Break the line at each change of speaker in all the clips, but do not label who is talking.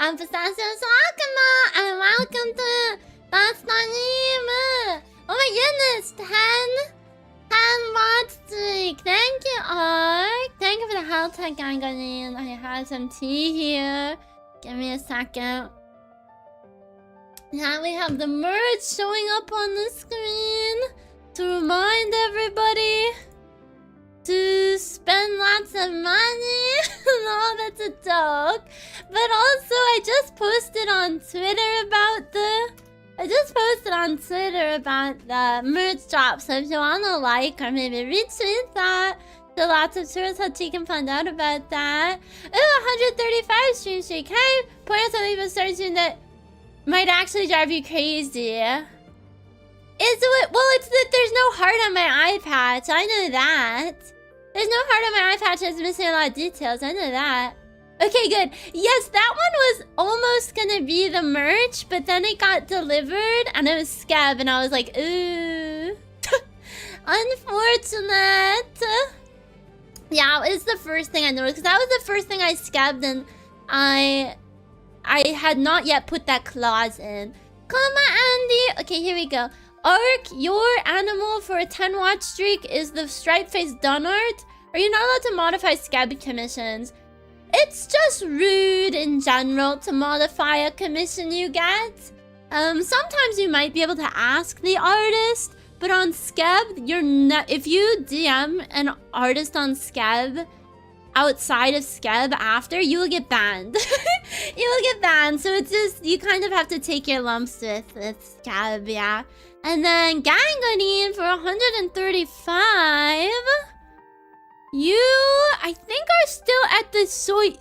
I'm Pistachio Sakuma, and welcome to That's My Name. Oh my goodness, 10 watch streak. Thank you, Ark. Thank you for the health tech, Ganganin. I have some tea here. Give me a second. Now we have the merch showing up on the screen to remind everybody to spend lots of money. No, that's a joke. But also, I just posted on Twitter about the merch drop. So if you wanna like or maybe retweet that, so lots of tourists that you can find out about that. Ooh, 135 stream streak. Hey, point out something about searching that might actually drive you crazy. Is it? Well, it's that there's no heart on my eye patch. I know that. There's no heart on my eye patch. It's missing a lot of details. I know that. Okay, good. Yes, that one was almost gonna be the merch, but then it got delivered and it was scab, and I was like, ooh. Unfortunate. Yeah, it's the first thing I noticed, because that was the first thing I scabbed, and I had not yet put that clause in. Come on, Andy. Okay, here we go. Ark, your animal for a 10 watch streak is the stripe-faced Dunart. Are you not allowed to modify scab commissions? It's just rude in general to modify a commission you get. Sometimes you might be able to ask the artist, but on Scab, if you DM an artist on Scab outside of Scab after, you will get banned. You will get banned, so it's just, you kind of have to take your lumps with Scab, yeah. And then Gangonine for 135. You, I think, are still at the soy... Did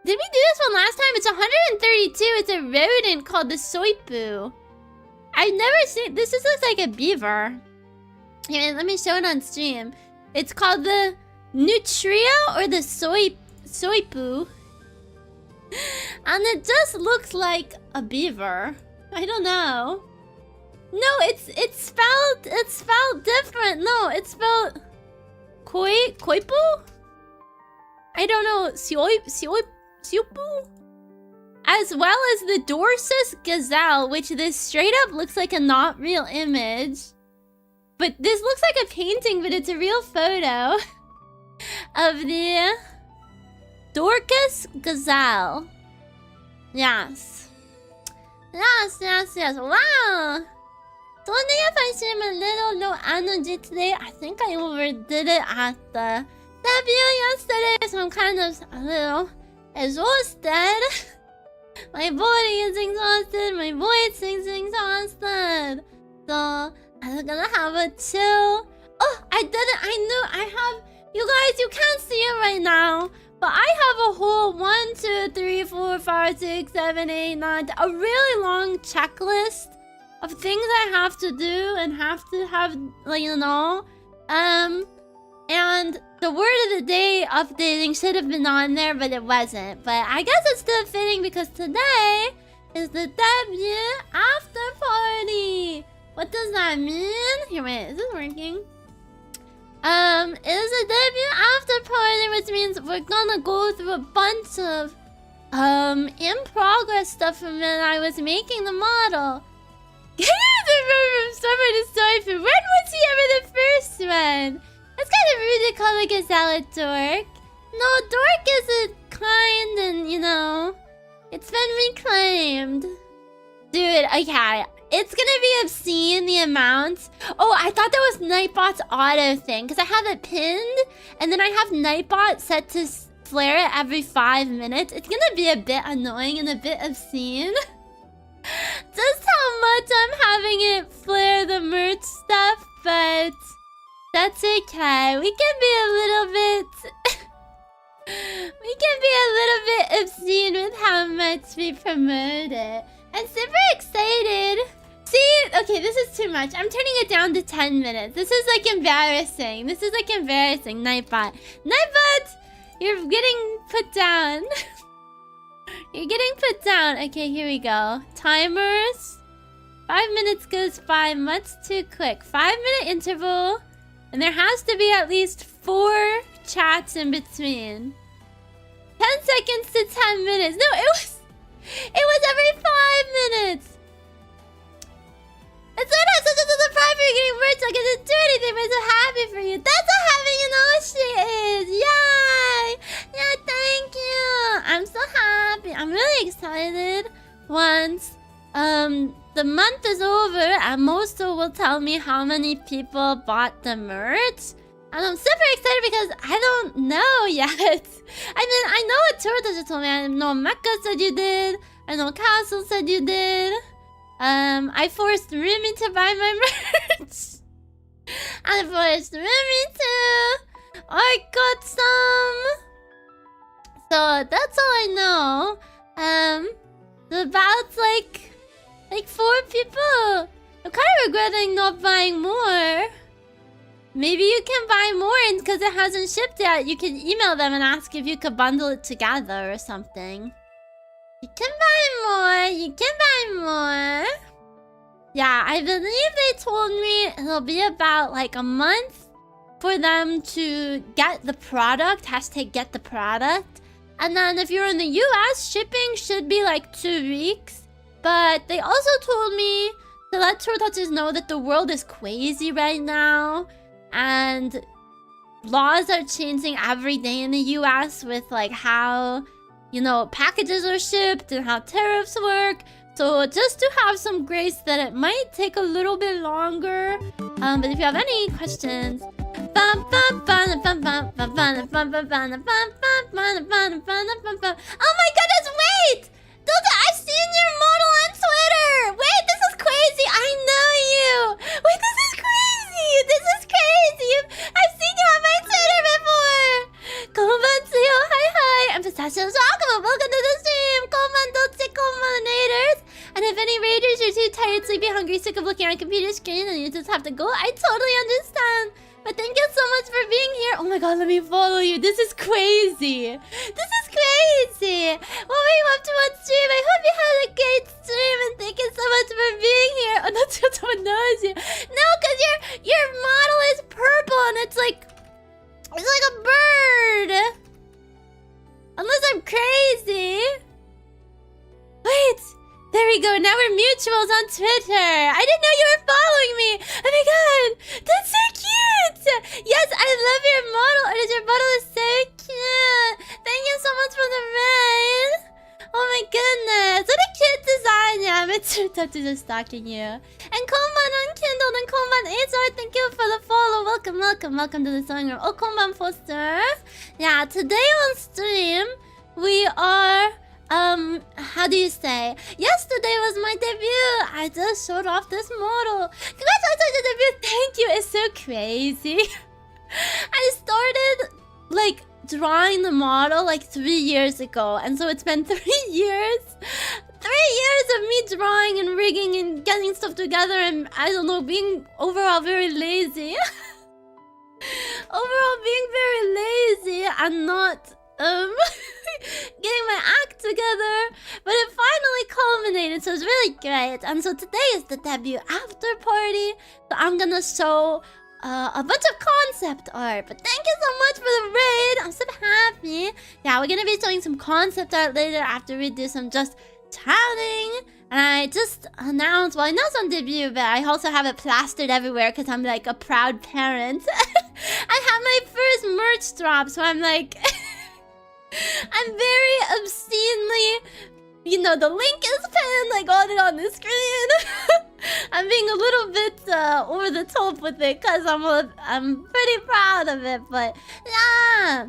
we do this one last time? It's 132. It's a rodent called the soipu. I've never seen... This just looks like a beaver. Here, let me show it on stream. It's called the Nutria or the soipu. And it just looks like a beaver. I don't know. No, it's spelled different. No, it's spelled Koipu? I don't know. Siopu? As well as the Dorsus gazelle, which this straight up looks like a not real image. But this looks like a painting, but it's a real photo of the Dorcas gazelle. Yes. Yes. Wow. Don't think if I seem a little low energy today. I think I overdid it at the debut yesterday, so I'm kind of a little exhausted. My body is exhausted, my voice is exhausted. So I'm gonna have a chill. Oh, I have, you guys, you can't see it right now, but I have a whole 1, 2, 3, 4, 5, 6, 7, 8, 9, a really long checklist of things I have to do and have to have, like, you know. And the word of the day updating should have been on there, but it wasn't. But I guess it's still fitting because today is the debut after party. What does that mean? Here, wait, is this working? It is a debut after party, which means we're gonna go through a bunch of in progress stuff from when I was making the model. When was he ever the first one? That's kind of rude to call a gazelle a dork. No, dork is a kind and, you know, it's been reclaimed. Dude, okay. It's gonna be obscene, the amounts. Oh, I thought that was Nightbot's auto thing, because I have it pinned, and then I have Nightbot set to flare it every 5 minutes. It's gonna be a bit annoying and a bit obscene. Just how much I'm having it flare the merch stuff, but that's okay. We can be a little bit obscene with how much we promote it. I'm super excited. See, okay, this is too much. I'm turning it down to 10 minutes. This is like embarrassing. Nightbot. Nightbot, you're getting put down. You're getting put down. Okay, here we go. Timers. 5 minutes goes by much too quick. 5-minute interval. And there has to be at least 4 chats in between. 10 seconds to 10 minutes. No, excited once the month is over and Mosto will tell me how many people bought the merch. And I'm super excited because I don't know yet. I mean, I know what Turtle told me. I know Mecca said you did. I know Castle said you did. I forced Remy to buy my merch. I forced Remy to. I got some. So that's all I know. About like 4 people. I'm kind of regretting not buying more. Maybe you can buy more, and because it hasn't shipped yet, you can email them and ask if you could bundle it together or something. You can buy more. You can buy more. Yeah, I believe they told me it'll be about like a month for them to get the product. Hashtag get the product. And then if you're in the US, shipping should be like 2 weeks. But they also told me to let Turtle Touchers know that the world is crazy right now. And laws are changing every day in the US with like how, you know, packages are shipped and how tariffs work. So just to have some grace that it might take a little bit longer. But if you have any questions... Oh my goodness, wait! I've seen your model on Twitter! Wait, this is crazy! I know you! Wait, this is crazy! This is crazy! I've seen you on my Twitter before! Konbansuyo, hi hi! I'm Pistachio Chocolate, welcome to the stream! Konbandoche, konbanators! And if any raiders are too tired, sleepy, hungry, sick of looking at a computer screen and you just have to go, I totally understand! But thank you so much for being here. Oh my god, let me follow you. This is crazy. This is crazy. What were you up to on stream? I hope you had a great stream and thank you so much for being here. Oh, that's because someone knows you. No, because your model is purple and it's like a bird. Unless I'm crazy. Wait. There we go. Now we're mutuals on Twitter. I didn't know you were following me. Oh my god. That's so cute. Yes, I love your model. Your model is so cute. Thank you so much for the raid. Oh my goodness. What a cute design. Yeah, Mitsuru Touches is stalking you. And Konban Unkindled and Konban HR, thank you for the follow. Welcome, welcome, welcome to the sewing room. Oh, Konban Foster. Yeah, today on stream, we are... how do you say? Yesterday was my debut. I just showed off this model. Congratulations on the debut. Thank you. It's so crazy. I started like drawing the model like 3 years ago, and so it's been 3 years. 3 years of me drawing and rigging and getting stuff together, and I don't know, being overall very lazy. Overall being very lazy and not getting my act together, but it finally culminated, so it's really great. And so today is the debut after party, so I'm gonna show a bunch of concept art. But thank you so much for the raid. I'm so happy. Yeah, we're gonna be showing some concept art later after we do some just chatting. And I just announced, well, I announced on debut, but I also have it plastered everywhere because I'm like a proud parent. I have my first merch drop, so I'm like I'm very obscenely, you know, the link is pinned, I got it on the screen. I'm being a little bit over the top with it because I'm pretty proud of it, but yeah.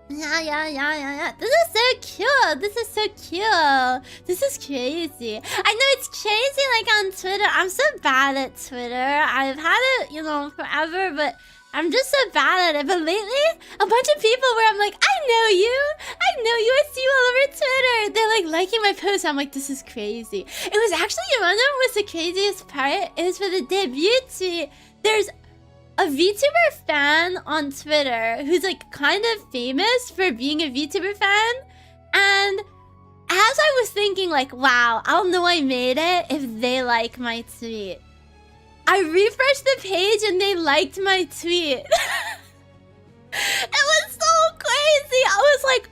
Yeah. This is so cute. This is so cute. This is crazy. I know it's crazy like on Twitter. I'm so bad at Twitter. I've had it, you know, forever, but I'm just so bad at it. But lately, a bunch of people where I'm like, I know you. I see you all over Twitter. They're like liking my posts. I'm like, this is crazy. It was actually, you wanna know what's the craziest part? It was for the debut tweet. There's a VTuber fan on Twitter who's like kind of famous for being a VTuber fan. And as I was thinking like, wow, I'll know I made it if they like my tweet. I refreshed the page and they liked my tweet. It was so crazy. I was like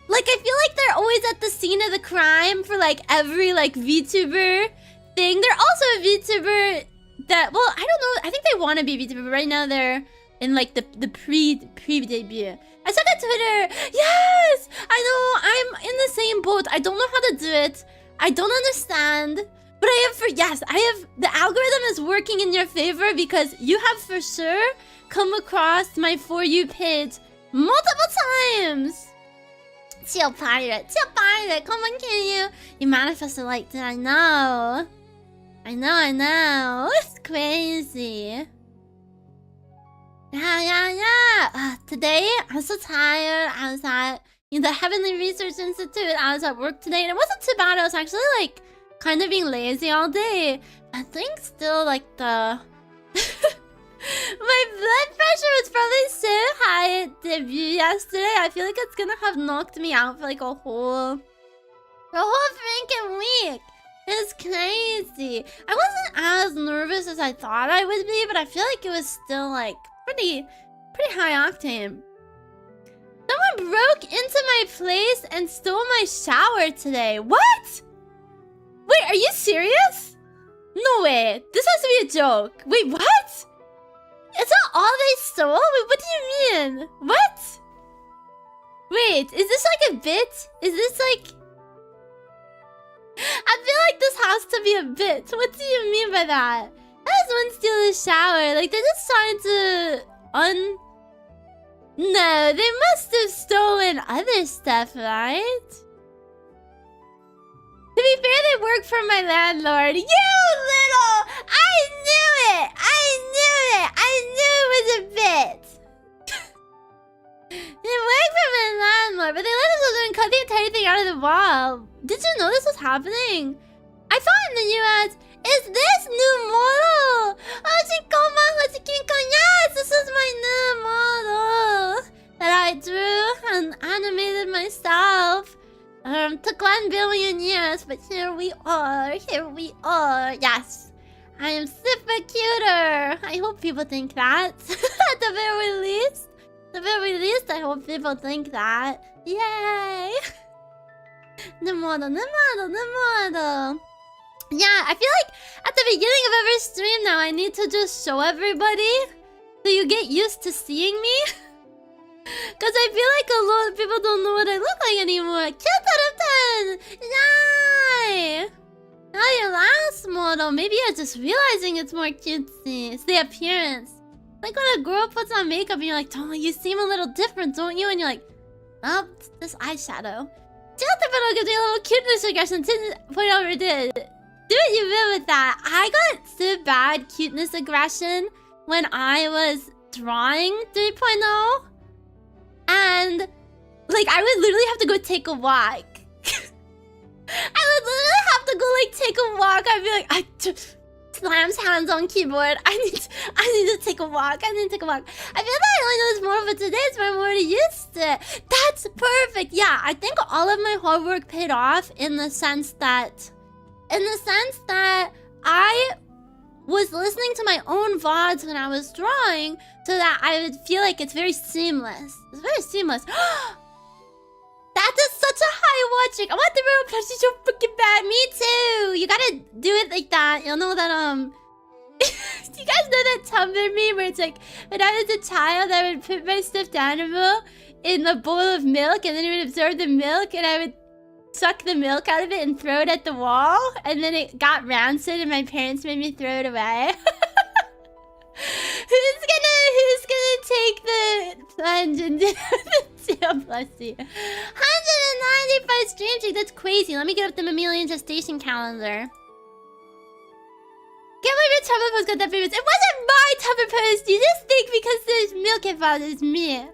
I feel like they're always at the scene of the crime for like every like VTuber thing. They're also a VTuber that, well, I don't know. I think they want to be VTuber, but right now they're in like the pre-debut. I suck at Twitter. Yes, I know. I'm in the same boat. I don't know how to do it. I don't understand. But I have the algorithm is working in your favor because you have for sure come across my For You page multiple times. Chio pirate, come on, can you? You manifested like that. I know. It's crazy. Yeah. Today, I'm so tired. I was at the Heavenly Research Institute. I was at work today, and it wasn't too bad. I was actually, like, kind of being lazy all day. I think still, like, the... My blood pressure was probably so high at debut yesterday. I feel like it's gonna have knocked me out for, like, a whole freaking week. It's crazy. I wasn't as nervous as I thought I would be, but I feel like it was still, like, pretty high octane. Someone broke into my place and stole my shower today. What? Wait, are you serious? No way. This has to be a joke. Wait, what? Is that all they stole? Wait, what do you mean? What? Wait, is this like a bit? Is this like... I feel like this has to be a bit. What do you mean by that? How does one steal a shower? Like, they're just trying to No, they must have stolen other stuff, right? To be fair, they work for my landlord. You little... I knew it! I knew it was a bit! They work for my landlord, but they let us cut the entire thing out of the wall. Did you know this was happening? I saw in the US, is this new model? Yes, this is my new model that I drew and animated myself. Took 1 billion years, but here we are. Yes, I am super cuter. I hope people think that. At the very least, I hope people think that. Yay! The model. Yeah, I feel like at the beginning of every stream now, I need to just show everybody so you get used to seeing me. Because I feel like a lot of people don't know what I look like anymore. Cute out of 10! Yay! Now your last model. Maybe you're just realizing it's more cutesy. It's the appearance. Like when a girl puts on makeup and you're like, oh, you seem a little different, don't you? And you're like, oh, it's this eyeshadow. Cute out gives me a little cuteness regression. 10.0 did. Do what you will with that. I got so bad cuteness aggression when I was drawing 3.0. And, like, I would literally have to go take a walk. I would literally have to go, like, take a walk. I'd be like, slams hands on keyboard. I need to take a walk. I feel like I only know this more for today, so I'm already used to it. That's perfect. Yeah, I think all of my hard work paid off in the sense that I was listening to my own VODs when I was drawing so that I would feel like it's very seamless. It's very seamless. That is such a high watching. I want the real plushie so freaking bad. Me too. You gotta do it like that. You'll know that, you guys know that Tumblr meme where it's like, when I was a child, I would put my stuffed animal in a bowl of milk and then it would absorb the milk and I would suck the milk out of it and throw it at the wall, and then it got rancid and my parents made me throw it away. Who's gonna take the plunge and do the plushie? 195 stream check, that's crazy. Let me get up the mammalian gestation calendar. Can't believe your Tumblr post got that famous. It wasn't my Tumblr post. You just think because there's milk involved, it's me.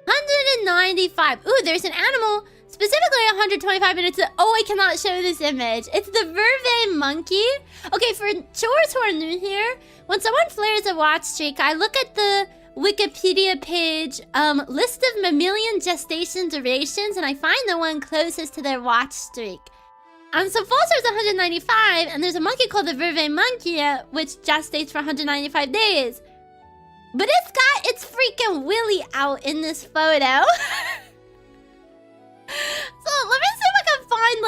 195. Ooh, there's an animal. Specifically 125 minutes. Oh, I cannot show this image. It's the vervet monkey. Okay, for chores who are new here, when someone flares a watch streak, I look at the Wikipedia page list of mammalian gestation durations, and I find the one closest to their watch streak. So Foster is 195, and there's a monkey called the vervet monkey, which gestates for 195 days. But it's got its freaking willy out in this photo. So let me see if I can find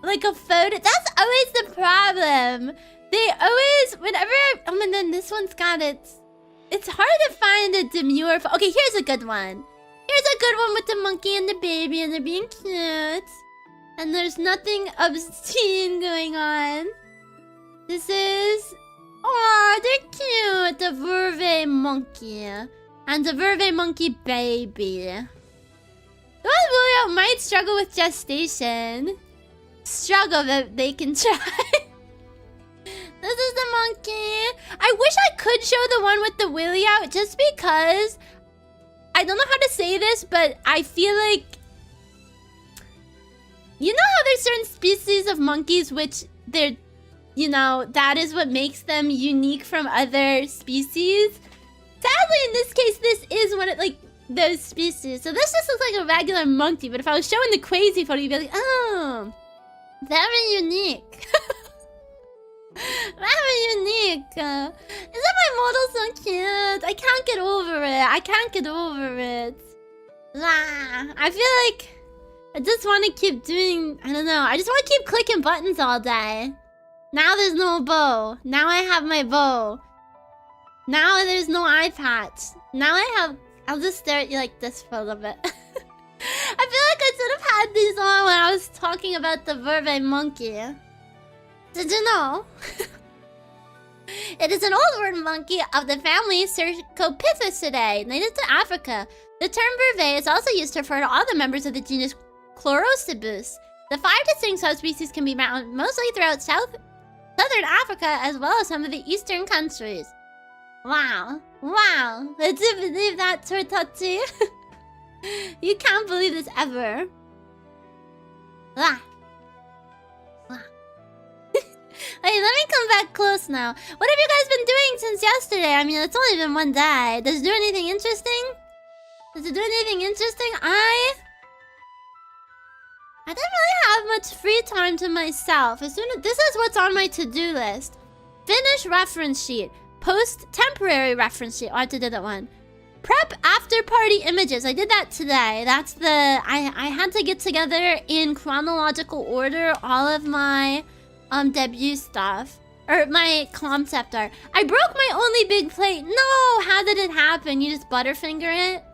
like a photo. That's always the problem. They always, whenever and then this one's got its it's hard to find a demure. Okay, here's a good one. Here's a good one with the monkey and the baby, and they're being cute. And there's nothing obscene going on. This is... Oh, they're cute. The verve monkey. And the verve monkey baby. Those William might struggle with gestation. Struggle that they can try. This is the monkey. I wish I could show the one with the willy out just because... I don't know how to say this, but I feel like... You know how there's certain species of monkeys which they're... You know, that is what makes them unique from other species? Sadly, in this case, this is one of, like, those species. So this just looks like a regular monkey, but if I was showing the crazy photo, you'd be like, oh... Very unique. Very unique. Isn't my model so cute? I can't get over it. I can't get over it. I feel like I just want to keep doing... I don't know. I just want to keep clicking buttons all day. Now there's no bow. Now I have my bow. Now there's no eye patch. Now I have... I'll just stare at you like this for a little bit. I feel like I should have had these on when I was talking about the verve monkey. Did you know? It is an old word monkey of the family Cercopithecidae, native to Africa. The term verve is also used to refer to all the members of the genus Chlorocebus. The 5 distinct subspecies can be found mostly throughout southern Africa as well as some of the eastern countries. Wow. Wow. Did you believe that, Tortazzi? You can't believe this ever. Ah. Hey, let me come back close now. What have you guys been doing since yesterday? I mean, it's only been one day. Does it do anything interesting? Does it do anything interesting? I didn't really have much free time to myself. As soon as this is what's on my to-do list. Finish reference sheet. Post temporary reference sheet. Oh, I have to do that one. Prep after party images. I did that today. That's the... I had to get together in chronological order all of my debut stuff. Or my concept art. I broke my only big plate. No! How did it happen? You just butterfinger it?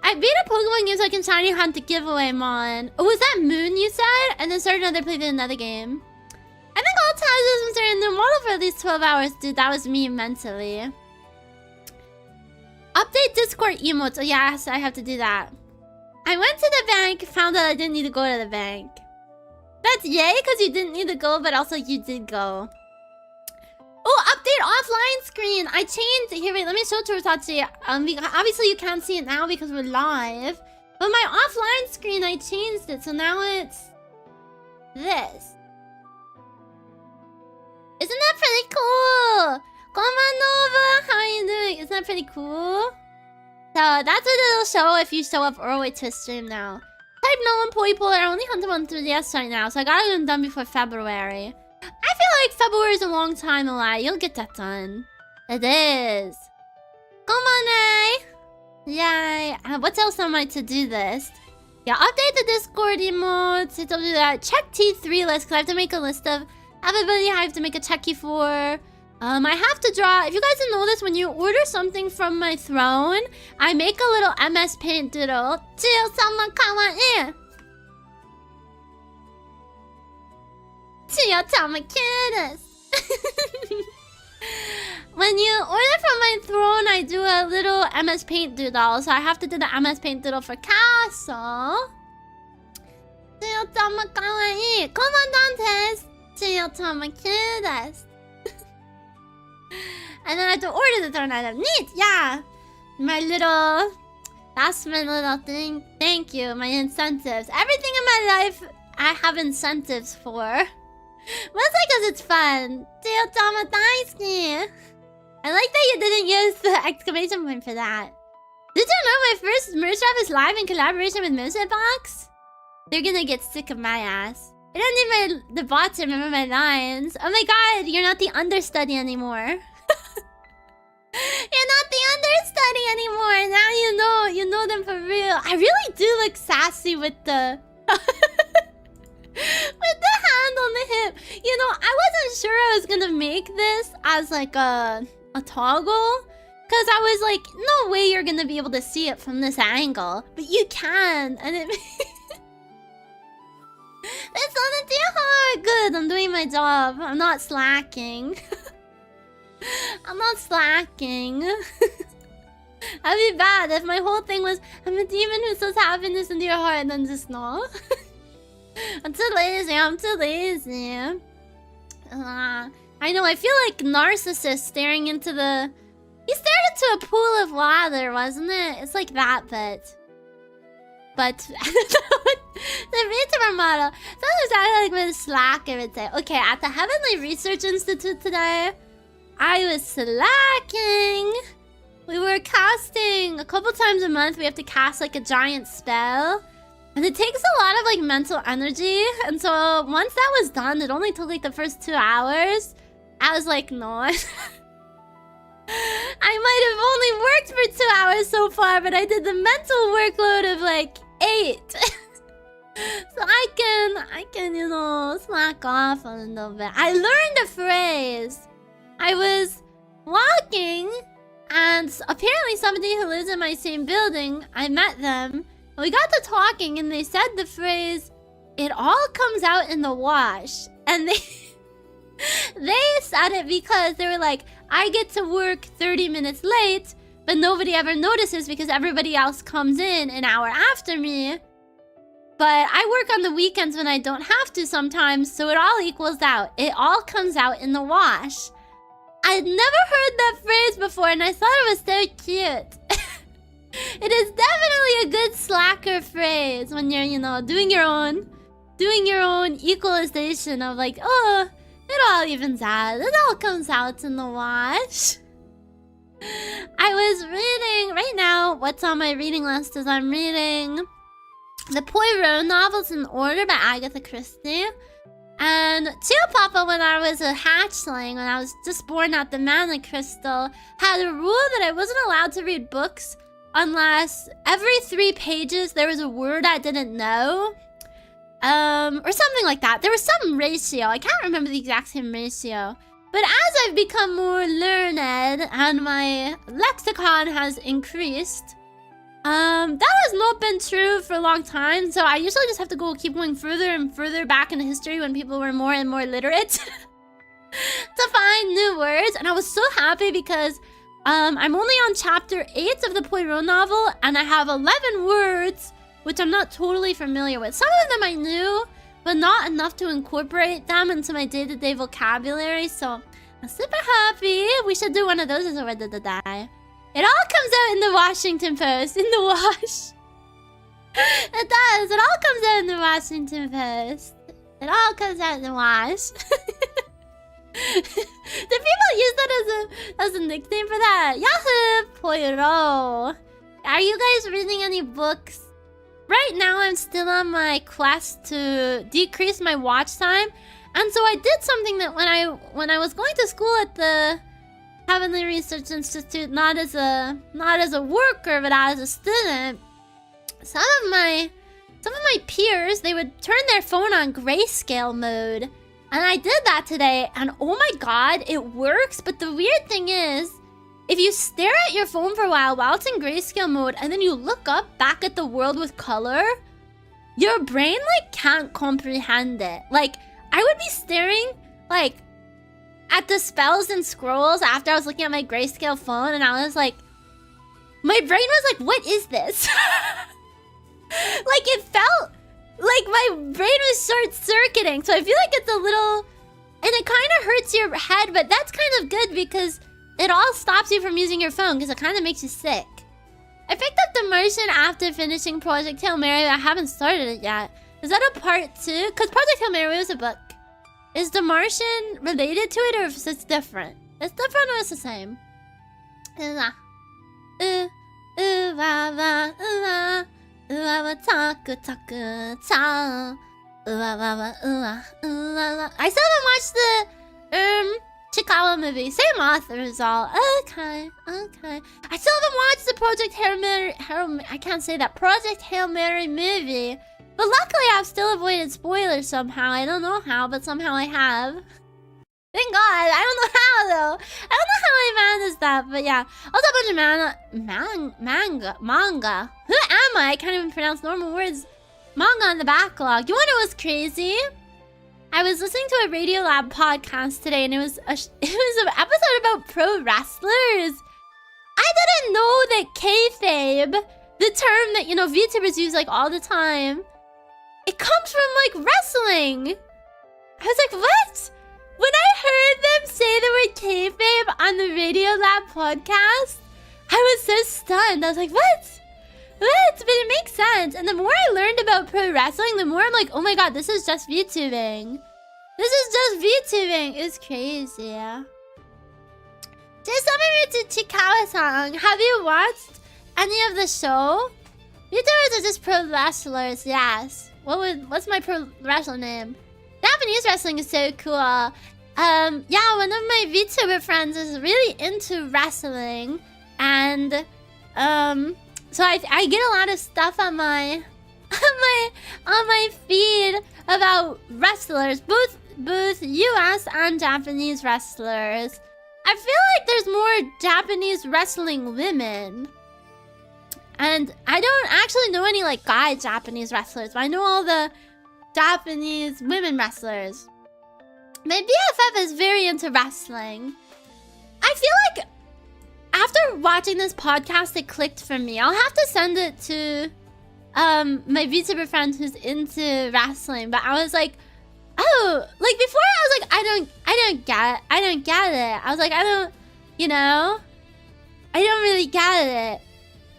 I beat a Pokemon game so I can shiny hunt the giveaway mon. Oh, was that Moon you said? And then started another play in another game. I think all times I'm starting a new model for at least 12 hours. Dude, that was me mentally. Update Discord emotes. Oh, yes, I have to do that. I went to the bank, found out I didn't need to go to the bank. That's yay, because you didn't need to go, but also you did go. Oh, update offline screen. I changed... Here, wait, let me show Tortachi. Obviously, you can't see it now because we're live. But my offline screen, I changed it. So now it's... this. Isn't that pretty cool? Konbanova, how are you doing? Isn't that pretty cool? So that's what it'll show if you show up early to stream now. Type no one polypolar. I only hunt them on 3DS right now, so I gotta get them done before February. I feel like February is a long time away. You'll get that done. It is. Come on, eh? Yay. What else on my to-do list? Yeah, update the Discord emotes. It'll do that. Check T3 list, because I have to make a list of everybody I have to make a checky for. I have to draw... If you guys didn't know this, when you order something from my throne, I make a little MS Paint doodle. Chio-sama kawaii. Chio-sama cute. When you order from my throne, I do a little MS Paint doodle. So I have to do the MS Paint doodle for Castle. Chio-sama kawaii. Comandantes. Chio-sama cute. And then I have to order the throne item. Neat! Yeah! My little... That's my little thing. Thank you. My incentives. Everything in my life, I have incentives for. Mostly because it's fun. Chio-sama daisuki. I like that you didn't use the exclamation point for that. Did you know my first merch drop is live in collaboration with Box? They're gonna get sick of my ass. I don't need the bot to remember my lines. Oh my god, you're not the understudy anymore. You're not the understudy anymore. Now you know them for real. I really do look sassy with the... with the hand on the hip. You know, I wasn't sure I was gonna make this as like a toggle. Because Because I was like, no way you're gonna be able to see it from this angle. But you can, and it... It's not too hard. Good, I'm doing my job. I'm not slacking. I'm not slacking. That'd be bad if my whole thing was, I'm a demon who sows happiness into your heart, and then just no. I'm too lazy, I'm too lazy. I know, I feel like Narcissus staring into the... He stared into a pool of water, wasn't it? It's like that, but the VTuber model. That's exactly like what a slacker would say. Okay, at the Heavenly Research Institute today, I was slacking. We were casting a couple times a month. We have to cast like a giant spell. And it takes a lot of like mental energy. And so once that was done, it only took like the first 2 hours. I was like, no. I might have only worked for 2 hours so far, but I did the mental workload of like 8. So I can, you know, slack off a little bit. I learned a phrase. I was walking, and apparently somebody who lives in my same building, I met them, and we got to talking, and they said the phrase, "It all comes out in the wash." And they said it because they were like, I get to work 30 minutes late, but nobody ever notices because everybody else comes in an hour after me. But I work on the weekends when I don't have to sometimes, so it all equals out. It all comes out in the wash. I'd never heard that phrase before, and I thought it was so cute. It is definitely a good slacker phrase when you're, you know, doing your own equalization of like, oh, it all evens out. It all comes out in the wash. I was reading right now. What's on my reading list is I'm reading the Poirot novels in order by Agatha Christie. And Chio Papa, when I was a hatchling, when I was just born out the Mana Crystal, had a rule that I wasn't allowed to read books unless every 3 pages there was a word I didn't know. Or something like that. There was some ratio. I can't remember the exact same ratio. But as I've become more learned and my lexicon has increased, that has not been true for a long time. So I usually just have to keep going further and further back into history when people were more and more literate to find new words. And I was so happy because I'm only on chapter 8 of the Poirot novel, and I have 11 words which I'm not totally familiar with. Some of them I knew, but not enough to incorporate them into my day-to-day vocabulary, so I'm super happy. We should do one of those as a word of the day. It all comes out in the Washington Post, in the wash. It does. It all comes out in the Washington Post. It all comes out in the wash. Do people use that as a nickname for that? Yahoo! Poirot. Are you guys reading any books? Right now, I'm still on my quest to decrease my watch time. And so I did something that when I was going to school at the Heavenly Research Institute, not as a worker, but as a student, some of my peers, they would turn their phone on grayscale mode. And I did that today, and oh my god, it works. But the weird thing is, if you stare at your phone for a while it's in grayscale mode, and then you look up back at the world with color, your brain like can't comprehend it. Like, I would be staring like at the spells and scrolls after I was looking at my grayscale phone, and I was like, my brain was like, what is this? Like, it felt like my brain was short-circuiting. So I feel like it's a little, and it kind of hurts your head, but that's kind of good because it all stops you from using your phone because it kind of makes you sick. I picked up The Martian after finishing Project Hail Mary, but I haven't started it yet. Is that a part 2? Because Project Hail Mary was a book. Is The Martian related to it, or is it different? It's different or it's the same? I still haven't watched the Chikawa movie. Same author is all. Okay. I still haven't watched the Project Hail Mary. I can't say that. Project Hail Mary movie. But luckily I've still avoided spoilers somehow. I don't know how, but somehow I have. Thank God. I don't know how though. I don't know how I managed that, but yeah. Also a bunch of manga. Who am I? I can't even pronounce normal words. Manga on the backlog. You wanna know what's crazy? I was listening to a Radiolab podcast today, and it was an episode about pro wrestlers. I didn't know that kayfabe, the term that, you know, VTubers use like all the time, it comes from like wrestling. I was like, what? When I heard them say the word kayfabe on the Radiolab podcast, I was so stunned. I was like, what? What? But it makes sense. And the more I learned about pro wrestling, the more I'm like, oh my god, this is just VTubing. This is just VTubing. It's crazy. Just something to Chikawa-san. Have you watched any of the show? VTubers are just pro wrestlers, yes. What's my pro wrestler name? Japanese wrestling is so cool. Yeah, one of my VTuber friends is really into wrestling, and so I get a lot of stuff on my feed about wrestlers, both US and Japanese wrestlers. I feel like there's more Japanese wrestling women. And I don't actually know any like guy Japanese wrestlers, but I know all the Japanese women wrestlers. My BFF is very into wrestling. I feel like after watching this podcast, it clicked for me. I'll have to send it to my VTuber friend who's into wrestling. But I was like, oh, like before I was like, I don't get it. I was like, I don't really get it.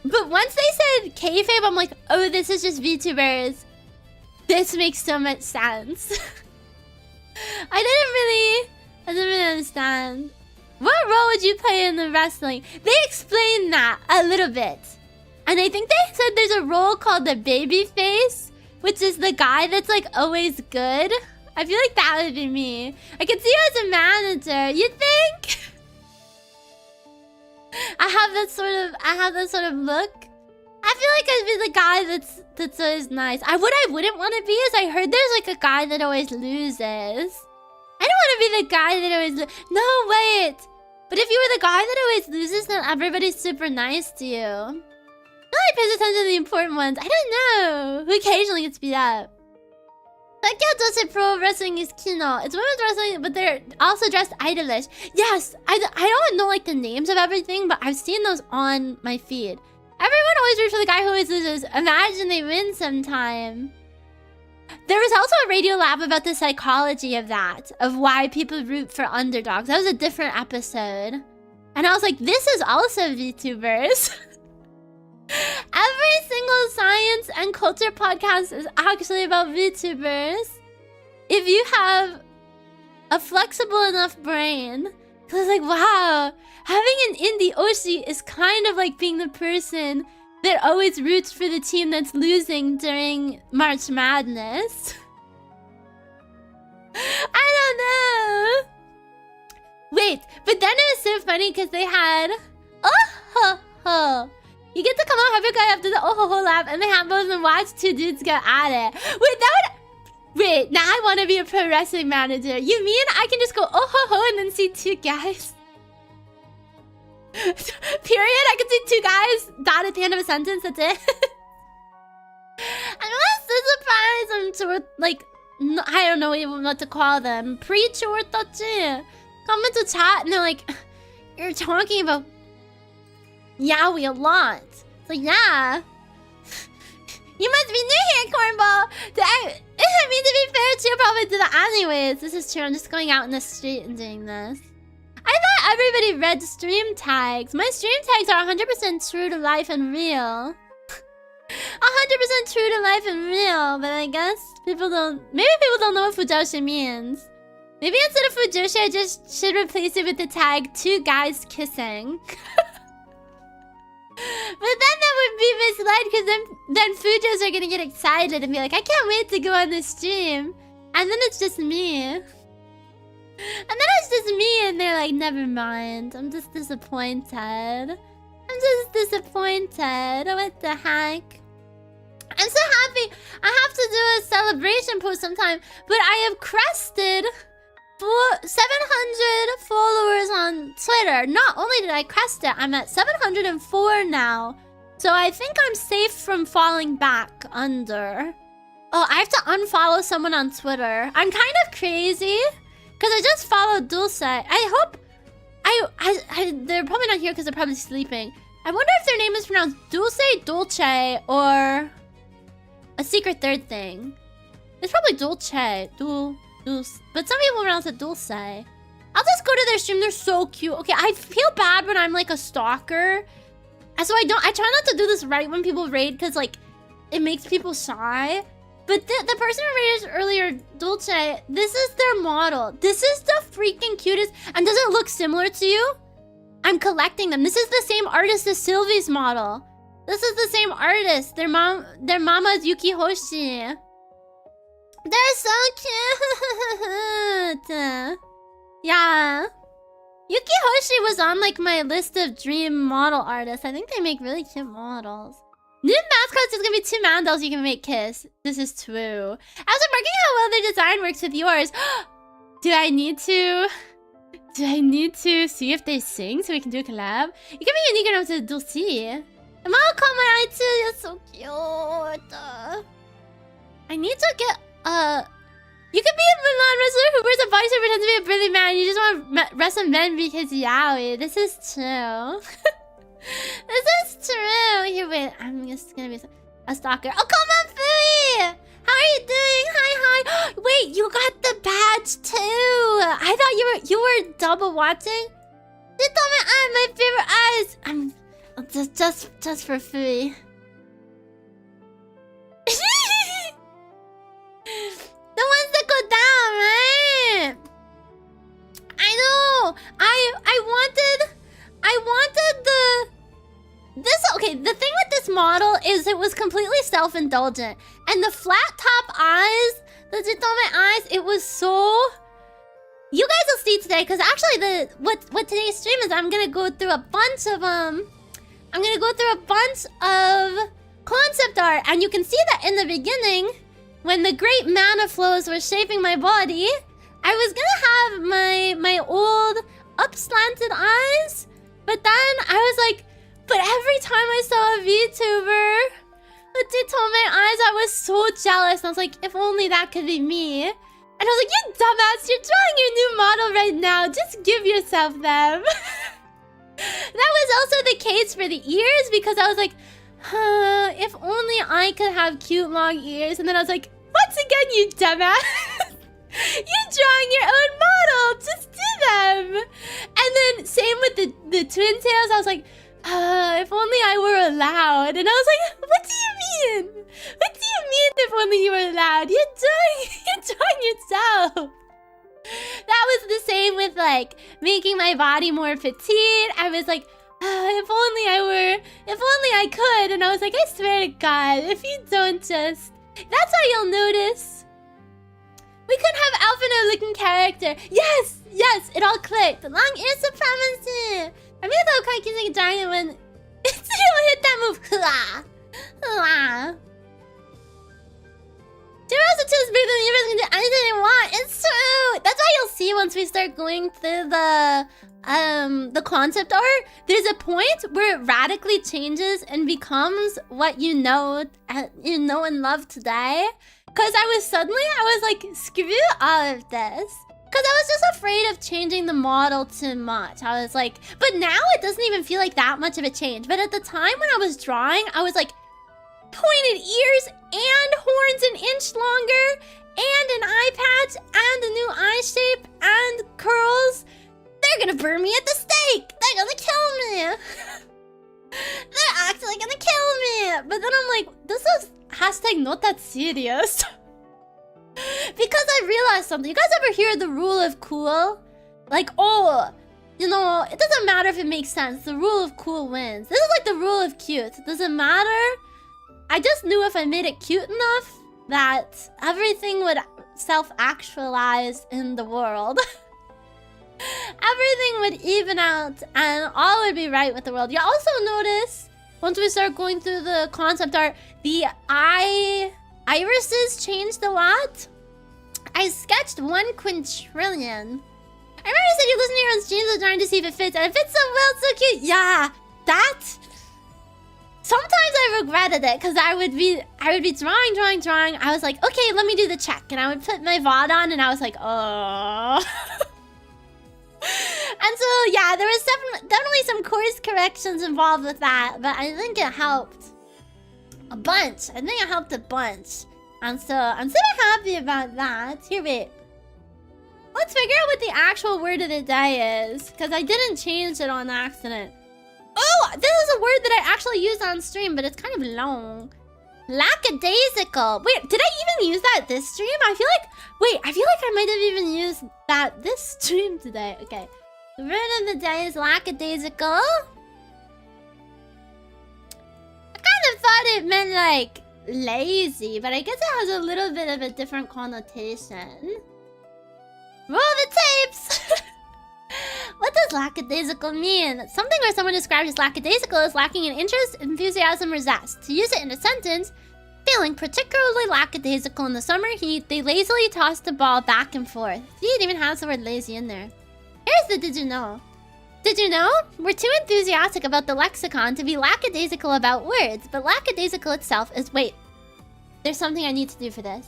But once they said kayfabe, I'm like, oh, this is just VTubers. This makes so much sense. I didn't really understand. What role would you play in the wrestling? They explained that a little bit. And I think they said there's a role called the baby face, which is the guy that's like always good. I feel like that would be me. I could see you as a manager. You think? I have that sort of look. I feel like I'd be the guy that's always nice. What I wouldn't want to be is I heard there's like a guy that always loses. I don't want to be the guy that always No, wait. But if you were the guy that always loses, then everybody's super nice to you. Nobody pays attention to the important ones. I don't know. Who occasionally gets beat up. Sakya pro wrestling is kino. It's women's wrestling, but they're also dressed idolish. Yes, I don't know like the names of everything, but I've seen those on my feed. Everyone always roots for the guy who always loses. Imagine they win sometime. There was also a Radio Lab about the psychology of that, of why people root for underdogs. That was a different episode. And I was like, this is also VTubers. Every single science and culture podcast is actually about VTubers. If you have a flexible enough brain. Because like, wow, having an indie Oshi is kind of like being the person that always roots for the team that's losing during March Madness. I don't know. Wait, but then it was so funny because they had you get to come out every guy after the lab, and they have both and watch two dudes go at it. Wait, now I want to be a pro wrestling manager. You mean I can just go and then see two guys? Period. I can see two guys dot at the end of a sentence. That's it. I'm so surprised. I'm sort like, I don't know even what to call them. Pre-chore touchy. Come into chat and they're like, you're talking about yaoi a lot. So yeah. You must be new here, Cornball. I mean, to be fair, Chio probably did that anyways. This is true. I'm just going out in the street and doing this. I thought everybody read stream tags. My stream tags are 100% true to life and real. 100% true to life and real, but I guess people don't... Maybe people don't know what fujoshi means. Maybe instead of fujoshi, I just should replace it with the tag, two guys kissing. But then that would be misled, because then Fujos are gonna get excited and be like, I can't wait to go on this stream. And then it's just me. And then it's just me and they're like, never mind. I'm just disappointed. I'm just disappointed. What the heck? I'm so happy. I have to do a celebration post sometime. But I have crested 700 followers on Twitter. Not only did I crest it, I'm at 704 now. So I think I'm safe from falling back under. Oh, I have to unfollow someone on Twitter. I'm kind of crazy because I just followed Dulce. I hope they're probably not here because they're probably sleeping. I wonder if their name is pronounced Dulce, Dolce, or a secret third thing. It's probably Dolce, Dulce, but some people pronounce it Dulce. I'll just go to their stream. They're so cute. Okay, I feel bad when I'm like a stalker. So I try not to do this right when people raid because like it makes people shy. But the person who raided earlier, Dulce, this is their model. This is the freaking cutest. And does it look similar to you? I'm collecting them. This is the same artist as Sylvie's model. This is the same artist. Their mama is Yuki Hoshi. They're so cute. Yeah. Yuki Hoshi was on like my list of dream model artists. I think they make really cute models. New mascots is gonna be 2 mandals you can make kiss. This is true. I was remarking how well their design works with yours. Do I need to see if they sing so we can do a collab? You can be unique enough to Dulce. The model caught my eye too. You're so cute. I need to get you could be a Milan wrestler who wears a bodysuit and pretends to be a Brilliant man. You just want to wrestle men because yaoi. This is true. This is true. Here, wait. I'm just gonna be a stalker. Oh, come on, Fui! How are you doing? Hi. Wait, you got the badge too. I thought you were double watching. You told me my favorite eyes. I'm just for Fui. The ones that go down, right? I know. I wanted okay, the thing with this model is it was completely self-indulgent. And the flat top eyes, the Jitome eyes, it was so... You guys will see today, because actually what today's stream is, I'm gonna go through a bunch of concept art, and you can see that in the beginning, when the great mana flows were shaping my body, I was gonna have my old up-slanted eyes, but then I was like, but every time I saw a VTuber with Jitome eyes, I was so jealous. I was like, if only that could be me. And I was like, you dumbass, you're drawing your new model right now. Just give yourself them. That was also the case for the ears, because I was like, if only I could have cute long ears. And then I was like, once again, you dumbass. You're drawing your own model. Just do them. And then same with the twin tails. I was like, if only I were allowed. And I was like, what do you mean? What do you mean if only you were allowed? You're drawing yourself. That was the same with like making my body more petite. I was like, if only I could. And I was like, I swear to God, if you don't just... That's how you'll notice. We could have Alphino looking character. Yes, it all clicked. Long ear supremacy. I mean, I thought using a giant when it's hit that move. Zeros are too big than the universe can do anything they want. It's true. That's why you'll see once we start going through the concept art. There's a point where it radically changes and becomes what you know and love today. Cause I was like, screw all of this. Cause I was just afraid of changing the model too much. I was like, but now it doesn't even feel like that much of a change. But at the time when I was drawing, I was like, pointed ears and horns an inch longer, and an eye patch, and a new eye shape, and curls. They're gonna burn me at the stake. They're gonna kill me. They're actually gonna kill me. But then I'm like, this is hashtag not that serious. Because I realized something. You guys ever hear the rule of cool? Like, oh, you know, it doesn't matter if it makes sense. The rule of cool wins. This is like the rule of cute. It doesn't matter. I just knew if I made it cute enough that everything would self-actualize in the world. Everything would even out and all would be right with the world. You also notice, once we start going through the concept art, the irises changed a lot. I I sketched 1 quintillion. I remember you said you listen to your own streams and trying to see if it fits. And it fits so well, it's so cute. Yeah, that. Sometimes I regretted it because I would be drawing. I was like, okay, let me do the check. And I would put my VOD on and I was like, oh. And so, yeah, there was definitely some course corrections involved with that. But I think it helped a bunch. And so, I'm super happy about that. Here, wait. Let's figure out what the actual word of the day is. Because I didn't change it on accident. Oh, this is a word that I actually used on stream, but it's kind of long. Lackadaisical. Wait, did I even use that this stream? I feel like I might have even used that this stream today. Okay. The word of the day is lackadaisical. I kind of thought it meant like lazy, but I guess it has a little bit of a different connotation. Roll the tapes! What does lackadaisical mean? Something where someone described as lackadaisical as lacking in interest, enthusiasm, or zest. To use it in a sentence, feeling particularly lackadaisical in the summer heat, they lazily tossed the ball back and forth. See, it even has the word lazy in there. Here's the did you know. Did you know? We're too enthusiastic about the lexicon to be lackadaisical about words, but lackadaisical itself is... Wait. There's something I need to do for this.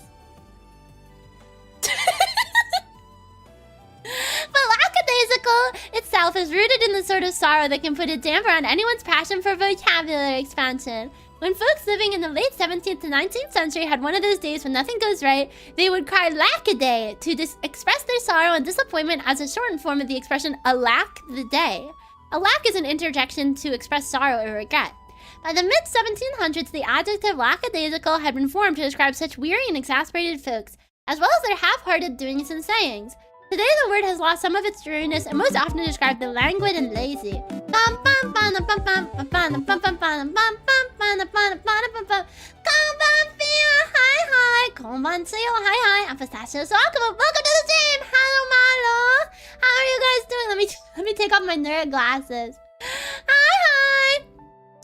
But lackadaisical itself is rooted in the sort of sorrow that can put a damper on anyone's passion for vocabulary expansion. When folks living in the late 17th to 19th century had one of those days when nothing goes right, they would cry lackaday to express their sorrow and disappointment as a shortened form of the expression alack the day. Alack is an interjection to express sorrow or regret. By the mid-1700s, the adjective lackadaisical had been formed to describe such weary and exasperated folks, as well as their half-hearted doings and sayings. Today, the word has lost some of its dreariness and most often described the languid and lazy. Welcome to the stream! Hello, Malo! How are you guys doing? Let me take off my nerd glasses. Hi!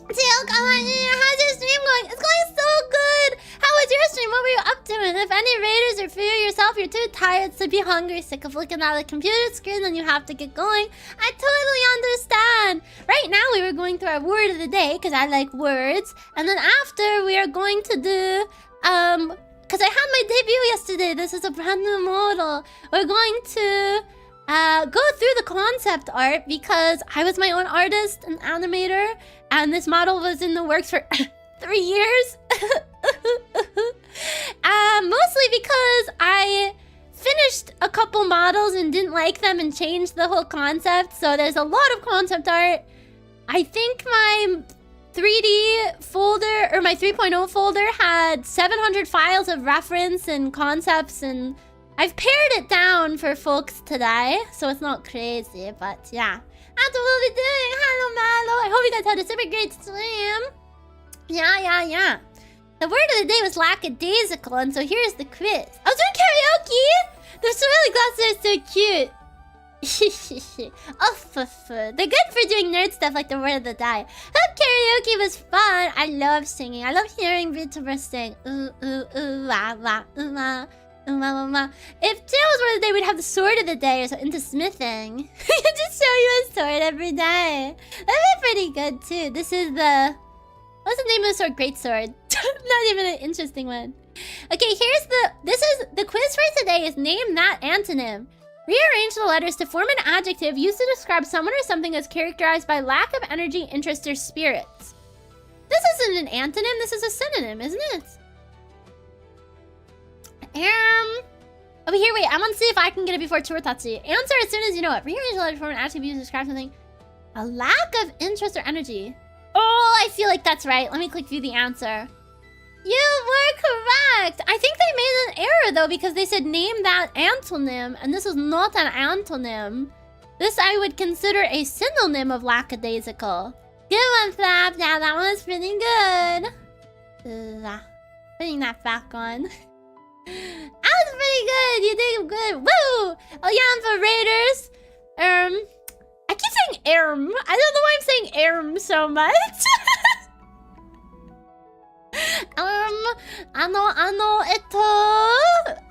Chio, come on in. How's your stream going? It's going so good! How was your stream? What were you up to? And if any raiders or for yourself, you're too tired, sleepy, hungry, sick of looking at a computer screen, then you have to get going, I totally understand. Right now, we were going through our word of the day, because I like words. And then after, we are going to do, because I had my debut yesterday. This is a brand new model. We're going to go through the concept art because I was my own artist and animator, and this model was in the works for 3 years. Mostly because I finished a couple models and didn't like them and changed the whole concept. So there's a lot of concept art. I think my 3D folder, or my 3.0 folder, had 700 files of reference and concepts, and I've pared it down for folks today, so it's not crazy, but yeah. That's what we'll be doing. Hello, Malo. I hope you guys had a super great stream. Yeah. The word of the day was lackadaisical, and so here's the quiz. I was doing karaoke! Those swirly glasses are so cute. Oh, they're good for doing nerd stuff like the word of the day. Hope karaoke was fun. I love singing. I love hearing VTubers sing. Ooh, ooh, ooh, wah, wah, ooh, wah. If today was word of the day, we'd have the sword of the day, or so into smithing. Just show you a sword every day. That'd be pretty good too. This is the... What's the name of the sword? Great sword. Not even an interesting one. Okay, the quiz for today is name that antonym. Rearrange the letters to form an adjective used to describe someone or something as characterized by lack of energy, interest, or spirits. This isn't an antonym, this is a synonym, isn't it? Over here, wait, I want to see if I can get it before Churotatsu. Answer as soon as you know it. Rearrange the letters to form an adjective used to describe something. A lack of interest or energy. Oh, I feel like that's right. Let me click view the answer. You were correct. I think they made an error though because they said name that antonym, and this is not an antonym. This I would consider a synonym of lackadaisical. Good one, Flap. Yeah, that one was pretty good. Putting that back on. That was pretty good. You did good. Woo! Oh yeah, and for Raiders. I keep saying erm. I don't know why I'm saying erm so much. I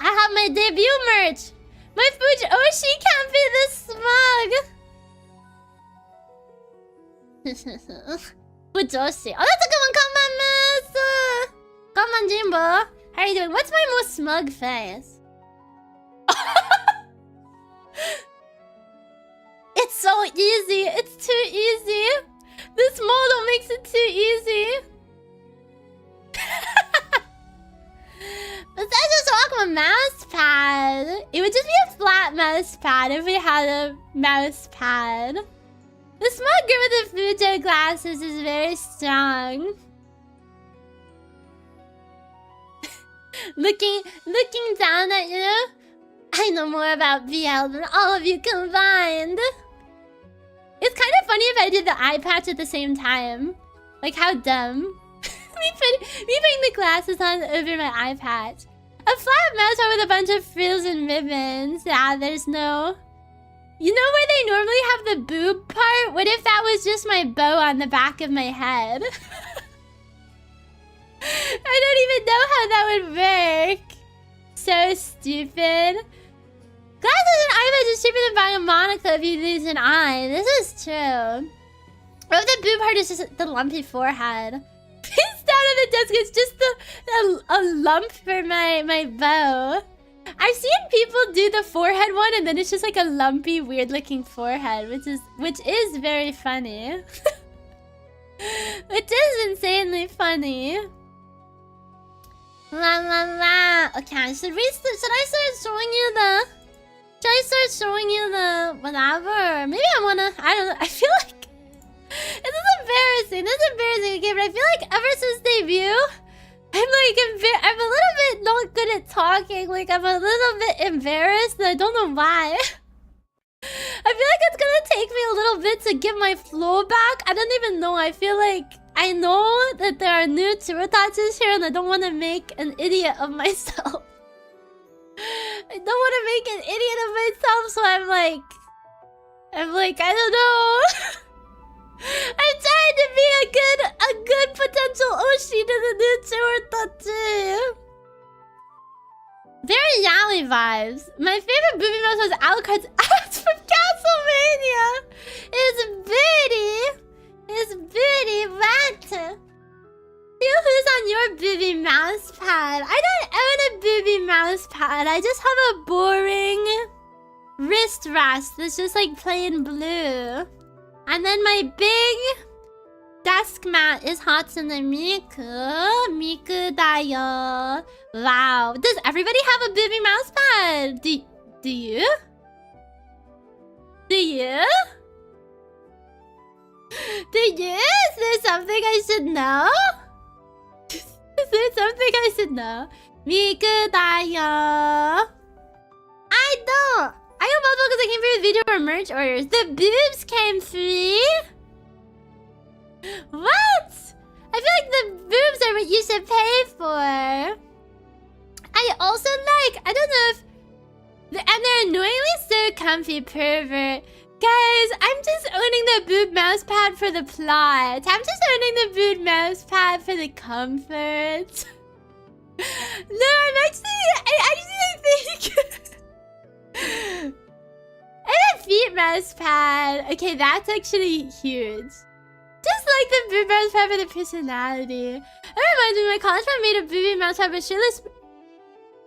have my debut merch. My Fujoshi can't be this smug. Fujoshi. Oh, that's a good one. Come on, Miss. Come on, Jimbo. How are you doing? What's my most smug face? It's so easy. It's too easy. This model makes it too easy. Besides just walk with a mouse pad. It would just be a flat mouse pad if we had a mouse pad. The smug girl with the Fujo glasses is very strong. looking down at you. I know more about BL than all of you combined. It's kind of funny if I did the eye patch at the same time. Like, how dumb. me putting the glasses on over my eye patch. A flat mouse with a bunch of frills and ribbons. Yeah, there's no... You know where they normally have the boob part? What if that was just my bow on the back of my head? I don't even know how that would work. So stupid. Glasses and eye patch is cheaper than buying a monocle if you lose an eye. This is true. Or if the boob part is just the lumpy forehead. Piece down on the desk, it's just a lump for my bow. I've seen people do the forehead one and then it's just like a lumpy, weird looking forehead, which is very funny. Which is insanely funny. La la la. Okay, should I start showing you the... Should I start showing you the whatever? Maybe I don't know. I feel like this is embarrassing. Okay, but I feel like ever since debut, I'm a little bit not good at talking. Like, I'm a little bit embarrassed and I don't know why. I feel like it's gonna take me a little bit to get my flow back. I don't even know. I feel like I know that there are new Chirotachis here and I don't want to make an idiot of myself. I don't want to make an idiot of myself, so I'm like, I don't know. I'm trying to be a good potential Oshi to the new Chirotachis. Very yaoi vibes. My favorite booby mouse was Alucard's ads from Castlevania. It's Biddy. What? Who's on your booby mouse pad? I don't own a booby mouse pad. I just have a boring wrist rest that's just like plain blue. And then my big desk mat is Hatsune Miku dayo. Wow. Does everybody have a booby mouse pad? Do you? Do you? Is there something I should know? Is there something I should know? Miku dayo. I don't. I got bubble because I came for your video or merch orders. The boobs came free? What? I feel like the boobs are what you should pay for. I also like, I don't know if... And they're annoyingly so comfy, pervert. Guys, I'm just owning the boob mouse pad for the plot. I'm just owning the boob mouse pad for the comfort. No, I think... I have a feet mouse pad. Okay, that's actually huge. Just like the boob mouse pad for the personality. That reminds me, my college friend made a booby mouse pad, but shirtless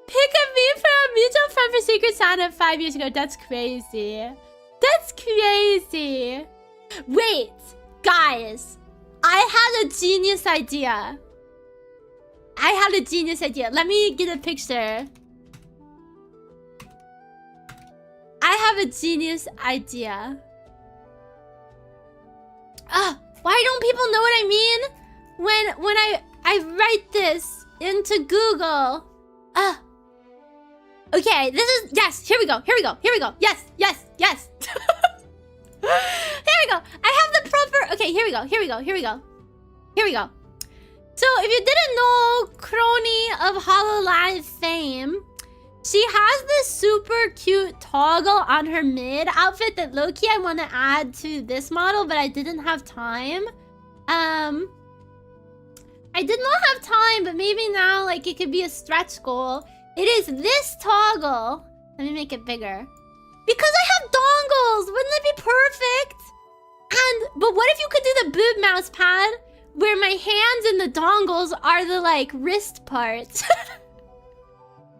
pick of me from a mutual friend for Secret Santa 5 years ago. That's crazy. That's crazy. Wait, guys. I had a genius idea. Let me get a picture. I have a genius idea. Why don't people know what I mean when I write this into Google? Okay, this is... Yes, here we go. Yes. Here we go. I have the proper... Okay, here we go. So, if you didn't know Crony of HoloLive fame, she has this super cute toggle on her mid outfit that low-key I want to add to this model, but I didn't have time. I did not have time, but maybe now, like, it could be a stretch goal. It is this toggle. Let me make it bigger. Because I have dongles! Wouldn't it be perfect? But what if you could do the boob mouse pad where my hands and the dongles are the, like, wrist parts?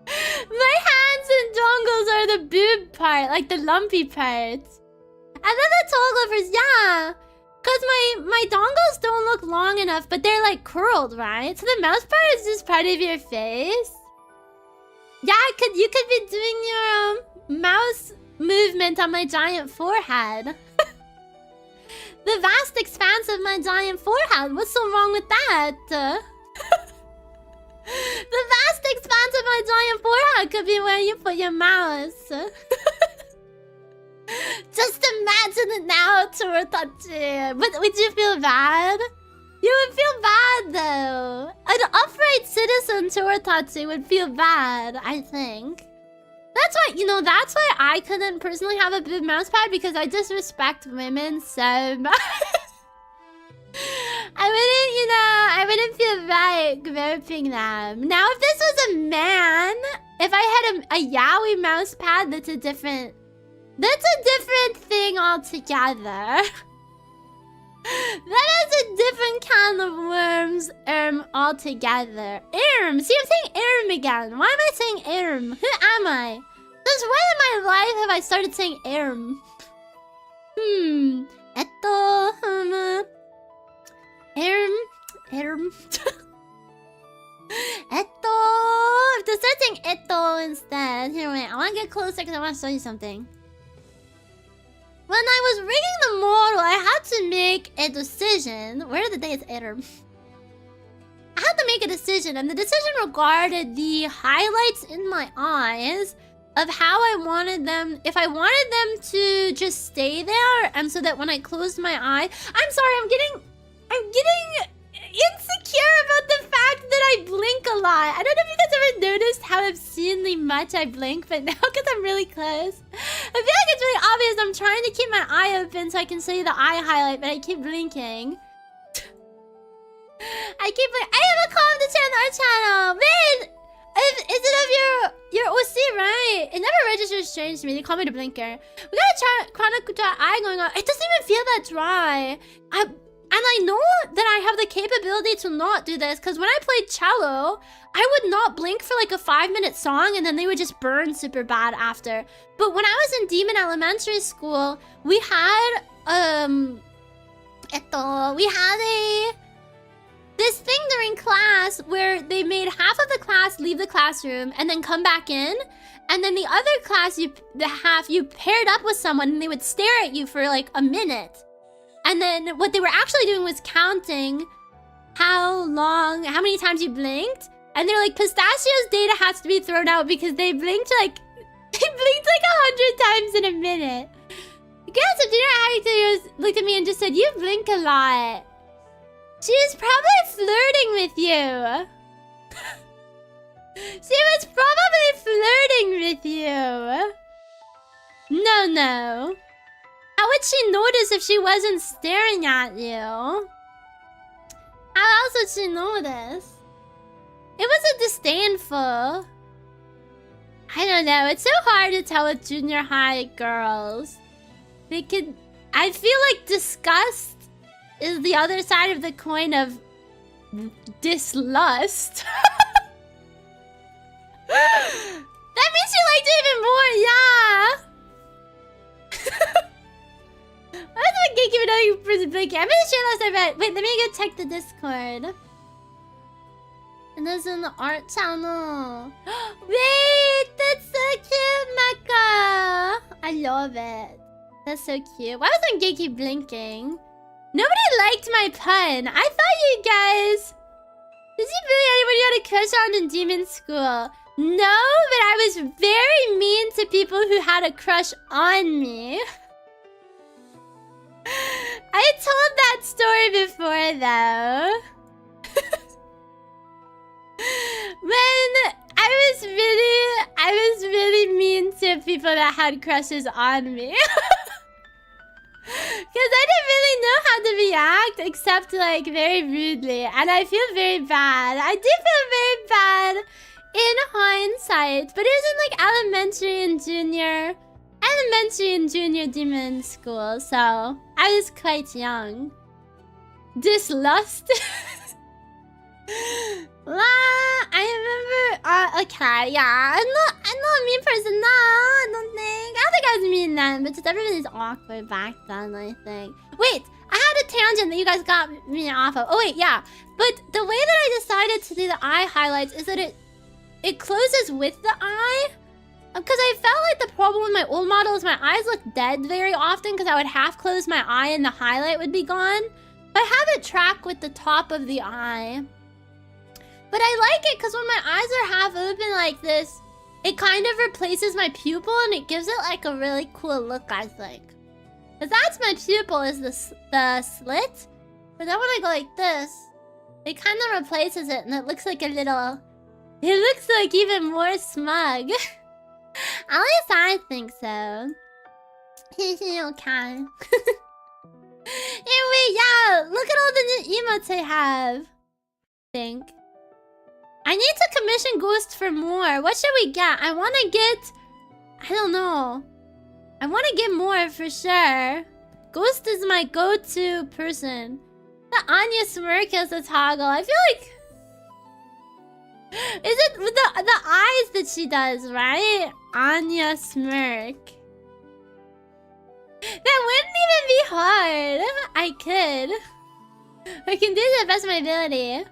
My hands and dongles are the boob part, like the lumpy parts. And then the toggle for, yeah. Because my dongles don't look long enough, but they're, like, curled, right? So the mouse part is just part of your face. Yeah, you could be doing your mouse movement on my giant forehead. The vast expanse of my giant forehead. What's so wrong with that? The vast expanse of my giant forehead could be where you put your mouse. Just imagine it now, Tomotachi. Would you feel bad? You would feel bad, though. An upright citizen, Tomotachi, would feel bad, I think. That's why, that's why I couldn't personally have a big mouse pad, because I disrespect women so much. I wouldn't feel right groping them. Now, if this was a man, if I had a yaoi mouse pad, that's a different thing altogether. That is a different can of worms, altogether. See, I'm saying again. Why am I saying Who am I? Since when in my life have I started saying If to start saying eto instead. Here, wait, I want to get closer because I want to show you something. When I was rigging the model, I had to make a decision. Where are the days, Erm? I had to make a decision, and the decision regarded the highlights in my eyes of how I wanted them, if I wanted them to just stay there, and so that when I closed my eye, I'm sorry, I'm getting insecure about the fact that I blink a lot. I don't know if you guys ever noticed how obscenely much I blink, but now because I'm really close, I feel like it's really obvious. I'm trying to keep my eye open so I can show you the eye highlight, but I keep blinking. I have a comment to share on our channel. Wait! Is it of your OC, right? It never registers strange to me. They call me the blinker. We got a chronic eye going on. It doesn't even feel that dry. And I know that I have the capability to not do this, because when I played cello, I would not blink for like a 5-minute song, and then they would just burn super bad after. But when I was in Demon Elementary School, we had this thing during class where they made half of the class leave the classroom and then come back in, and then the other class, the half you paired up with someone, and they would stare at you for like a minute. And then what they were actually doing was counting how many times you blinked. And they're like, Pistachio's data has to be thrown out because they blinked like 100 times in a minute. The girls of dinner actors looked at me and just said, you blink a lot. She was probably flirting with you. She was probably flirting with you. No. How would she notice if she wasn't staring at you? How else would she notice? It wasn't disdainful. I don't know. It's so hard to tell with junior high girls. I feel like disgust is the other side of the coin of dislust. That means she liked it even more, yeah. Why is my gatekeeper another person blinking? I'm gonna share last night. Wait, let me go check the Discord. And this is in the art channel. Wait, that's so cute, Mecca. I love it. That's so cute. Why wasn't Gatekeep blinking? Nobody liked my pun. I thought you guys... Did you really anybody had a crush on in demon school? No, but I was very mean to people who had a crush on me. I told that story before, though. When I was really mean to people that had crushes on me. Because I didn't really know how to react except like very rudely. And I feel very bad. I do feel very bad in hindsight. But it was in like elementary and junior demon school. So I was quite young. Dislust. I remember, okay, yeah, I'm not a mean person, no, I don't think I was mean then, but just everybody's awkward back then, I think. Wait, I had a tangent that you guys got me off of. Oh wait, yeah, but the way that I decided to do the eye highlights is that it closes with the eye, because I felt like the problem with my old model is my eyes look dead very often because I would half close my eye and the highlight would be gone. But I have it track with the top of the eye. But I like it because when my eyes are half open like this, it kind of replaces my pupil and it gives it like a really cool look, I think. Because that's my pupil, is the slit. But then when I go like this, it kind of replaces it and it looks like a little... It looks like even more smug. At least I think so. Okay. Anyway, yeah, look at all the new emotes I have. I need to commission Ghost for more. What should we get? I want to get... I don't know. I want to get more for sure. Ghost is my go-to person. The Anya smirk as a toggle. I feel like... Is it the eyes that she does, right? Anya smirk. That wouldn't even be hard. I could. I can do the best of my ability.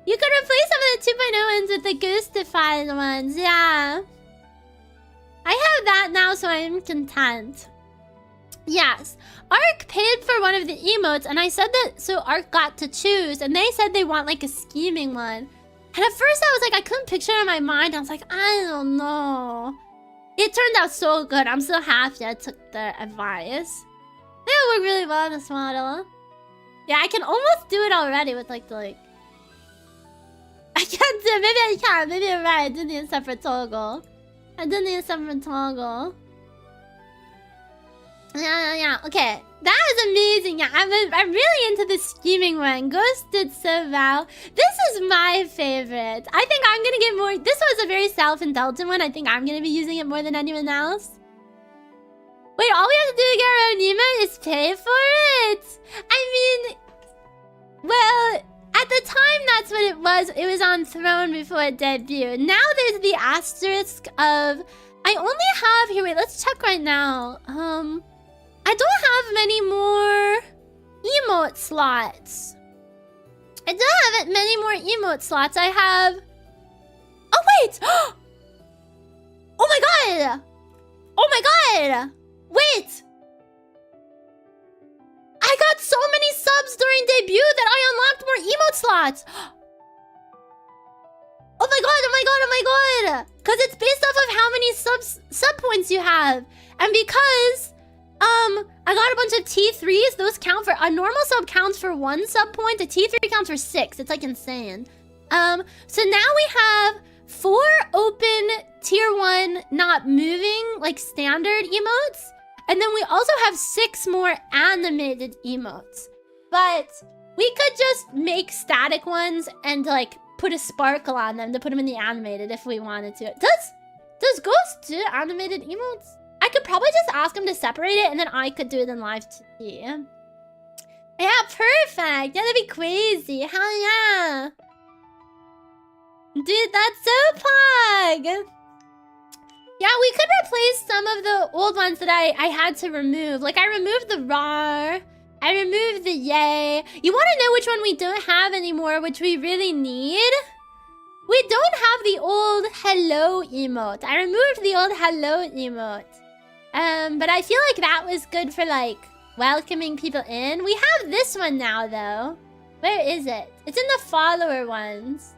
You could replace some of the 2.0 ones with the ghostified ones, yeah. I have that now, so I'm content. Yes. Ark paid for one of the emotes, and I said that so Ark got to choose, and they said they want like a scheming one. And at first I was like, I couldn't picture it in my mind. I was like, I don't know. It turned out so good. I'm so happy I took their advice. It worked really well on this model. Yeah, I can almost do it already with like the I can't do it. Maybe I can. Maybe you're right. I do need a separate toggle. Yeah. Okay. That is amazing. Yeah, I'm really into the scheming one. Ghost did so well. This is my favorite. I think I'm gonna get more. This was a very self-indulgent one. I think I'm gonna be using it more than anyone else. Wait, all we have to do to get our own emote is pay for it. I mean, well, at the time that's what it was. It was on Throne before it debuted. Now there's the asterisk of... I only have... Here, wait, let's check right now. I don't have many more emote slots. I don't have many more emote slots. I have... Oh, wait! Oh my god! Oh my god! Wait! I got so many subs during debut that I unlocked more emote slots! Oh my god! Because it's based off of how many sub points you have. And because... I got a bunch of T3s. Those count for... A normal sub counts for 1 sub point. A T3 counts for 6. It's like insane. So now we have 4 open tier 1 not moving, like standard emotes. And then we also have 6 more animated emotes. But we could just make static ones and like put a sparkle on them to put them in the animated if we wanted to. Does Ghost do animated emotes? I could probably just ask him to separate it and then I could do it in live TV. Yeah, perfect. Yeah, that'd be crazy. Hell yeah. Dude, that's so pog. Yeah, we could replace some of the old ones that I had to remove. Like, I removed the RAR. I removed the yay. You want to know which one we don't have anymore, which we really need? We don't have the old hello emote. I removed the old hello emote. But I feel like that was good for, like, welcoming people in. We have this one now, though. Where is it? It's in the follower ones.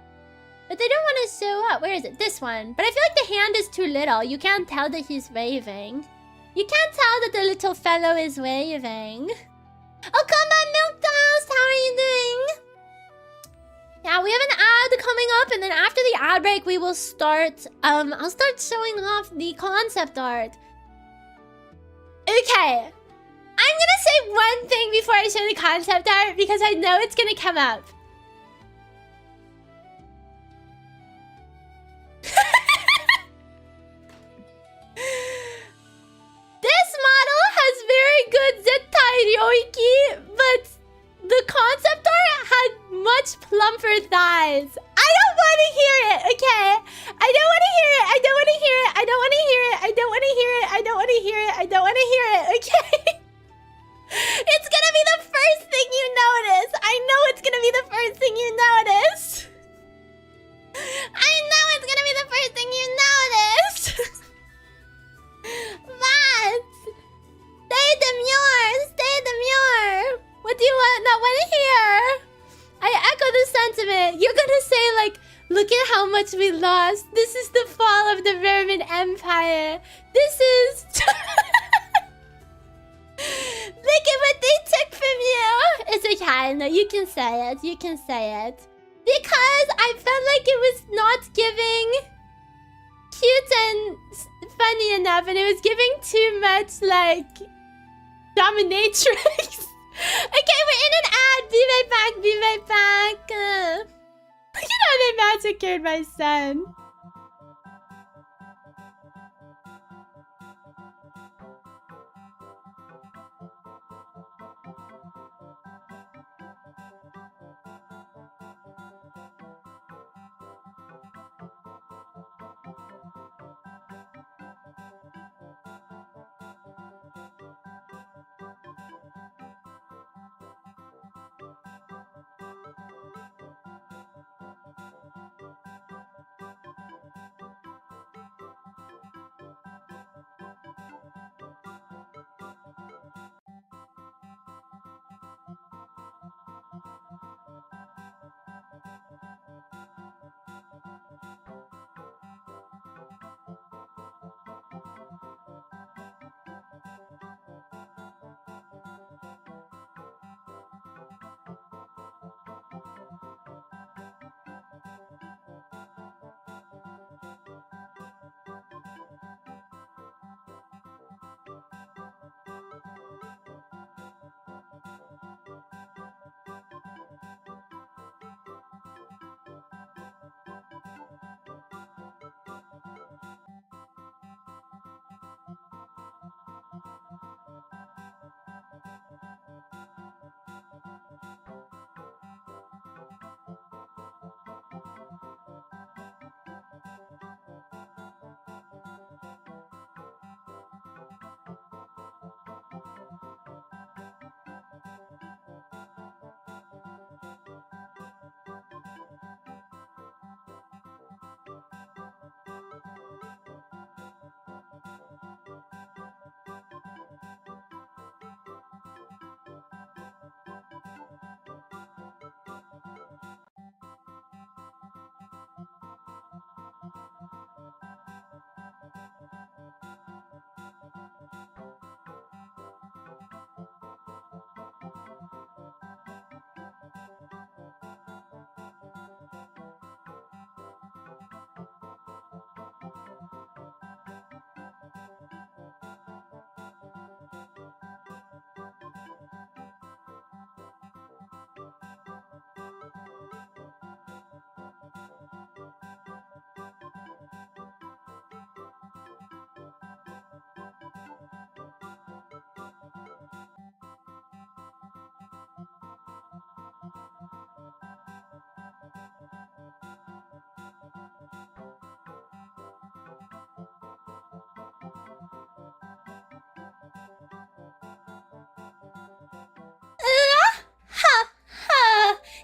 But they don't want to show up. Where is it? This one. But I feel like the hand is too little. You can't tell that he's waving. You can't tell that the little fellow is waving. Oh, come on, Milk Dust! How are you doing? Yeah, we have an ad coming up, and then after the ad break, we will start... I'll start showing off the concept art. Okay. I'm gonna say one thing before I show the concept art because I know it's gonna come up. This model has very good zettai ryoiki, but the concept art had much plumper thighs. I don't want to hear it, okay? I don't want to hear it. I don't want to hear it. I don't want to hear it. I don't want to hear it. I don't want to hear it. I don't want to hear it, okay? It's gonna be the first thing you notice. I know it's gonna be the first thing you notice. I know it's gonna be the first thing you notice. But stay demure. Stay demure. What do you not want to hear? I echo the sentiment. You're gonna say like, look at how much we lost. This is the fall of the Roman Empire. This is... Look at what they took from you. It's okay. No, you can say it. You can say it. Because I felt like it was not giving cute and funny enough. And it was giving too much, like, dominatrix. Okay, we're in an ad. Be right back. Be right back. Look at how they massacred my son.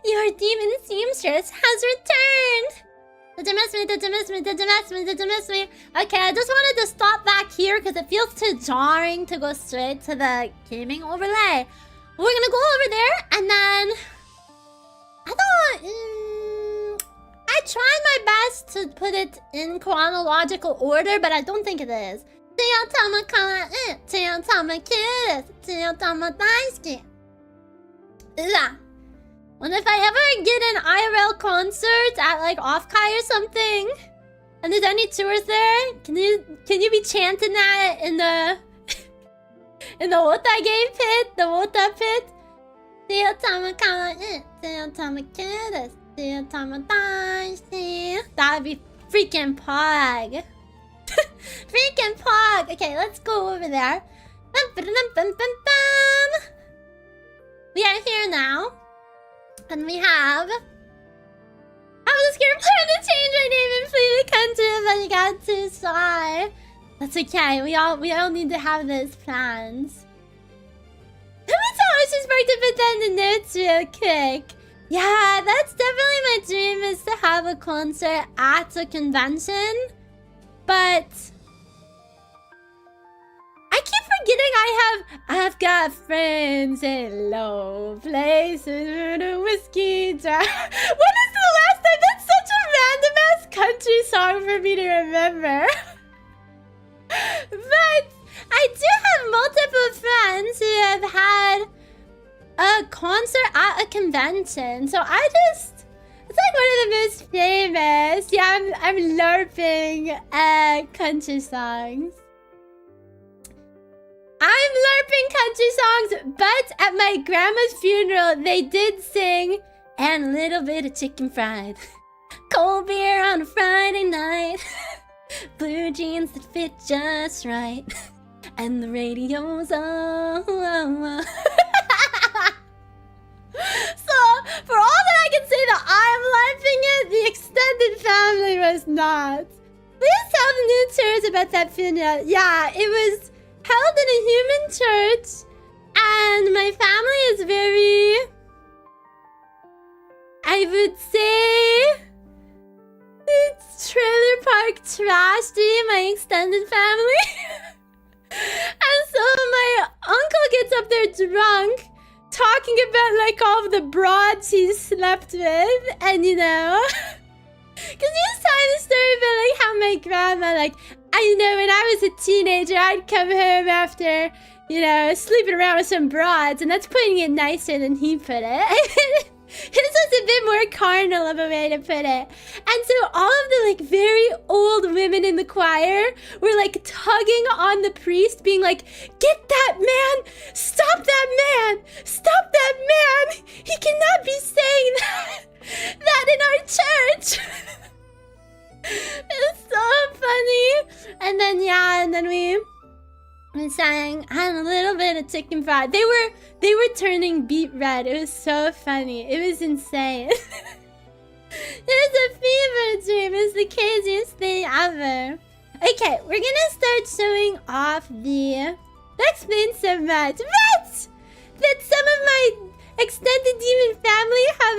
Your demon seamstress has returned! Did you miss me? Did you miss me? Did you miss me? Did you miss me? Okay, I just wanted to stop back here because it feels too jarring to go straight to the gaming overlay. We're gonna go over there and then... I thought... I tried my best to put it in chronological order, but I don't think it is. What if I ever get an IRL concert at like Off-Kai or something? And there's any tours there? Can you be chanting that in the in the Wotage pit, the Wota pit. That'd be freaking pog. Freaking pog. Okay, let's go over there. We are here now. And we have... I was scared plan to change my name and flee the country, but you got too shy. That's okay. We all need to have those plans. Let me tell us just to put down the notes real quick. Yeah, that's definitely my dream, is to have a concert at a convention. But I keep forgetting I've got friends in low places with a whiskey jar. When is the last time? That's such a random ass country song for me to remember. But I do have multiple friends who have had a concert at a convention. So it's like one of the most famous. Yeah, I'm LARPing country songs. I'm LARPing country songs, but at my grandma's funeral, they did sing "And a Little Bit of Chicken Fried." Cold beer on a Friday night. Blue jeans that fit just right. And the radio's on. So, for all that I can say that I'm LARPing it, the extended family was not. Please tell the new church about that funeral. Yeah, it was held in a human church, and my family is very, I would say, it's trailer park trashy, my extended family. And so my uncle gets up there drunk, talking about like all of the broads he slept with, and you know, because he was telling the story about like how my grandma, like, when I was a teenager, I'd come home after, sleeping around with some broads, and that's putting it nicer than he put it. This was a bit more carnal of a way to put it. And so all of the like very old women in the choir were like tugging on the priest, being like, "Get that man! Stop that man! Stop that man! He cannot be saying that in our church!" It's so funny. And then we sang "And a Little Bit of Chicken Fried." They were turning beet red. It was so funny. It was insane. It was a fever dream. It was the craziest thing ever. Okay, we're gonna start showing off the... That explains so much. What? That some of my extended demon family have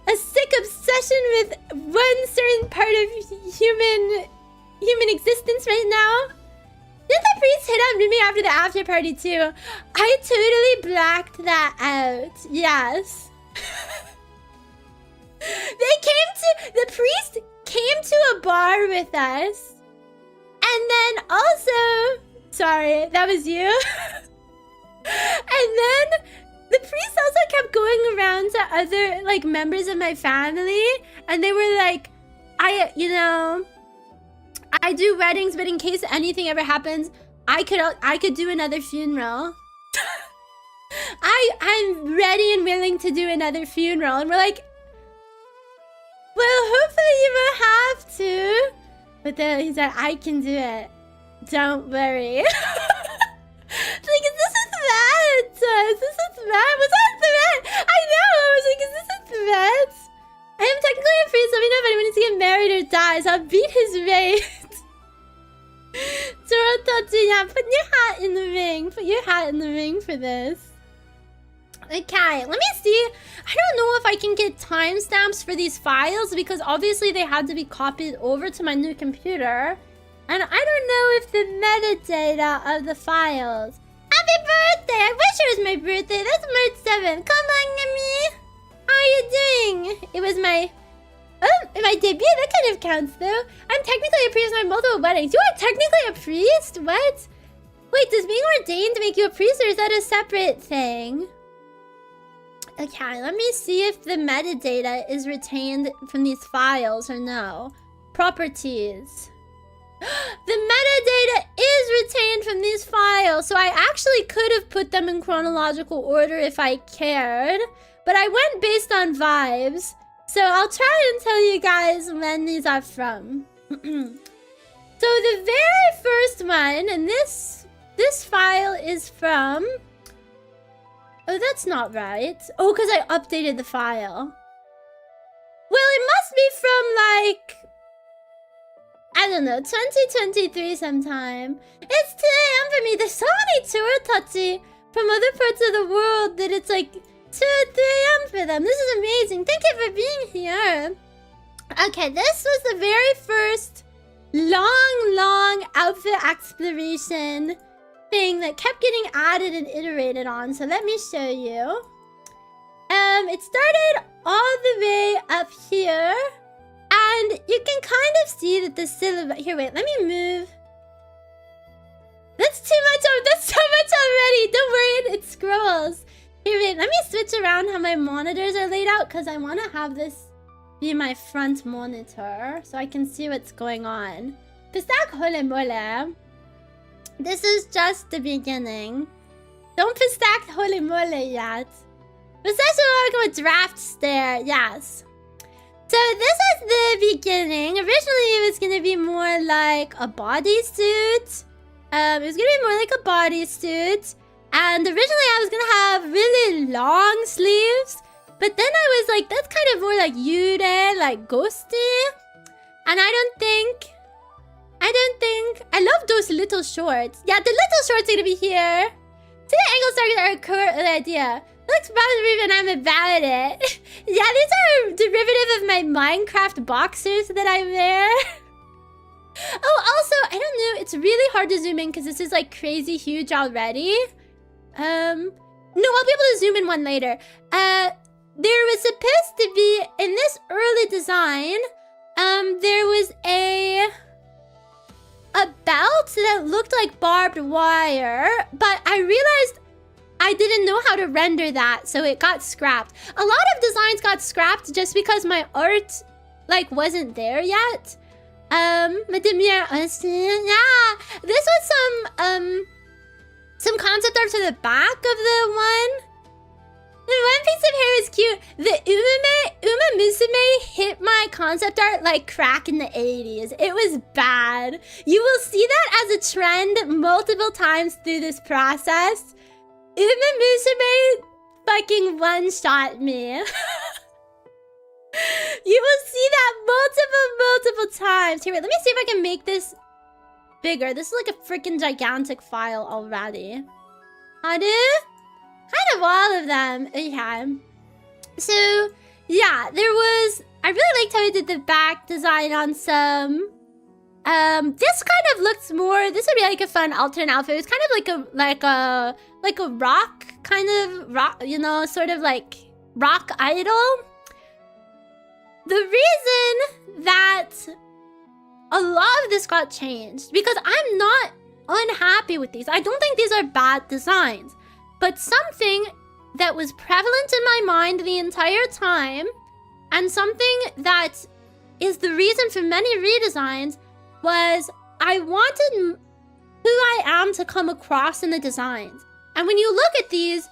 a sick obsession with one certain part of human existence right now? Did the priest hit on me after the after party too? I totally blacked that out. Yes. The priest came to a bar with us. And then also, sorry, that was you. And then the priest also kept going around to other like members of my family, and they were like, I do weddings, but in case anything ever happens, I could do another funeral. I'm ready and willing to do another funeral. And we're like, well, hopefully you won't have to. But then he said, I can do it. Don't worry. It's like, is this a threat? Is this a threat? Was that a threat? I know. I was like, is this a threat? I am technically a priest. Let me know if anyone needs to get married or dies. I'll beat his rate. Yeah, put your hat in the ring. Put your hat in the ring for this. Okay, let me see. I don't know if I can get timestamps for these files because obviously they had to be copied over to my new computer. And I don't know if the metadata of the files. Happy birthday! I wish it was my birthday. That's March 7th. Come on, Yummy. How are you doing? It was my debut. That kind of counts, though. I'm technically a priest in my multiple weddings. You are technically a priest? What? Wait, does being ordained make you a priest, or is that a separate thing? Okay, let me see if the metadata is retained from these files or no. Properties. The metadata is retained from these files. file, so I actually could have put them in chronological order if I cared. But I went based on vibes. So I'll try and tell you guys when these are from. So the very first one, and this file is from... Oh, that's not right. Oh, because I updated the file. Well, it must be from, like... I don't know, 2023 sometime. It's 2 a.m. for me. There's so many tour touchy from other parts of the world that it's like 2 or 3 a.m. for them. This is amazing. Thank you for being here. Okay, this was the very first long outfit exploration thing that kept getting added and iterated on. So let me show you. It started all the way up here. And you can kind of see that the silhouette... Here, wait, let me move. That's too much. That's so much already. Don't worry, it scrolls. Here, wait, let me switch around how my monitors are laid out because I want to have this be my front monitor so I can see what's going on. Pistak hole mole. This is just the beginning. Don't pistak hole mole yet. Pistak a draft stare, yes. So this is the beginning. Originally, it was going to be more like a bodysuit. It was going to be more like a bodysuit. And originally, I was going to have really long sleeves. But then I was like, that's kind of more like yure, like ghosty. And I don't think... I love those little shorts. Yeah, the little shorts are going to be here. Today, angle stars are a cool idea. Looks probably when I'm about it. Yeah, these are derivative of my Minecraft boxers that I wear. Oh, also, I don't know. It's really hard to zoom in because this is like crazy huge already. No, I'll be able to zoom in one later. There was supposed to be, in this early design, there was a belt that looked like barbed wire, but I realized I didn't know how to render that, so it got scrapped. A lot of designs got scrapped just because my art, like, wasn't there yet. Yeah, this was some concept art to the back of the one. The one piece of hair is cute. The Uma Musume hit my concept art like crack in the 80s. It was bad. You will see that as a trend multiple times through this process. Uma Musume fucking one-shot me. You will see that multiple times. Here, wait, let me see if I can make this bigger. This is like a freaking gigantic file already. Haru? Kind of all of them. Okay. So, yeah, there was... I really liked how he did the back design on some... this kind of looks more... This would be like a fun alternate outfit. It's kind of like a rock, kind of rock, you know, sort of like rock idol. The reason that a lot of this got changed, because I'm not unhappy with these. I don't think these are bad designs. But something that was prevalent in my mind the entire time, and something that is the reason for many redesigns, was I wanted who I am to come across in the designs. And when you look at these,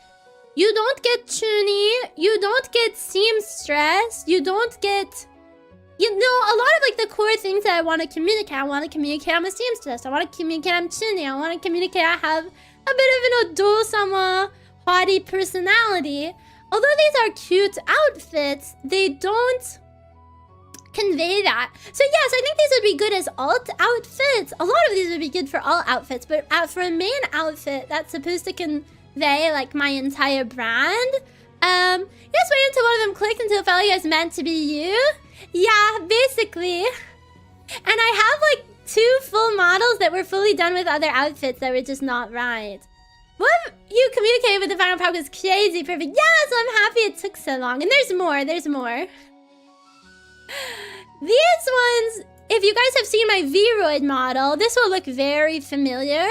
you don't get chuny, you don't get seamstress, you don't get... You know, a lot of like the core things that I want to communicate. I want to communicate I'm a seamstress. I want to communicate I'm chuny. I want to communicate I have a bit of an odo-sama, haughty personality. Although these are cute outfits, they don't convey that. So yes, I think these would be good as alt outfits. A lot of these would be good for alt outfits, but for a main outfit that's supposed to convey like my entire brand. Yes, wait until one of them clicked until it felt like it was meant to be you. Yeah, basically. And I have like 2 full models that were fully done with other outfits that were just not right. What you communicated with the final product was crazy perfect. Yeah, so I'm happy it took so long. And there's more. These ones, if you guys have seen my V-Roid model, this will look very familiar.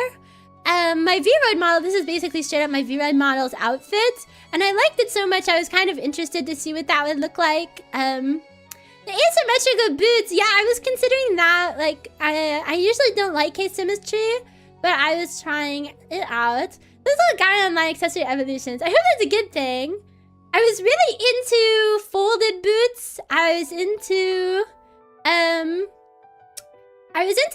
My V-Roid model, this is basically straight up my V-Roid model's outfit. And I liked it so much, I was kind of interested to see what that would look like. The asymmetrical boots, yeah, I was considering that. Like, I usually don't like asymmetry, but I was trying it out. This little guy on my accessory evolutions. I hope that's a good thing. I was really into folded boots. I was into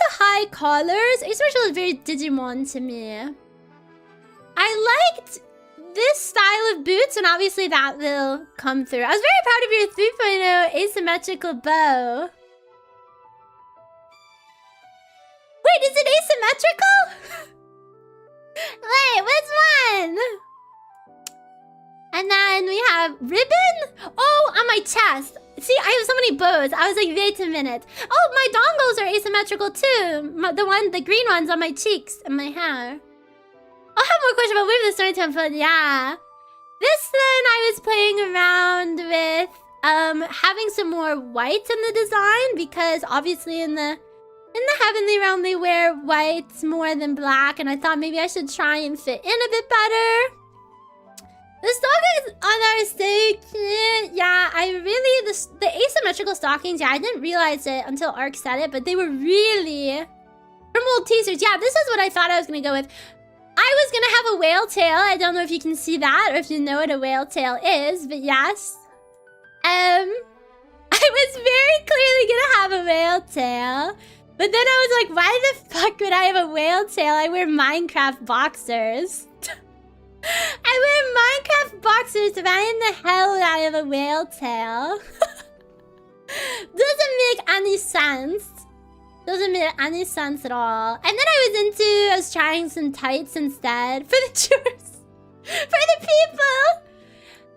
high collars. Asymmetrical is very Digimon to me. I liked this style of boots, and obviously that will come through. I was very proud of your 3.0 asymmetrical bow. Wait, is it asymmetrical? Wait, which one? And then we have ribbon. Oh, on my chest. See, I have so many bows. I was like, wait a minute. Oh, my dongles are asymmetrical too. The green ones on my cheeks and my hair. I'll have more questions about Wave of the Storytime, but yeah. This then I was playing around with having some more white in the design, because obviously in the Heavenly Realm they wear white more than black, and I thought maybe I should try and fit in a bit better. The stockings on our so cute. Yeah, the asymmetrical stockings, yeah, I didn't realize it until Ark said it, but they were really from old teasers. Yeah, this is what I thought I was gonna go with. I was gonna have a whale tail. I don't know if you can see that or if you know what a whale tail is, but yes. I was very clearly gonna have a whale tail. But then I was like, why the fuck would I have a whale tail? I wear Minecraft boxers. I wear Minecraft boxers. Why in the hell would I have a whale tail? Doesn't make any sense. Doesn't make any sense at all. And then I was trying some tights instead for the chores. For the people.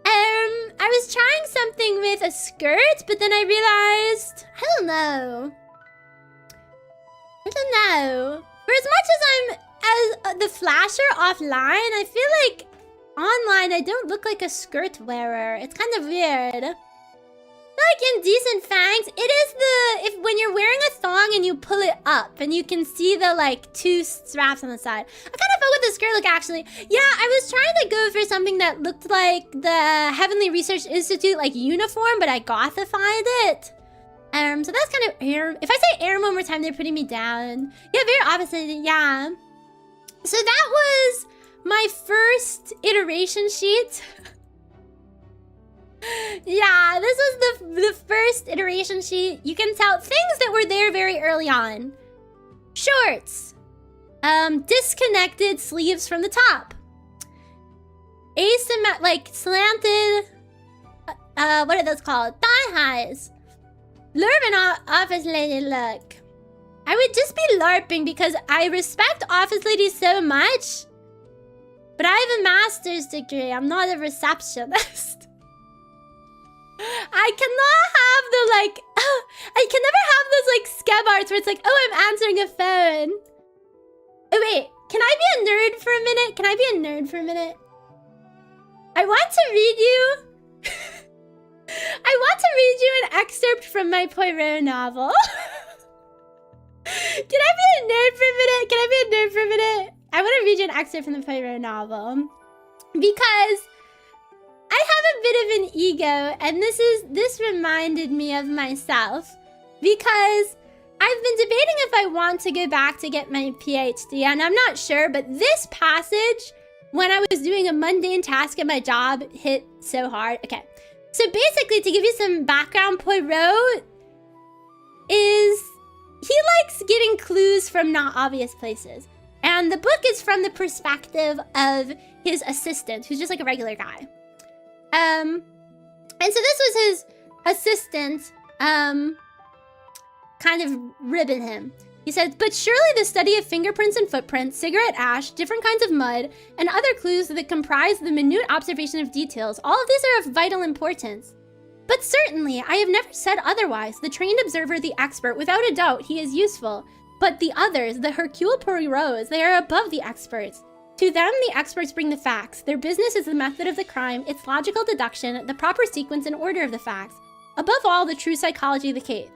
I was trying something with a skirt, but then I realized, I don't know. For as much as I'm the flasher offline, I feel like online I don't look like a skirt wearer. It's kind of weird. Like Indecent Fangs, it is when you're wearing a thong and you pull it up and you can see the like two straps on the side. I kind of felt with the skirt look actually. Yeah, I was trying to go for something that looked like the Heavenly Research Institute like uniform, but I gothified it. So that's kind of air. If I say air one more time, they're putting me down. Yeah, very opposite. Yeah. So that was my first iteration sheet. Yeah, this was the first iteration sheet. You can tell things that were there very early on. Shorts. Disconnected sleeves from the top. Like slanted, what are those called? Thigh highs. LARPing office lady look. I would just be LARPing because I respect office ladies so much. But I have a master's degree. I'm not a receptionist. I cannot have the like, I can never have those like scab arts where it's like, oh, I'm answering a phone. Oh wait, can I be a nerd for a minute? Can I be a nerd for a minute? I want to read you. I want to read you an excerpt from my Poirot novel. Can I be a nerd for a minute? Can I be a nerd for a minute? I want to read you an excerpt from the Poirot novel. Because I have a bit of an ego, and this reminded me of myself. Because I've been debating if I want to go back to get my PhD, and I'm not sure, but this passage, when I was doing a mundane task at my job, hit so hard. Okay. So basically, to give you some background, Poirot he likes getting clues from not obvious places. And the book is from the perspective of his assistant, who's just like a regular guy. And so this was his assistant, kind of ribbing him. He said, but surely the study of fingerprints and footprints, cigarette ash, different kinds of mud, and other clues that comprise the minute observation of details, all of these are of vital importance. But certainly, I have never said otherwise. The trained observer, the expert, without a doubt, he is useful. But the others, the Hercule Poirots, they are above the experts. To them, the experts bring the facts. Their business is the method of the crime, its logical deduction, the proper sequence and order of the facts. Above all, the true psychology of the case.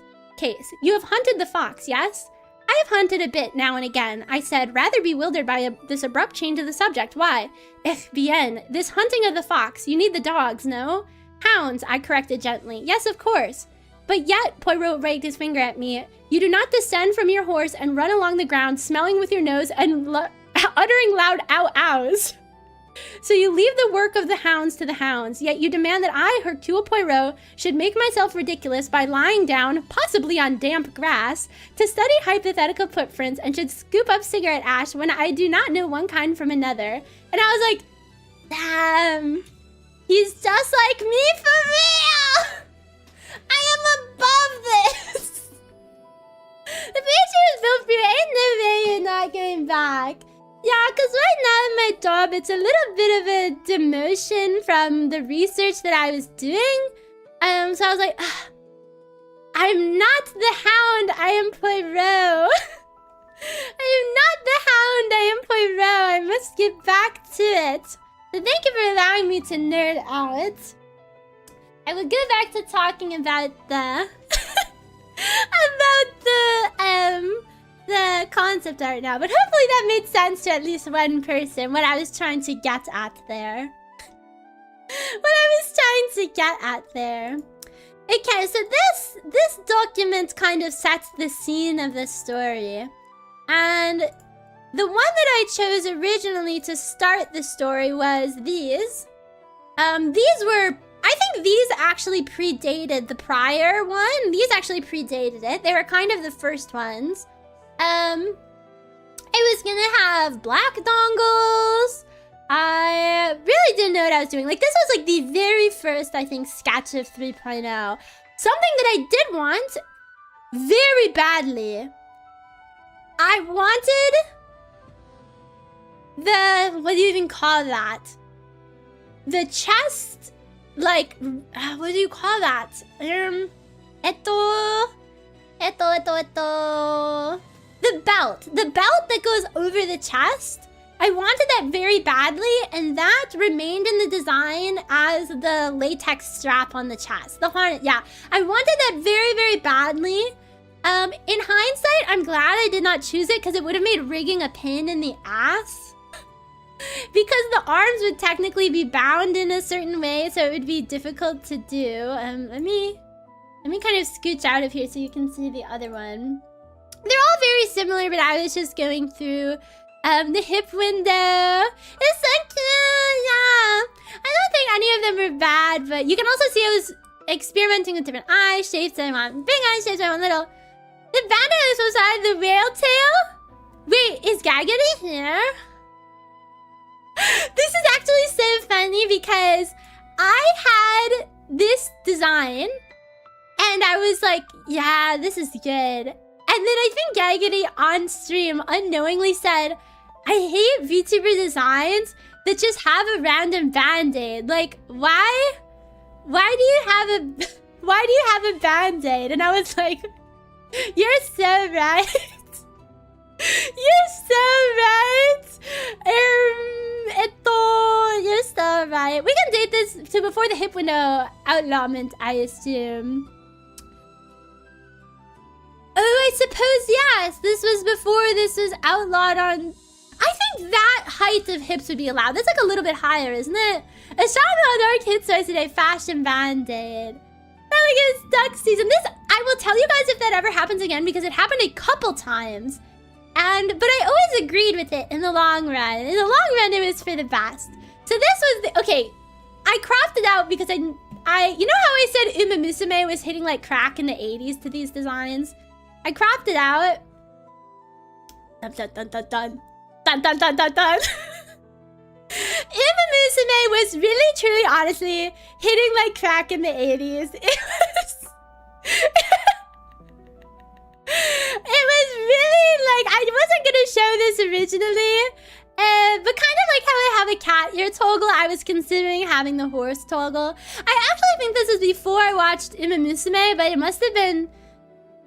You have hunted the fox, yes? I have hunted a bit now and again, I said, rather bewildered by this abrupt change of the subject. Why? Eh bien, this hunting of the fox. You need the dogs, no? Hounds, I corrected gently. Yes, of course.
But yet, Poirot wagged his finger at me. You do not descend from your horse and run along the ground, smelling with your nose and uttering loud ow-ows. So you leave the work of the hounds to the hounds, yet you demand that I, Hercule Poirot, should make myself ridiculous by lying down, possibly on damp grass, to study hypothetical footprints and should scoop up cigarette ash when I do not know one kind from another. And I was like, damn, he's just like me for real! I am above this! The future is built for you, ain't no way you're not going back. Yeah, because right now in my job, it's a little bit of a demotion from the research that I was doing. So I was like, I'm not the hound, I am Poirot. I am not the hound, I am Poirot. I must get back to it. So thank you for allowing me to nerd out. I will go back to talking about the concept art now, but hopefully that made sense to at least one person what I was trying to get at there. Okay, so this document kind of sets the scene of the story. And the one that I chose originally to start the story was these. These were, I think these actually predated the prior one. These actually predated it. They were kind of the first ones. It was gonna have black dongles. I really didn't know what I was doing. Like, this was like the very first, I think, sketch of 3.0. Something that I did want very badly. I wanted the, what do you even call that? The chest, like, what do you call that? The belt that goes over the chest. I wanted that very badly, and that remained in the design as the latex strap on the chest. The harness, yeah. I wanted that very, very badly. In hindsight, I'm glad I did not choose it because it would have made rigging a pain in the ass. Because the arms would technically be bound in a certain way, so it would be difficult to do. Let me kind of scooch out of here so you can see the other one. They're all very similar, but I was just going through the hip window. It's so cute, yeah. I don't think any of them were bad, but you can also see I was experimenting with different eye shapes. I want big eye shapes, I want little. The bandit is beside the whale tail. Wait, is Gaggedy here? This is actually so funny because I had this design and I was like, yeah, this is good. And then I think Gaggedy on stream unknowingly said, I hate VTuber designs that just have a random band-aid. Like, why do you have a band-aid? And I was like, you're so right. You're so right. You're so right. We can date this to before the hip window outlawment, I assume. Oh, I suppose, yes. This was before this was outlawed on... I think that height of hips would be allowed. That's like a little bit higher, isn't it? A shot on Dark Hit Source today, fashion band-aid. That like it's duck season. This, I will tell you guys if that ever happens again because it happened a couple times. But I always agreed with it in the long run. In the long run, it was for the best. So this was the... Okay, I cropped it out because you know how I said Uma Musume was hitting like crack in the 80s to these designs? I cropped it out. Dun dun dun dun dun. Dun dun dun dun dun. Uma Musume was really, truly, honestly hitting like crack in the 80s. It was really like, I wasn't gonna show this originally, but kind of like how I have a cat ear toggle, I was considering having the horse toggle. I actually think this is before I watched Uma Musume, but it must have been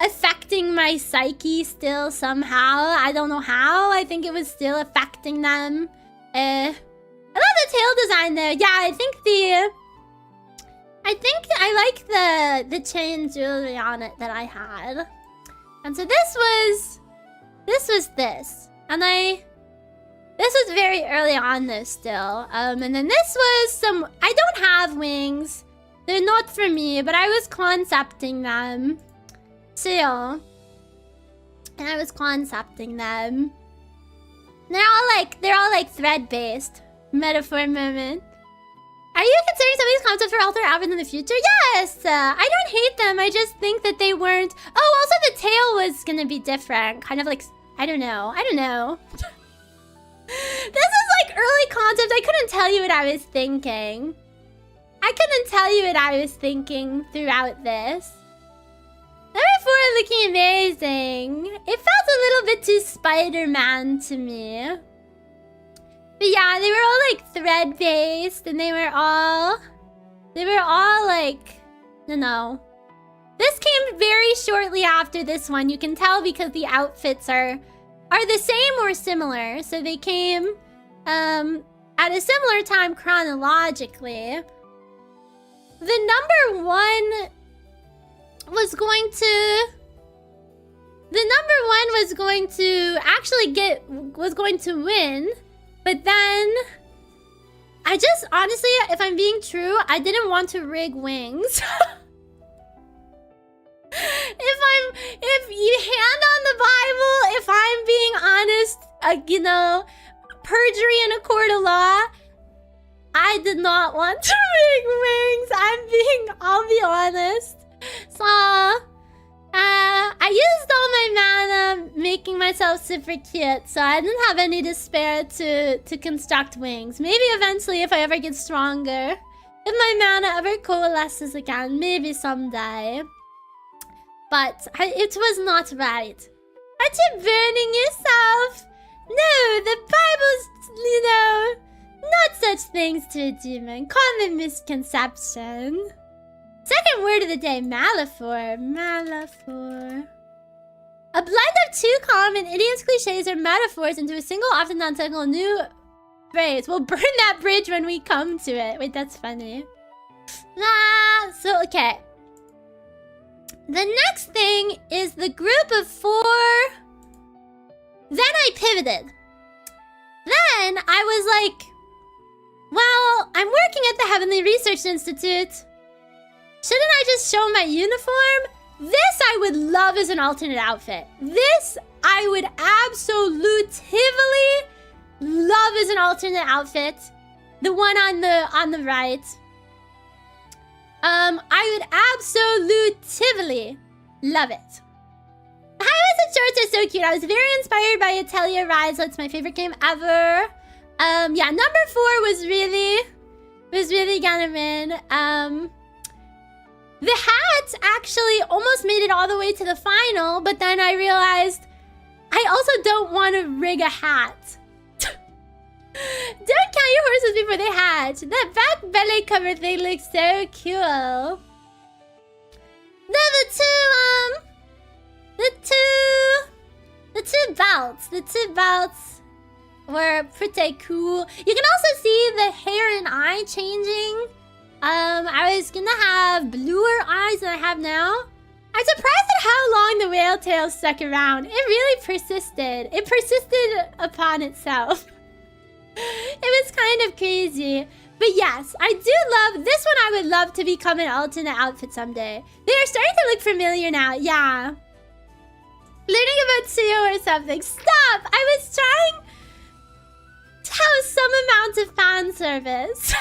affecting my psyche still somehow. I don't know how. I think it was still affecting them. I love the tail design though. Yeah, I think I like the chain jewelry on it that I had. And so this was this. And this was very early on though still. And then this was some, I don't have wings.
They're not for me, but I was concepting them. Chio. And I was concepting them. They're all like thread-based. Metaphor moment. Are you considering some of these concepts for alternate outfits in the future? Yes! I don't hate them. I just think that they weren't... Oh, also the tail was gonna be different. Kind of like... I don't know. This is like early concepts. I couldn't tell you what I was thinking. Throughout this. Number 4 looking amazing. It felt a little bit too Spider-Man to me. But yeah, they were all like thread-based and they were all like, no. This came very shortly after this one. You can tell because the outfits are the same or similar. So they came at a similar time chronologically. The number one was going to win, but then I just honestly, if I'm being true, I didn't want to rig wings. If you hand on the Bible, if I'm being honest, you know, perjury in a court of law, I did not want to rig wings. I'll be honest. So, I used all my mana making myself super cute, so I didn't have any despair to construct wings. Maybe eventually if I ever get stronger. If my mana ever coalesces again, maybe someday. But it was not right. Aren't you burning yourself? No, the Bible's, you know, not such things to a demon. Common misconception. Second word of the day, Malaphor. Malaphor. A blend of two common idioms, cliches, or metaphors into a single, often non-technical new phrase. We'll burn that bridge when we come to it. Wait, that's funny. Okay. The next thing is the group of 4. Then I pivoted. Then I was like, well, I'm working at the Heavenly Research Institute. Shouldn't I just show my uniform? This I would love as an alternate outfit. This I would absolutely love as an alternate outfit. The one on the right. I would absolutely love it. The highlights and shorts are so cute. I was very inspired by Atelier Rise. That's my favorite game ever. Yeah, number 4 was really gonna win. The hat actually almost made it all the way to the final, but then I realized I also don't want to rig a hat. Don't count your horses before they hatch. That back belly cover thing looks so cool. The two belts were pretty cool. You can also see the hair and eye changing. I was gonna have bluer eyes than I have now. I'm surprised at how long the whale tail stuck around. It really persisted. It persisted upon itself. It was kind of crazy. But yes, I do love... This one I would love to become an alternate outfit someday. They are starting to look familiar now. Yeah. Learning about Chio or something. Stop! I was trying to have some amount of fan service.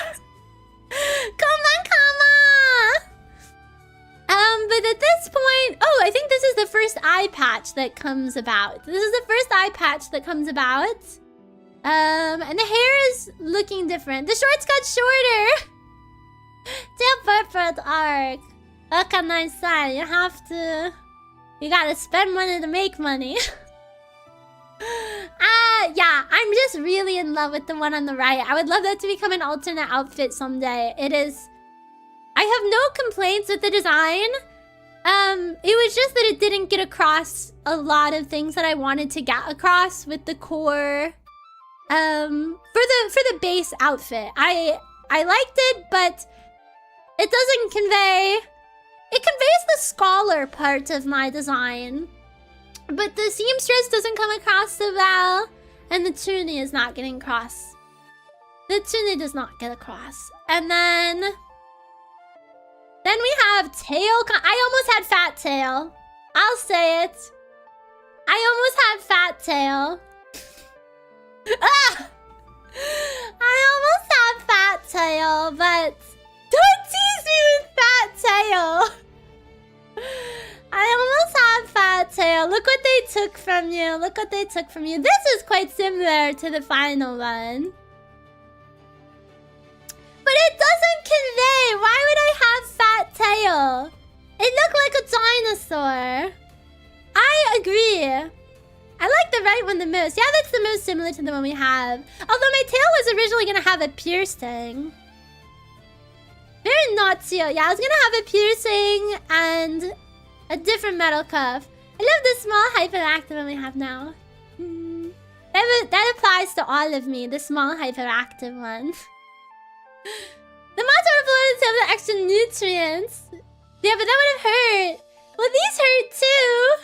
Come on. But at this point... Oh, I think this is the first eye patch that comes about. And the hair is looking different. The shorts got shorter. Tail purple arc. What can I say? You gotta spend money to make money. Yeah, I'm just really in love with the one on the right. I would love that to become an alternate outfit someday. It is... I have no complaints with the design. It was just that it didn't get across a lot of things that I wanted to get across with the core... for the base outfit. I liked it, but it doesn't convey... It conveys the scholar part of my design. But the seamstress doesn't come across so well. And the tunic is not getting across. The tunic does not get across. And then... Then we have tail. I almost had fat tail. I'll say it. I almost had fat tail. Ah! I almost had fat tail, but don't tease me with fat tail. I almost had fat tail. Look what they took from you. Look what they took from you. This is quite similar to the final one. But it doesn't convey. Why would I have fat tail? It looked like a dinosaur. I agree. I like the right one the most. Yeah, that's the most similar to the one we have. Although my tail was originally going to have a piercing. Very not Chio. Yeah, I was going to have a piercing and a different metal cuff. I love the small hyperactive one we have now. That applies to all of me, the small hyperactive one. The monster would have floated to have the extra nutrients. Yeah, but that would have hurt. Well, these hurt too.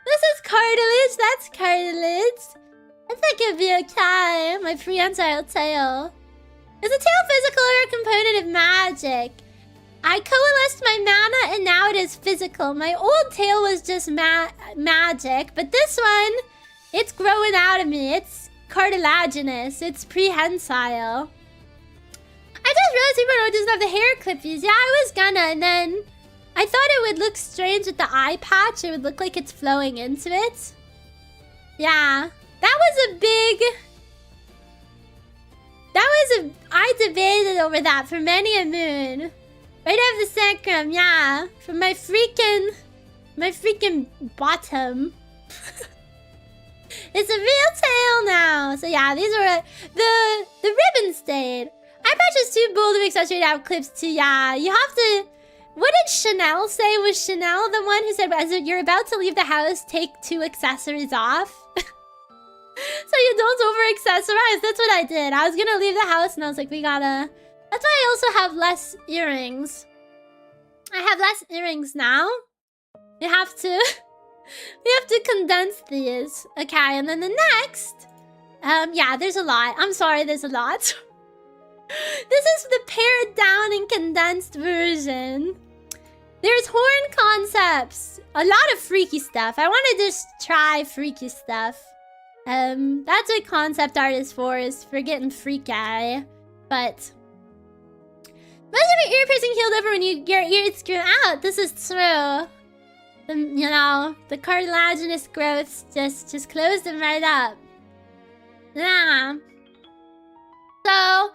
This is cartilage. That's cartilage. I think it'd be okay. My prehensile tail. Is a tail physical or a component of magic? I coalesced my mana and now it is physical. My old tail was just magic, but this one, it's growing out of me. It's cartilaginous. It's prehensile. I just realized people doesn't have the hair clippies. Yeah, I was gonna, and then I thought it would look strange with the eye patch. It would look like it's flowing into it. Yeah, that was a big... I debated over that for many a moon. Right off the sacrum, yeah. From my freaking bottom. It's a real tail now. So yeah, these were the ribbon stayed. Eye patch is too bold of an accessory to have clips too. Yeah, you have to. What did Chanel say? Was Chanel the one who said, as you're about to leave the house, take 2 accessories off? So you don't over-accessorize. That's what I did. I was gonna leave the house and I was like, we gotta... That's why I also have less earrings. I have less earrings now. We have to... we have to condense these. Okay, and then the next... yeah, there's a lot. I'm sorry, there's a lot. This is the pared down and condensed version. There's horn concepts. A lot of freaky stuff. I want to just try freaky stuff. That's what concept art is for getting freaky. But most of your ear piercing healed over when your ears grew out. This is true. You know, the cartilaginous growths just closed them right up. Yeah. So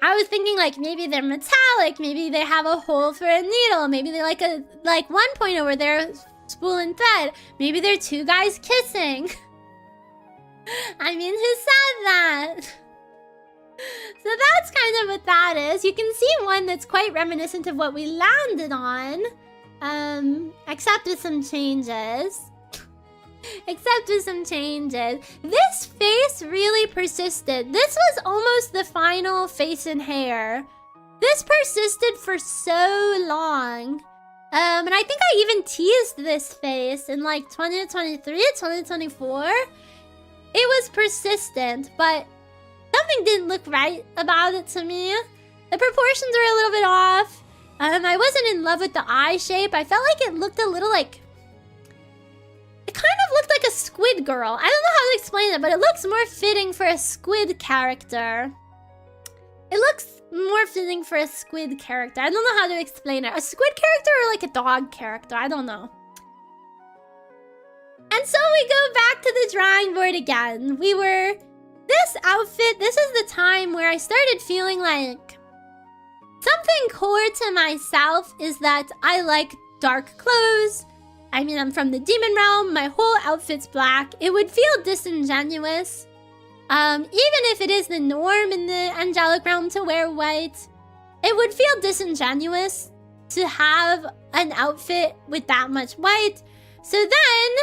I was thinking like maybe they're metallic, maybe they have a hole for a needle, maybe they like 1.0 where they're spool and thread, maybe they're 2 guys kissing. I mean, who said that? So that's kind of what that is. You can see one that's quite reminiscent of what we landed on. Except with some changes. This face really persisted. This was almost the final face and hair. This persisted for so long. And I think I even teased this face in like 2023, 2024. It was persistent, but something didn't look right about it to me. The proportions were a little bit off. I wasn't in love with the eye shape. I felt like it looked a little like... It kind of looked like a squid girl. I don't know how to explain it, but it looks more fitting for a squid character. It looks more fitting for a squid character. I don't know how to explain it. A squid character or like a dog character? I don't know. And so we go back to the drawing board again. This outfit, this is the time where I started feeling like something core to myself is that I like dark clothes. I mean, I'm from the demon realm. My whole outfit's black. It would feel disingenuous. Even if it is the norm in the angelic realm to wear white, it would feel disingenuous to have an outfit with that much white. So then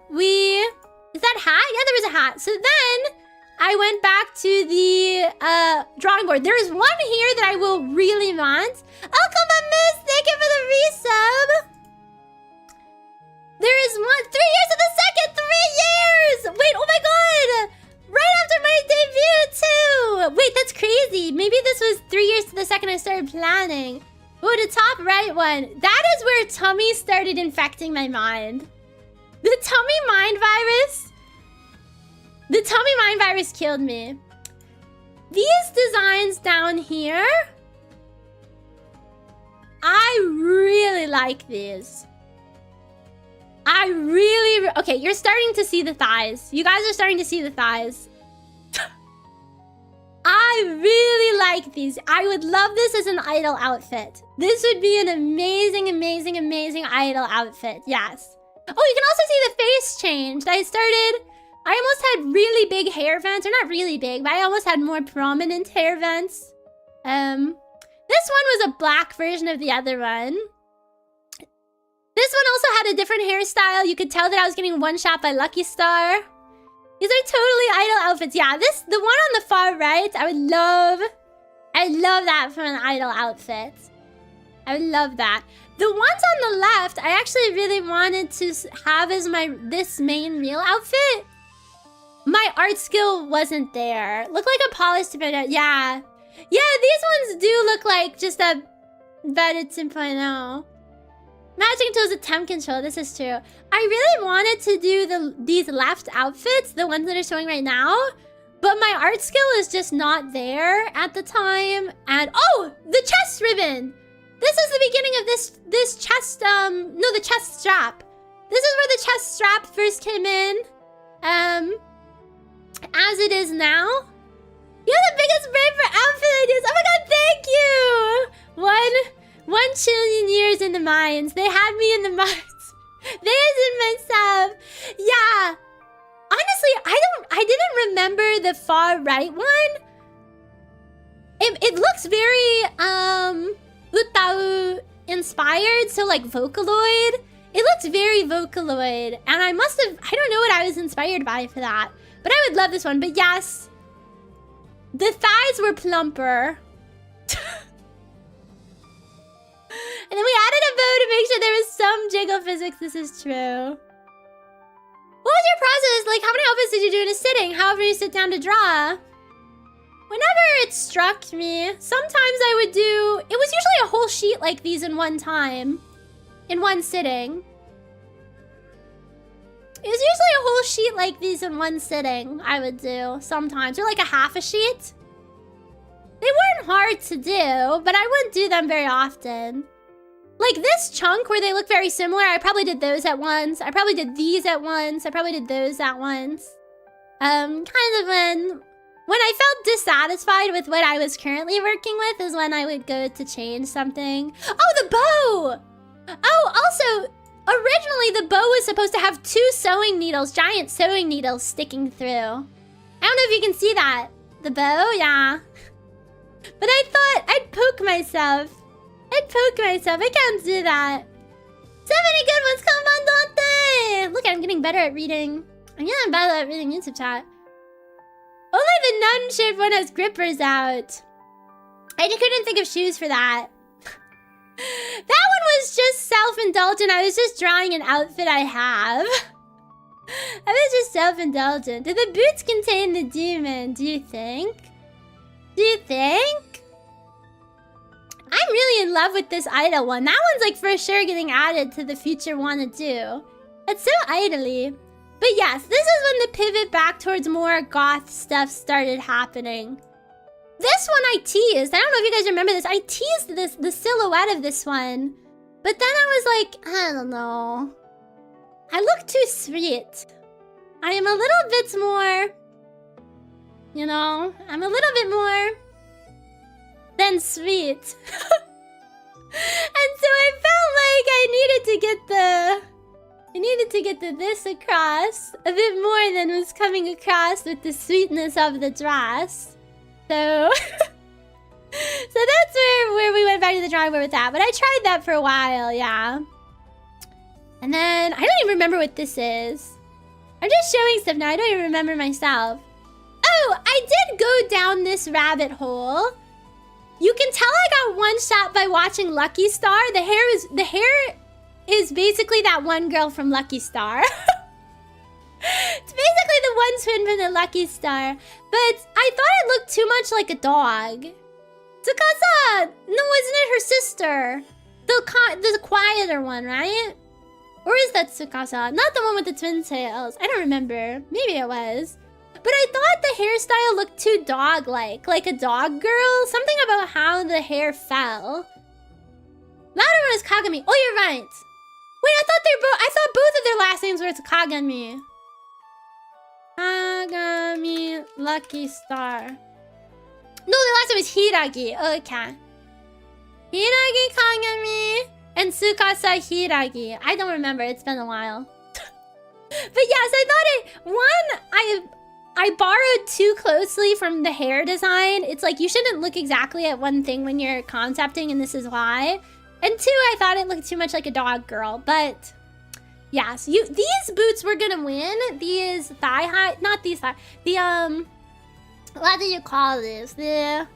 is that hat? Yeah, there was a hat. So then I went back to the drawing board. There is one here that I will really want. Oh, come on, miss. Thank you for the resub. There is one. 3 years of the second. 3 years. Wait, oh my god. Right after my debut, too. Wait, that's crazy. Maybe this was 3 years to the second I started planning.
Oh, the top right one. That is where tummy started infecting my mind. The tummy mind virus. The tummy mind virus killed me. These designs down here, I really like these. Okay, you're starting to see the thighs. You guys are starting to see the thighs. I really like these. I would love this as an idol outfit. This would be an amazing, amazing, amazing idol outfit. Yes. Oh, you can also see the face changed. I almost had really big hair vents. Or not really big, but I almost had more prominent hair vents. This one was a black version of the other one. This one also had a different hairstyle. You could tell that I was getting one shot by Lucky Star. These are totally idol outfits. Yeah, the one on the far right, I'd love that for an idol outfit. I would love that. The ones on the left, I actually really wanted to have as this main real outfit. My art skill wasn't there. Look like a polished tomato. Yeah. Yeah, these ones do look like just a better 2.0. Magic Tools with temp control, this is true. I really wanted to do these left outfits, the ones that are showing right now, but my art skill is just not there at the time. And oh, the chest ribbon! This is the beginning of this chest, no, the chest strap. This is where the chest strap first came in, as it is now. You're the biggest brain for outfit ideas. Oh my god, thank you! 1 trillion years in the mines. They had me in the mines. They as in myself. Yeah. Honestly, I didn't remember the far right one. It looks very Utau inspired, so like Vocaloid. It looks very Vocaloid. And I don't know what I was inspired by for that. But I would love this one. But yes, the thighs were plumper. And then we added a bow to make sure there was some jiggle physics. This is true. What was your process? Like, how many outfits did you do in a sitting? However you sit down to draw. Whenever it struck me, sometimes I would do... It was usually a whole sheet like these in one time. In one sitting. It was usually a whole sheet like these in one sitting, I would do sometimes. Or like a half a sheet. They weren't hard to do, but I wouldn't do them very often. Like this chunk where they look very similar, I probably did those at once. I probably did these at once. I probably did those at once. Kind of when I felt dissatisfied with what I was currently working with is when I would go to change something. Oh, the bow! Oh, also, originally the bow was supposed to have 2 sewing needles, giant sewing needles sticking through. I don't know if you can see that. The bow, yeah. But I thought I'd poke myself. I can't do that. So many good ones. Come on, Dante. Look, I'm getting better at reading. I'm getting better at reading YouTube chat. Only the nun-shaped one has grippers out. I couldn't think of shoes for that. That one was just self-indulgent. I was just drawing an outfit I have. I was just self-indulgent. Did the boots contain the demon, do you think? I'm really in love with this idol one. That one's like for sure getting added to the future wanna do. It's so idly. But yes, this is when the pivot back towards more goth stuff started happening. This one I teased. I don't know if you guys remember this. I teased the silhouette of this one. But then I was like, I don't know. I look too sweet. I am a little bit more... You know, I'm a little bit more... than sweet. And so I felt like I needed to get this across a bit more than was coming across with the sweetness of the dress. So so that's where we went back to the drawing board with that. But I tried that for a while, yeah. And then I don't even remember what this is. I'm just showing stuff now. I don't even remember myself. Oh, I did go down this rabbit hole. You can tell I got one shot by watching Lucky Star. The hair is basically that one girl from Lucky Star. It's basically the one twin from the Lucky Star. But I thought it looked too much like a dog. Tsukasa! No, isn't it her sister? The quieter one, right? Or is that Tsukasa? Not the one with the twin tails. I don't remember. Maybe it was. But I thought the hairstyle looked too dog-like. Like a dog girl. Something about how the hair fell. Louder one is Kagami. Oh, you're right. Wait, I thought both of their last names were Kagami. Kagami, Lucky Star. No, the last name is Hiragi. Okay. Hiragi Kagami and Tsukasa Hiragi. I don't remember. It's been a while. But yes, I thought I borrowed too closely from the hair design. It's like you shouldn't look exactly at one thing when you're concepting, and this is why. And two, I thought it looked too much like a dog girl. But yes, these boots were gonna win. These thigh high, not these thigh. What do you call this? The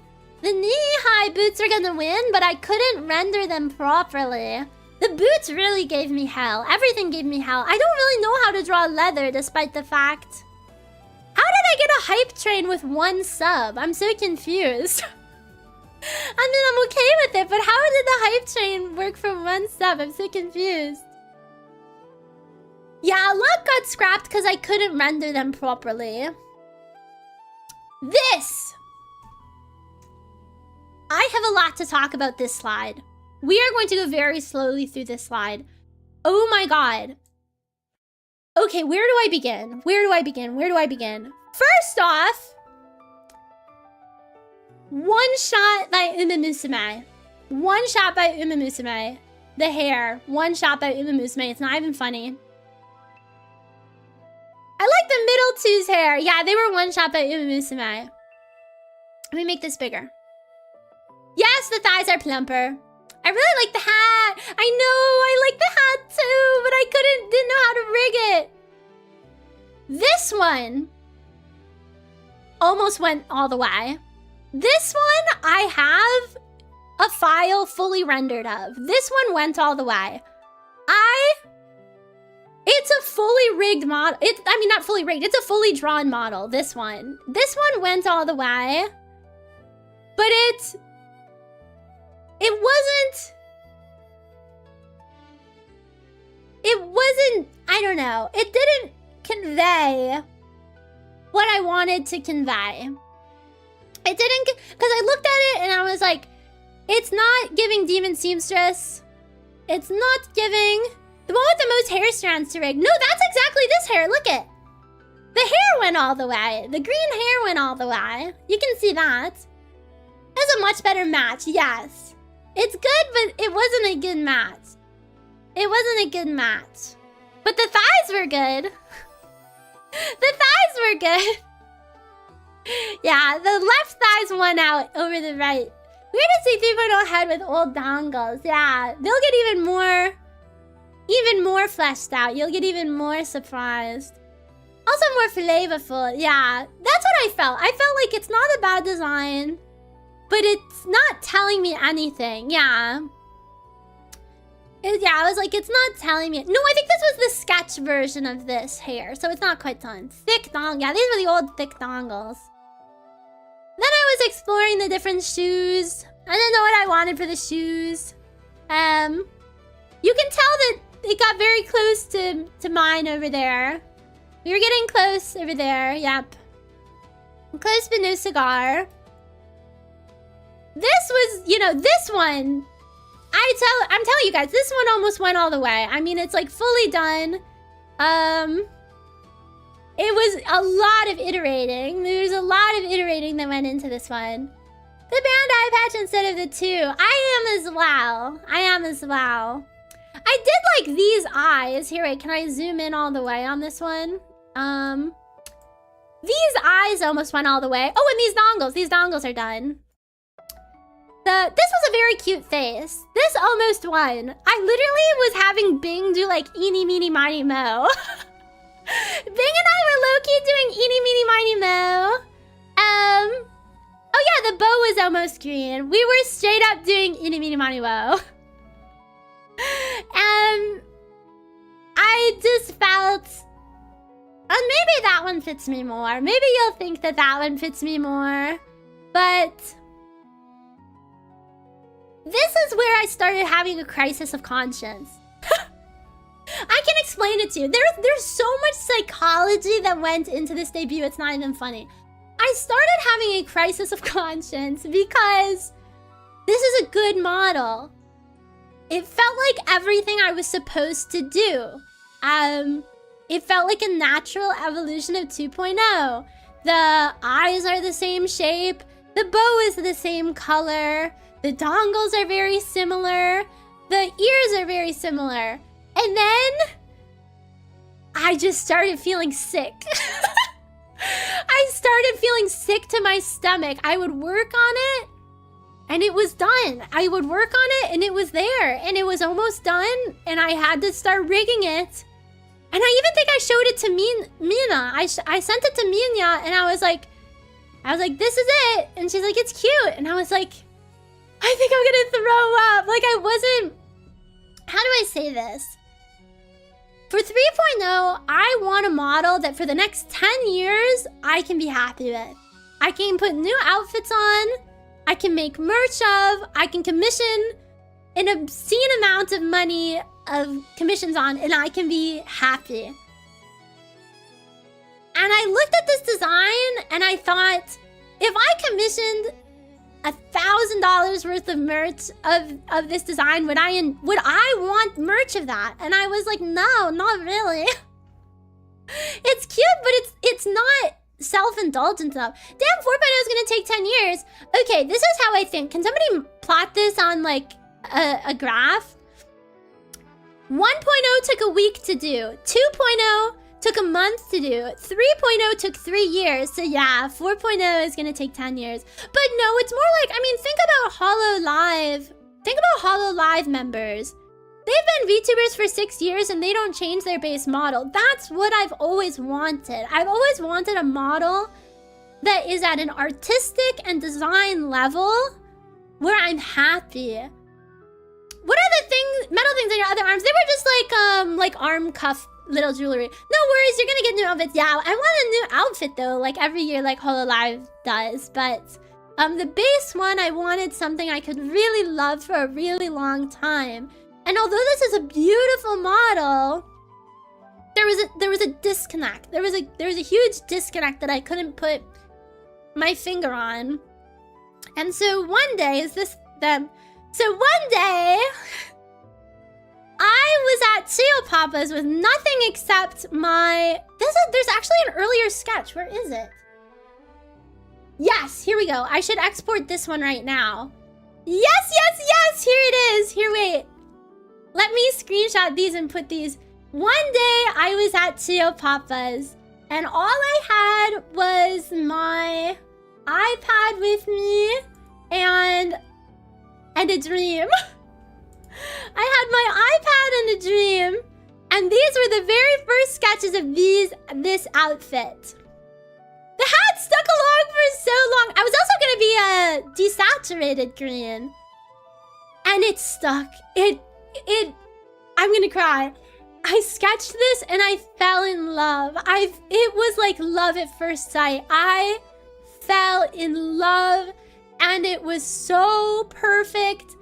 knee-high boots are gonna win, but I couldn't render them properly. The boots really gave me hell. Everything gave me hell. I don't really know how to draw leather, despite the fact... How did I get a hype train with one sub? I'm so confused. I mean, I'm okay with it, but how did the hype train work from one sub? I'm so confused. Yeah, luck got scrapped because I couldn't render them properly. This! I have a lot to talk about this slide. We are going to go very slowly through this slide. Oh my god. Okay, where do I begin? Where do I begin? Where do I begin? First off, one shot by Uma Musume. One shot by Uma Musume. The hair. One shot by Uma Musume. It's not even funny. I like the middle two's hair. Yeah, they were one shot by Uma Musume. Let me make this bigger. Yes, the thighs are plumper. I really like the hat. I know, I like the hat too, but I didn't know how to rig it. This one almost went all the way. This one I have a file fully rendered of. This one went all the way. It's a fully rigged model. I mean, not fully rigged. It's a fully drawn model, this one. This one went all the way. But it wasn't, I don't know. It didn't convey what I wanted to convey. It didn't, because I looked at it and I was like, it's not giving Demon Seamstress. It's not giving the one with the most hair strands to rig. No, that's exactly this hair. Look it. The hair went all the way. The green hair went all the way. You can see that. That's a much better match, yes. It's good, but it wasn't a good match. It wasn't a good match. But the thighs were good. The thighs were good. Yeah, the left thighs won out over the right. Weird to see 3.0 head with old dongles. Yeah, they'll get even more fleshed out. You'll get even more surprised. Also more flavorful. Yeah, that's what I felt. I felt like it's not a bad design, but it's not telling me anything. Yeah. Yeah, I was like, it's not telling me. No, I think this was the sketch version of this hair, so it's not quite done. Thick dong. Yeah, these were the old thick dongles. Then I was exploring the different shoes. I didn't know what I wanted for the shoes. You can tell that it got very close to mine over there. We were getting close over there. Yep. Close but no cigar. This was, this one. I'm telling you guys, this one almost went all the way. I mean, it's like fully done. It was a lot of iterating. There's a lot of iterating that went into this one. The band eye patch instead of the two. I am as well. I did like these eyes. Here, wait, can I zoom in all the way on this one? These eyes almost went all the way. Oh, and these dongles. These dongles are done. This was a very cute face. This almost won. I literally was having Bing do like eeny, meeny, miny, mo. Bing and I were low-key doing eeny, meeny, miny, mo. Oh yeah, the bow was almost green. We were straight up doing eeny, meeny, miny, mo. I just felt... And maybe that one fits me more. Maybe you'll think that that one fits me more. But...
This is where I started having a crisis of conscience. I can explain it to you. There's so much psychology that went into this debut, it's not even funny. I started having a crisis of conscience because this is a good model. It felt like everything I was supposed to do. It felt like a natural evolution of 2.0. The eyes are the same shape. The bow is the same color. The dongles are very similar. The ears are very similar. And then I just started feeling sick. I started feeling sick to my stomach. I would work on it and it was done. I would work on it and it was there and it was almost done and I had to start rigging it. And I even think I showed it to Mina. I sent it to Mina and I was like, this is it. And she's like, it's cute. And I was like, I think I'm gonna throw up. Like I wasn't, how do I say this? For 3.0, I want a model that for the next 10 years, I can be happy with. I can put new outfits on. I can make merch of. I can commission an obscene amount of money of commissions on, and I can be happy. And I looked at this design, and I thought, if I commissioned $1,000 worth of merch of this design, would I want merch of that? And I was like, no, not really. It's cute, but it's not self-indulgent enough. Damn, 4.0 is gonna take 10 years. Okay, this is how I think. Can somebody plot this on like a graph? 1.0 took a week to do. 2.0 took a month to do. 3.0 took 3 years. So yeah, 4.0 is gonna take 10 years. But no, it's more like, I mean, think about Hollow Live. Think about Hollow Live members. They've been VTubers for 6 years and they don't change their base model. That's what I've always wanted. I've always wanted a model that is at an artistic and design level where I'm happy. What are the things, metal things on your other arms? They were just like arm cuff little jewelry. No worries, you're gonna get new outfits. Yeah, I want a new outfit though, like every year like HoloLive does. But the base one, I wanted something I could really love for a really long time. And although this is a beautiful model, there was a disconnect. There was a huge disconnect that I couldn't put my finger on. And so one day one day I was at Chio Papa's with nothing except my... There's actually an earlier sketch. Where is it? Yes, here we go. I should export this one right now. Yes, yes, yes! Here it is. Here, wait. Let me screenshot these and put these. One day I was at Chio Papa's and all I had was my iPad with me and a dream. I had my iPad and a dream, and these were the very first sketches of this outfit. The hat stuck along for so long. I was also gonna be a desaturated green, and it stuck. I'm gonna cry. I sketched this and I fell in love. It was like love at first sight. I fell in love, and it was so perfect,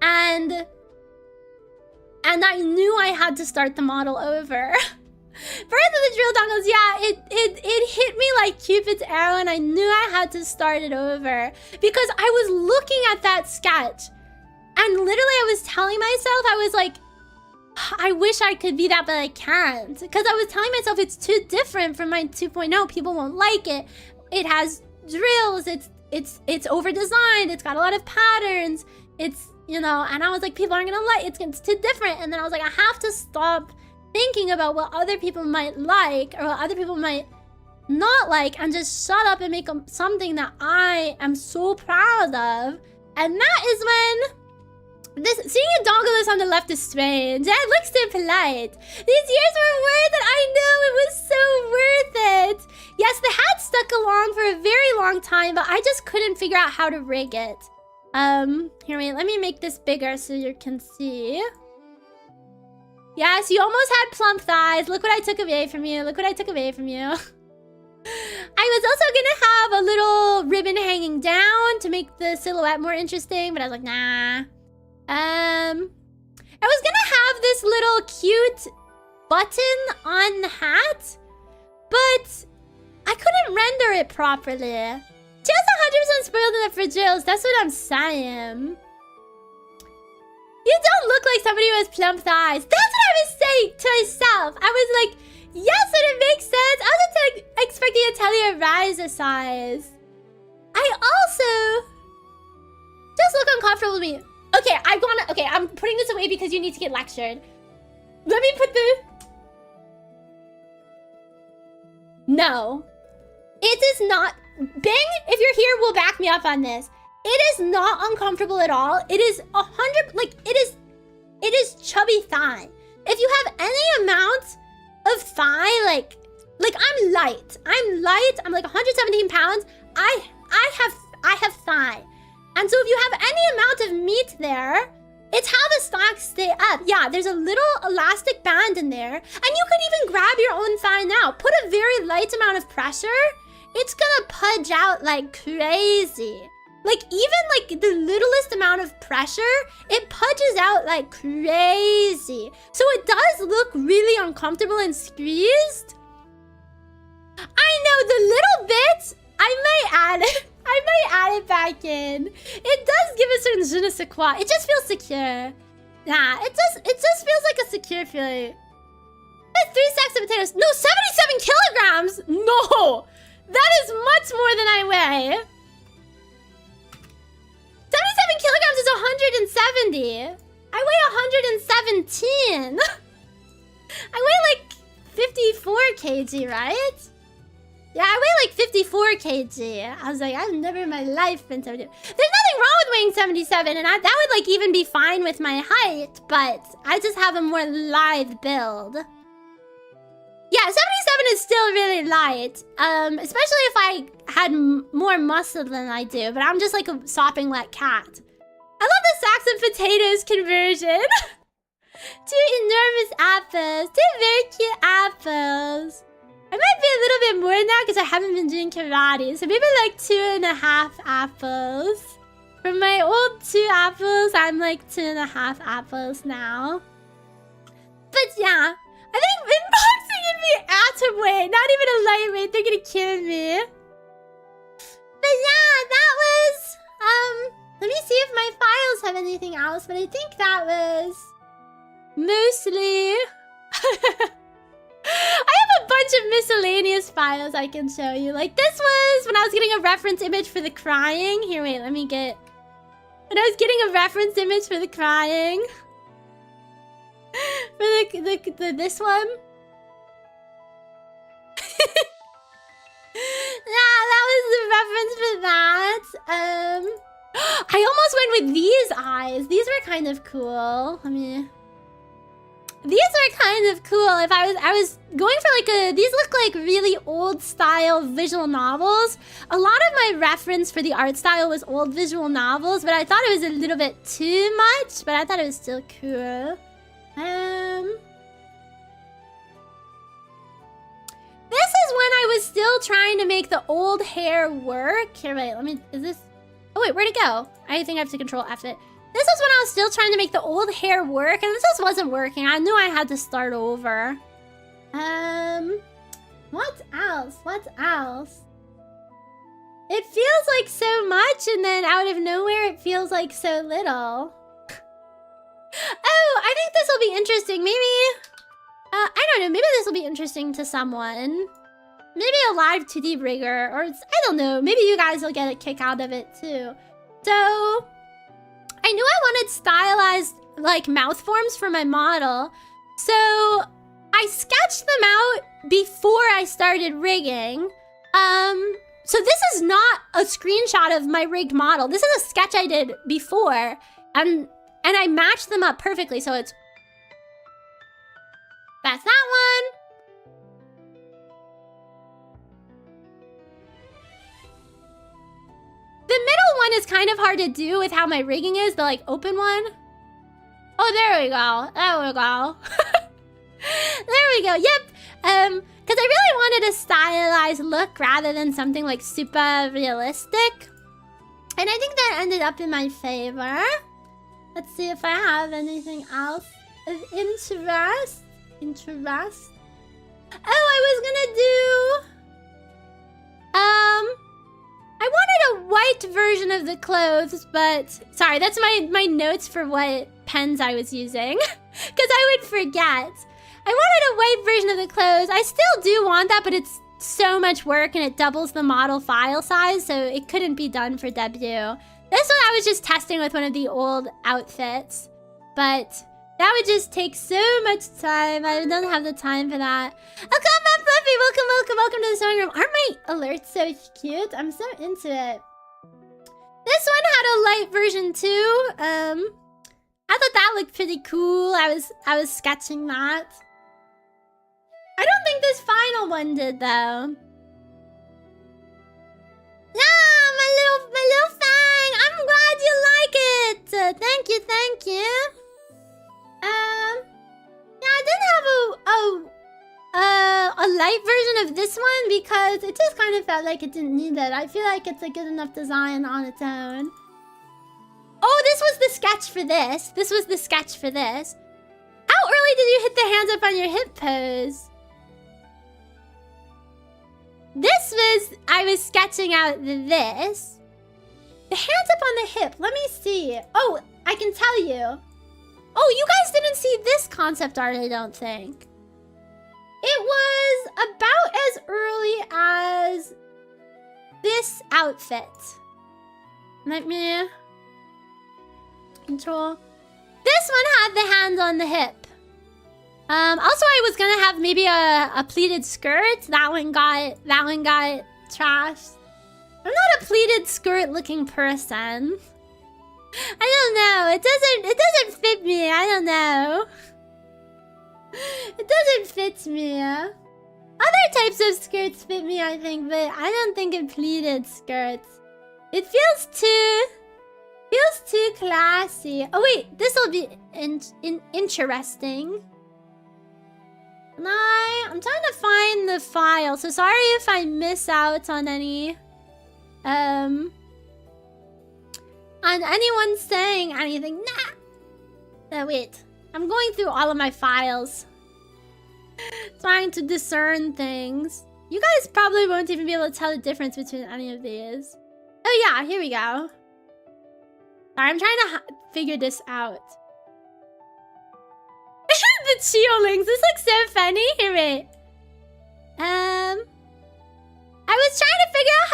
and I knew I had to start the model over. Birth of the Drill Dongles, yeah, it hit me like Cupid's arrow, and I knew I had to start it over because I was looking at that sketch, and literally I was telling myself, I was like, I wish I could be that, but I can't. Because I was telling myself it's too different from my 2.0. People won't like it. It has drills. It's over-designed. It's got a lot of patterns. It's, you know, and I was like, people aren't going to like it. It's too different. And then I was like, I have to stop thinking about what other people might like or what other people might not like and just shut up and make something that I am so proud of. And that is when... seeing a dongle on the left is strange. It looks so polite. These years were worth it. I know, it was so worth it. Yes, the hat stuck along for a very long time, but I just couldn't figure out how to rig it. Here, wait, let me make this bigger so you can see. Yes, you almost had plump thighs. Look what I took away from you. Look what I took away from you. I was also gonna have a little ribbon hanging down to make the silhouette more interesting, but I was like, nah.
I was gonna have this little cute button on the hat, but I couldn't render it properly. Just 100% spoiled in the fragile. That's what I'm saying. You don't look like somebody who has plump thighs. That's what I was saying to myself. I was like, yes, and it makes sense. I was expecting to tell you to rise a size. I also just look uncomfortable with me. Okay, I'm putting this away because you need to get lectured. Let me put the... No. It is not... Bing, if you're here, will back me up on this. It is not uncomfortable at all. It is 100... Like, it is chubby thigh. If you have any amount of thigh, like I'm light. I'm like 117 pounds. I have thigh. And so if you have any amount of meat there, it's how the stocks stay up. Yeah, there's a little elastic band in there. And you could even grab your own thigh now. Put a very light amount of pressure. It's gonna pudge out like crazy. Like, even like the littlest amount of pressure, it pudges out like crazy. So it does look really uncomfortable and squeezed. I know, the little bit, I might add it back in. It does give a certain je ne sais quoi. It just feels secure. Yeah, it just feels like a secure feeling. That's 3 sacks of potatoes. No, 77 kilograms! No! That is much more than I weigh. 77 kilograms is 170. I weigh 117. I weigh like 54 kg, right? Yeah, I weigh like 54 kg. I was like, I've never in my life been 72. There's nothing wrong with weighing 77, and that would like even be fine with my height, but I just have a more lithe build. Yeah, 77 is still really light, especially if I had more muscle than I do, but I'm just like a sopping wet cat. I love the sacks of potatoes conversion. 2 enormous apples, 2 very cute apples. I might be a little bit more now because I haven't been doing karate, so maybe like 2.5 apples. From my old 2 apples, I'm like 2.5 apples now. But yeah, I think inboxing would be atomweight, not even a lightweight. They're gonna kill me. But yeah, that was... let me see if my files have anything else, but I think that was... mostly... I have a bunch of miscellaneous files I can show you. Like, this was when I was getting a reference image for the crying. Here, wait, let me get... When I was getting a reference image for the crying. For this one. Yeah, that was the reference for that. I almost went with these eyes. These were kind of cool. Let me... These are kind of cool. If I was going for like a... These look like really old style visual novels. A lot of my reference for the art style was old visual novels, but I thought it was a little bit too much, but I thought it was still cool. This is when I was still trying to make the old hair work. Here, wait, let me... Is this... Oh, wait, where'd it go? I think I have to control F it. This is when I was still trying to make the old hair work, and this just wasn't working. I knew I had to start over. What else? What else? It feels like so much, and then out of nowhere, it feels like so little. Oh, I think this will be interesting. Maybe... I don't know. Maybe this will be interesting to someone. Maybe a live 2D rigger, or I don't know. Maybe you guys will get a kick out of it, too. So... I knew I wanted stylized, like, mouth forms for my model. So I sketched them out before I started rigging. So this is not a screenshot of my rigged model. This is a sketch I did before. And I matched them up perfectly. So it's... That's that one. The middle one is kind of hard to do with how my rigging is, the like open one. Oh, there we go. There we go. There we go. Yep. Because I really wanted a stylized look rather than something like super realistic. And I think that ended up in my favor. Let's see if I have anything else of interest. Oh, I was gonna do... I wanted a white version of the clothes, but... Sorry, that's my notes for what pens I was using. Because I would forget. I wanted a white version of the clothes. I still do want that, but it's so much work and it doubles the model file size, so it couldn't be done for debut. This one I was just testing with one of the old outfits, but that would just take so much time. I don't have the time for that. Oh, come on, Fluffy! Welcome to the sewing room. Aren't my alerts so cute? I'm so into it. This one had a light version too. I thought that looked pretty cool. I was sketching that. I don't think this final one did though. Yeah, my little fang. I'm glad you like it. Thank you. Yeah, I didn't have a light version of this one because it just kind of felt like it didn't need it. I feel like it's a good enough design on its own. Oh, this was the sketch for this. How early did you hit the hands up on your hip pose? I was sketching out this. The hands up on the hip. Let me see. Oh, I can tell you. Oh, you guys didn't see this concept art, I don't think. It was about as early as this outfit. Let me control. This one had the hands on the hip. Also, I was gonna have maybe a pleated skirt. That one got trashed. I'm not a pleated skirt looking person. I don't know. It doesn't fit me. I don't know. It doesn't fit me. Other types of skirts fit me, I think, but I don't think a pleated skirt. It feels too classy. Oh wait, this will be interesting. I'm trying to find the file, so sorry if I miss out on any on anyone saying anything. Oh wait, I'm going through all of my files, trying to discern things. You guys probably won't even be able to tell the difference between any of these. Oh yeah, here we go. Sorry, I'm trying to figure this out. The Chio links. This looks so funny. Here, wait. I was trying to figure out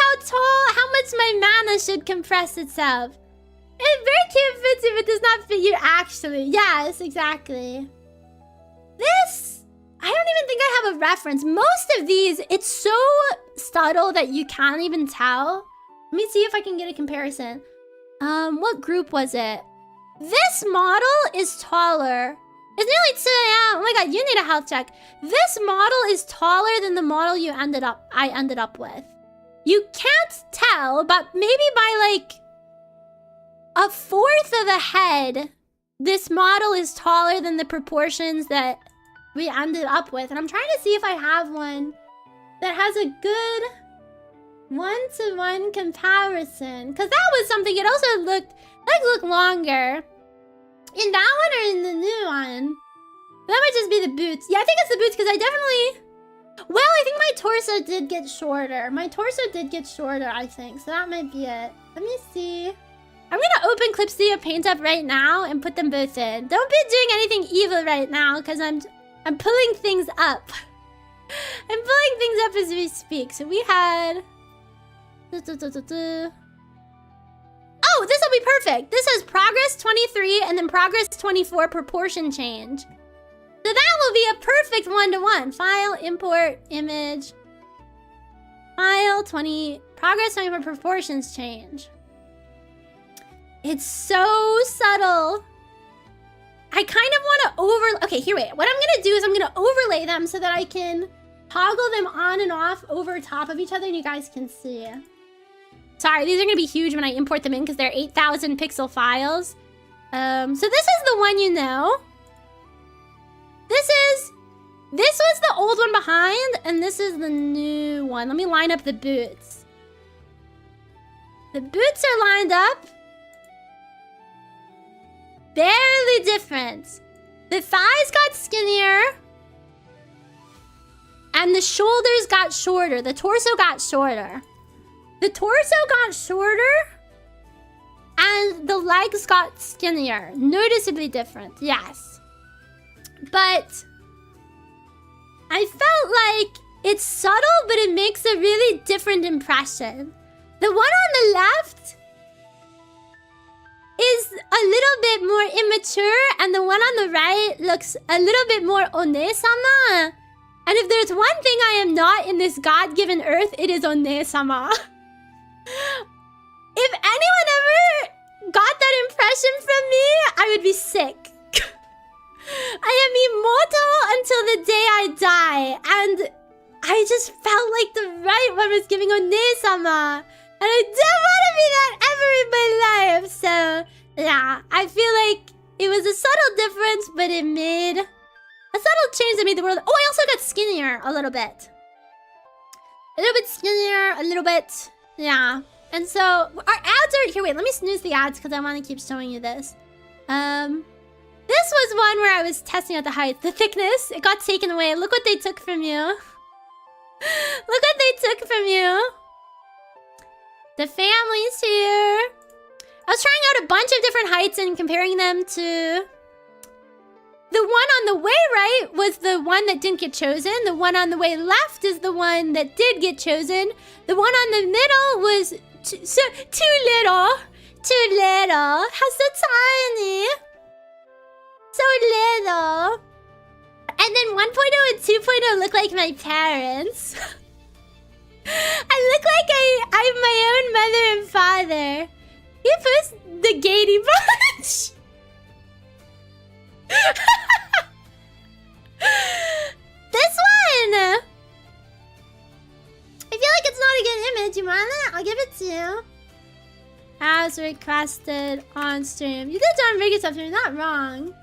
how much my mana should compress itself. It very cute fits you, but does not fit you actually. Yes, exactly. This, I don't even think I have a reference. Most of these, it's so subtle that you can't even tell. Let me see if I can get a comparison. What group was it? This model is taller. It's nearly 2 a.m. Oh my god, you need a health check. This model is taller than the model I ended up with. You can't tell, but maybe by like a fourth of a head, this model is taller than the proportions that we ended up with. And I'm trying to see if I have one that has a good one-to-one comparison. Because that was something, it also looked longer. In that one or in the new one? That might just be the boots. Yeah, I think it's the boots because I definitely... Well, I think my torso did get shorter. I think. So that might be it. Let me see. I'm gonna open Clipsia Paint Up right now and put them both in. Don't be doing anything evil right now because I'm pulling things up. I'm pulling things up as we speak. So we had... Oh, this will be perfect. This has progress 23 and then progress 24 proportion change. So that will be a perfect one-to-one. File, import, image. File, 20, progress 24 proportions change. It's so subtle. I kind of want to okay, here, wait. What I'm going to do is I'm going to overlay them so that I can toggle them on and off over top of each other and you guys can see. Sorry, these are going to be huge when I import them in because they're 8,000 pixel files. So this is the one you know. This was the old one behind, and this is the new one. Let me line up the boots. The boots are lined up.
barely different. The thighs got skinnier. And the shoulders got shorter. The torso got shorter. The torso got shorter. And the legs got skinnier. Noticeably different, yes. But I felt like it's subtle, but it makes a really different impression. The one on the left is a little bit more immature, and the one on the right looks a little bit more one-sama. And if there's one thing I am not in this God-given earth, it is one-sama. If anyone ever got that impression from me, I would be sick. I am immortal until the day I die, and I just felt like the right one was giving one-sama. And I don't want to be that ever in my life. So, yeah, I feel like it was a subtle difference, but it made a subtle change that made the world... Oh, I also got skinnier a little bit. A little bit skinnier, a little bit... Yeah. And so, our ads are... Here, wait, let me snooze the ads because I want to keep showing you this. This was one where I was testing out the height. The thickness, it got taken away. Look what they took from you. Look what they took from you. The family's here. I was trying out a bunch of different heights and comparing them to... The one on the way right was the one that didn't get chosen. The one on the way left is the one that did get chosen. The one on the middle was too little. Too little. How so tiny. So little. And then 1.0 and 2.0 look like my parents. I look like I'm my own mother and father. You post the Gady bunch. This one. I feel like it's not a good image. You want it? I'll give it to you. As requested on stream. You did John Vegas stuff. You're not wrong.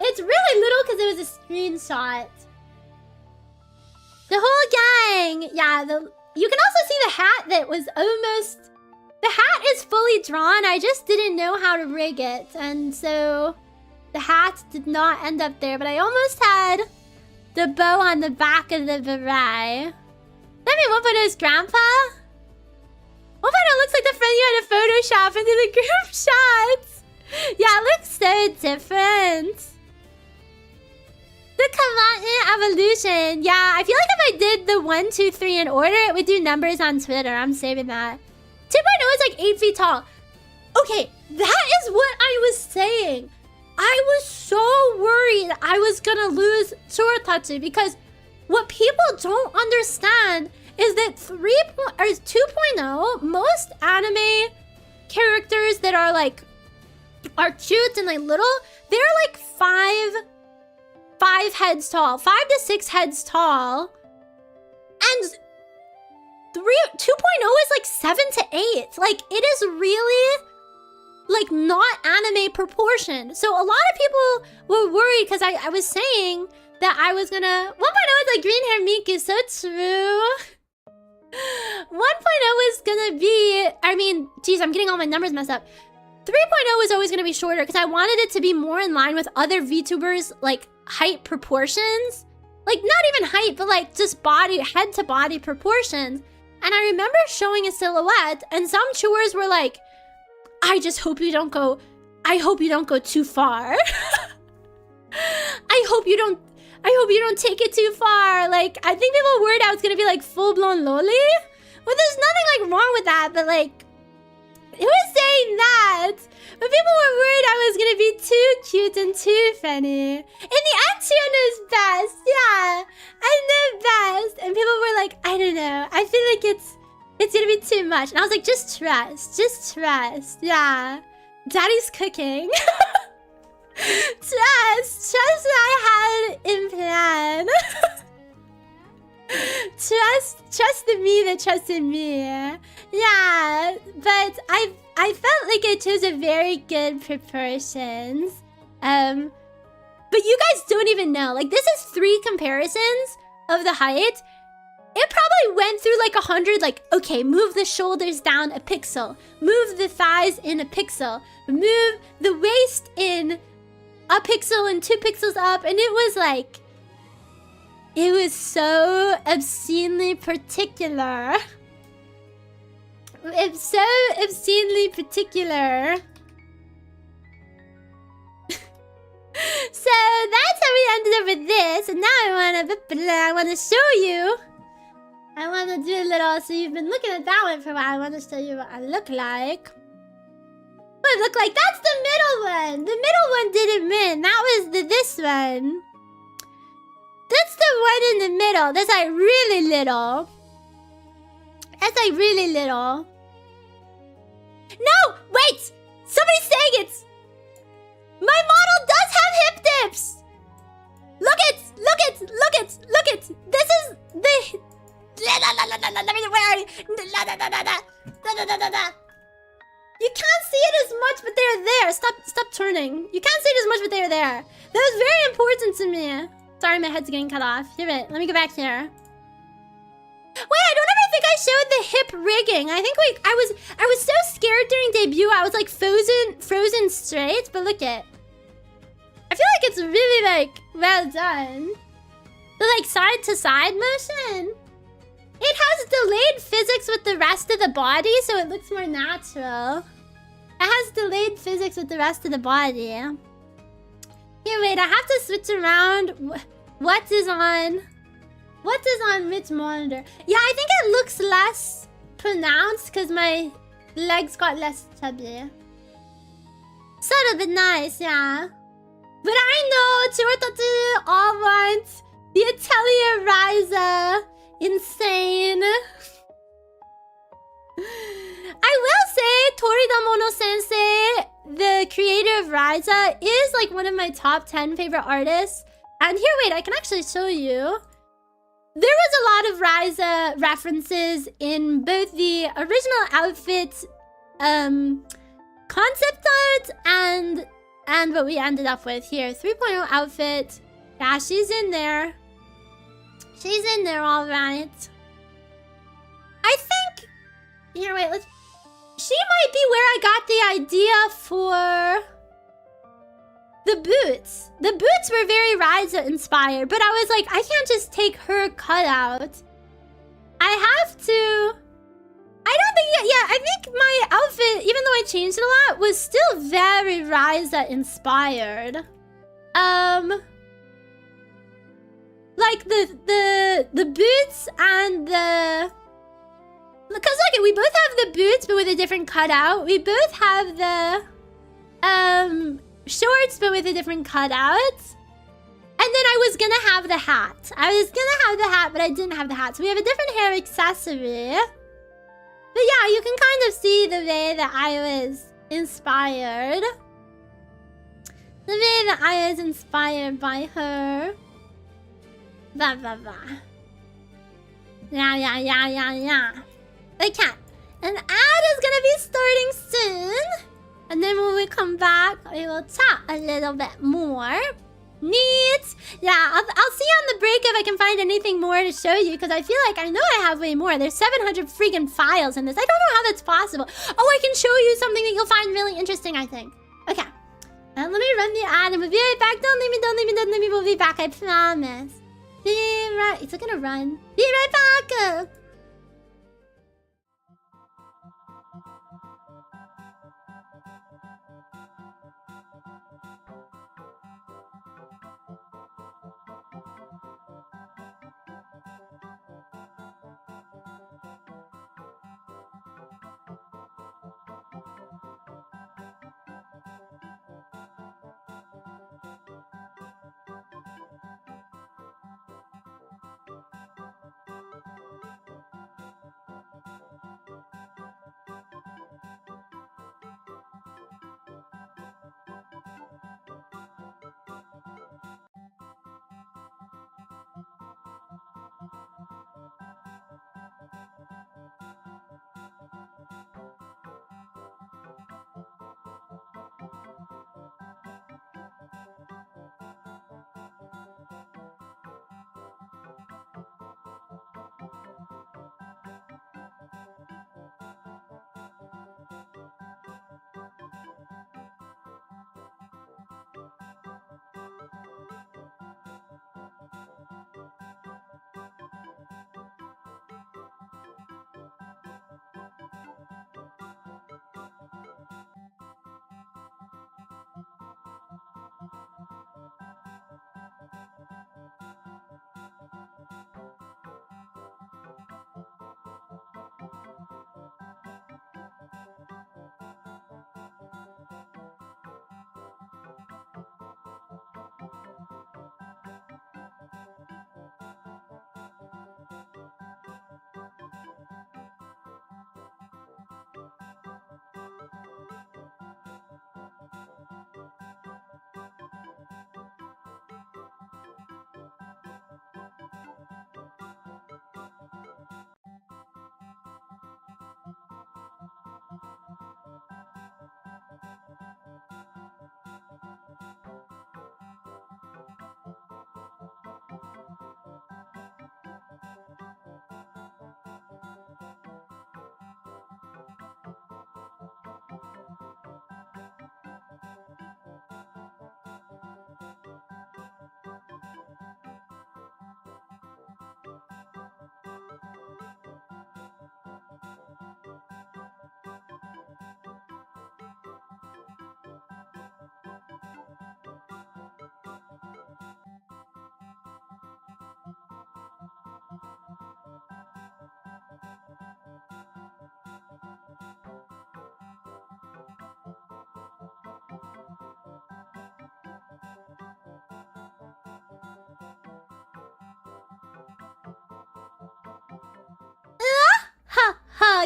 It's really little because it was a screenshot. The whole gang. Yeah, you can also see the hat that was almost... The hat is fully drawn. I just didn't know how to rig it. And so the hat did not end up there. But I almost had the bow on the back of the beret. That mean 1.0 is grandpa? 1.0 looks like the friend you had to Photoshop into the group shots. Yeah, it looks so different. The Kawaii evolution. Yeah, I feel like if I did the 1, 2, 3 in order, it would do numbers on Twitter. I'm saving that. 2.0 is like 8 feet tall. Okay, that is what I was saying. I was so worried I was gonna lose Shoratouchi because what people don't understand is that 2.0, most anime characters that are like are cute and like little, they're like 5 heads tall, 5 to 6 heads tall, and 2.0 is like 7 to 8. Like it is really like not anime proportion. So a lot of people were worried because I was saying that I was gonna 1.0 is like green hair Miku, so true. 1.0 is gonna be, I mean, geez, I'm getting all my numbers messed up. 3.0 is always gonna be shorter because I wanted it to be more in line with other VTubers like height proportions. Like not even height, but like just body, head to body proportions. And I remember showing a silhouette and some chewers were like, I just hope you don't go, I hope you don't go too far. I hope you don't take it too far. Like, I think people were worried I was gonna be like full-blown loli. Well, there's nothing like wrong with that, but like, who was saying that? But people were worried I was gonna be too cute and too funny. In the end, Chio knows best. Yeah, I know best. And people were like, I don't know. I feel like it's gonna be too much. And I was like, just trust. Yeah, Daddy's cooking. Trust that I had in plan. Trust the me that trusted me. Yeah, but I felt like I chose a very good proportions. But you guys don't even know. Like, this is 3 comparisons of the height.
it probably went through like 100, like, okay, move the shoulders down a pixel, move the thighs in a pixel, move the waist in a pixel and 2 pixels up, and it was like, it was so obscenely particular. It's so obscenely particular. So that's how we ended up with this, and now I wanna show you. I wanna do a little. So you've been looking at that one for a while. I wanna show you what I look like. What I look like? That's the middle one. The middle one didn't win. That was this one. That's the one in the middle. That's like really little. That's like really little. No, wait. Somebody's saying it. My model does have hip dips! Look it! Look it! Look it! Look it! This is the... Where are you? You can't see it as much, but they're there. Stop turning. You can't see it as much, but they're there. That was very important to me. Sorry, my head's getting cut off. Here, wait. Let me go back here. Wait, I don't ever think I showed the hip rigging. I think I was so scared during debut. I was like frozen straight, but look it. I feel like it's really like well done. The like side to side motion. It has delayed physics with the rest of the body, so it looks more natural. It has delayed physics with the rest of the body. Here, wait, I have to switch around. What is on which monitor? Yeah, I think it looks less pronounced because my legs got less chubby. Subtle but nice, yeah. But I know Chiwatachi all want the Atelier Ryza. Insane. I will say, Torida Mono Sensei, the creator of Ryza, is like one of my top 10 favorite artists. And here, wait, I can actually show you. There was a lot of Ryza references in both the original outfit concept art and what we ended up with here. 3.0 outfit. Yeah, she's in there. She's in there, all right. I think... Here, wait, let's... She might be where I got the idea for... the boots. The boots were very Ryza inspired, but I was like, I can't just take her cutout. I have to... I don't think... Yeah, I think my outfit, even though I changed it a lot, was still very Ryza inspired. Like the boots and the... Because look, we both have the boots, but with a different cutout. We both have the shorts, but with a different cutout. And then I was gonna have the hat. But I didn't have the hat. So we have a different hair accessory. But yeah, you can kind of see the way that I was inspired. The way that I was inspired by her. Blah, blah, blah. Yeah. Okay. An ad is gonna be starting soon. And then when we come back, we will chat a little bit more. Neat. Yeah, I'll see on the break if I can find anything more to show you, because I feel like I know I have way more. There's 700 freaking files in this. I don't know how that's possible. Oh, I can show you something that you'll find really interesting, I think. Okay. Let me run the ad and we'll be right back. Don't leave me. We'll be back, I promise. It's gonna run. Be right back.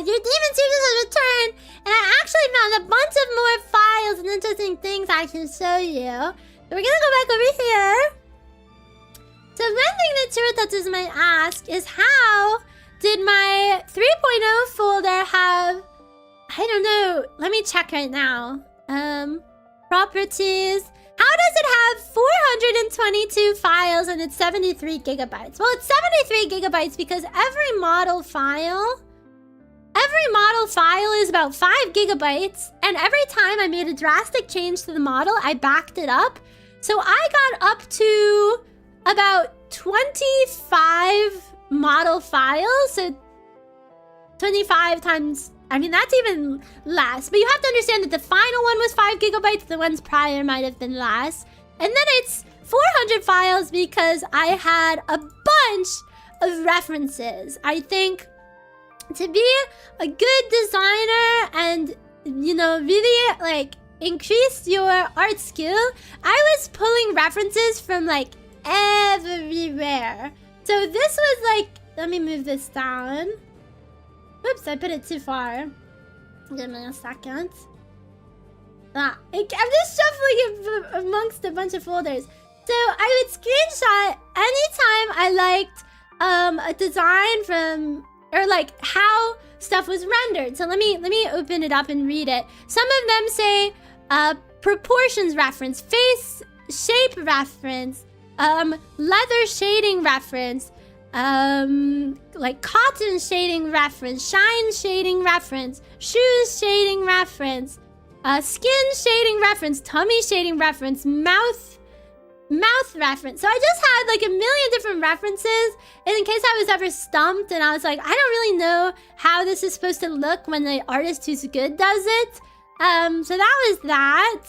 your demon secrets has returned, and I actually found a bunch of more files and interesting things I can show you. So we're gonna go back over here. So one thing that Chiro touches might ask is how did my 3.0 folder have... I don't know. Let me check right now. Properties. How does it have 422 files and it's 73 gigabytes? Well, it's 73 gigabytes because every model file is about 5 gigabytes. And every time I made a drastic change to the model, I backed it up. So I got up to about 25 model files. So 25 times... I mean, that's even less. But you have to understand that the final one was 5 gigabytes. The ones prior might have been less. And then it's 400 files because I had a bunch of references. I think to be a good designer and, you know, really, like, increase your art skill, I was pulling references from, like, everywhere. So this was, like... Let me move this down. Oops, I put it too far. Give me a second. I'm just shuffling it amongst a bunch of folders. So I would screenshot anytime I liked a design from, or like how stuff was rendered. So let me open it up and read it. Some of them say proportions reference, face shape reference, leather shading reference, like cotton shading reference, shine shading reference, shoes shading reference, skin shading reference, tummy shading reference, mouth reference. So I just had like a million different references in case I was ever stumped and I was like, I don't really know how this is supposed to look when the artist who's good does it. So that was that.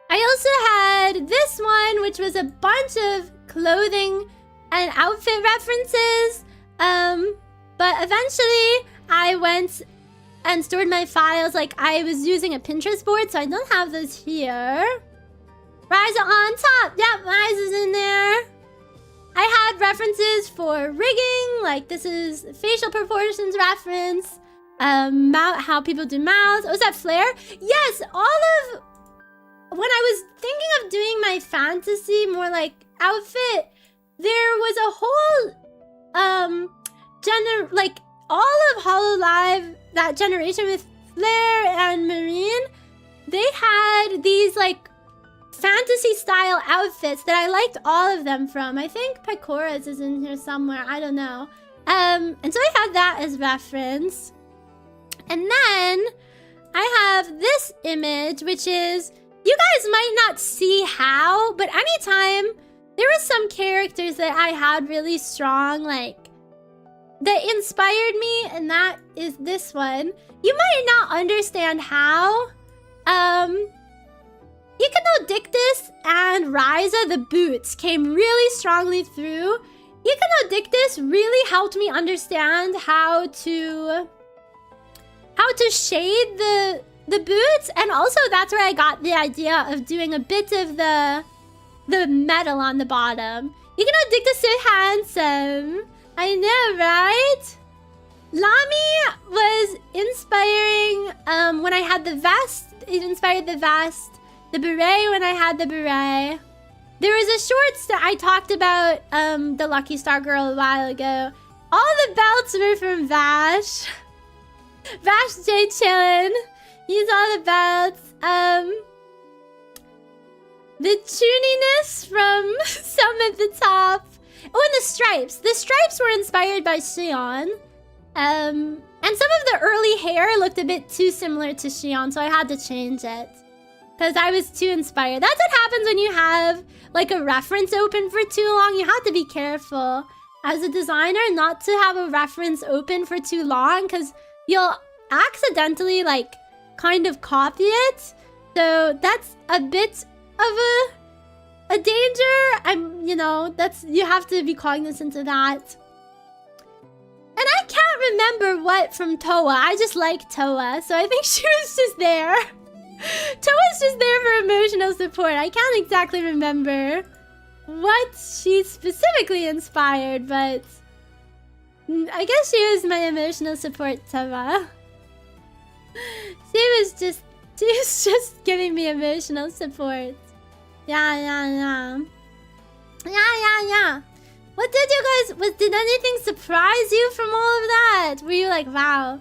I also had this one, which was a bunch of clothing and outfit references, but eventually I went and stored my files. Like I was using a Pinterest board, so I don't have those here. Ryza on top, yep, Ryza's in there. I had references for rigging, like this is facial proportions reference, how people do mouths. Oh, is that flare? Yes, all of when I was thinking of doing my fantasy, more like outfit. There was a whole, like, all of HoloLive, that generation with Flare and Marine, they had these, like, fantasy-style outfits that I liked all of them from. I think Pecora's is in here somewhere, I don't know. And so I had that as reference. And then I have this image, which is, you guys might not see how, but anytime... There were some characters that I had really strong, like, that inspired me, and that is this one. You might not understand how. Iconodictus and Ryza the Boots came really strongly through. Iconodictus really helped me understand how to shade the boots, and also that's where I got the idea of doing a bit of the metal on the bottom. Iconodictus so handsome. I know, right? Lami was inspiring when I had the vest. It inspired the vest. The beret when I had the beret. There was a shorts that I talked about the Lucky Star Girl a while ago. All the belts were from Vash. Vash J chillin'. Use all the belts. The tuniness from some at the top. Oh, and the stripes. The stripes were inspired by Shion. And some of the early hair looked a bit too similar to Shion, so I had to change it. Because I was too inspired. That's what happens when you have, like, a reference open for too long. You have to be careful as a designer not to have a reference open for too long, because you'll accidentally, like, kind of copy it. So that's a bit of a danger. You have to be cognizant of that. And I can't remember what from Toa. I just like Toa, so I think she was just there. Toa's just there for emotional support. I can't exactly remember what she specifically inspired, but
I guess she was my emotional support, Tava. She was just giving me emotional support. Yeah. What did you guys... Did anything surprise you from all of that? Were you like, wow.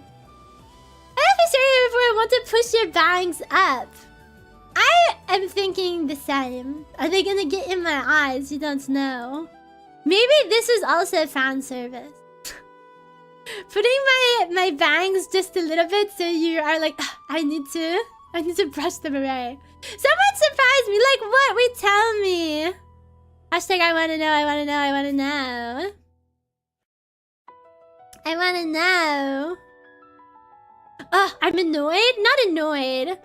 I have to say if I want to push your bangs up. I am thinking the same. Are they gonna get in my eyes? You don't know. Maybe this is also fan service. Putting my bangs just a little bit so you are like, I need to brush them away. Someone surprised me. Like what? Wait, tell me. Hashtag I wanna know. Ugh, I'm annoyed? Not annoyed.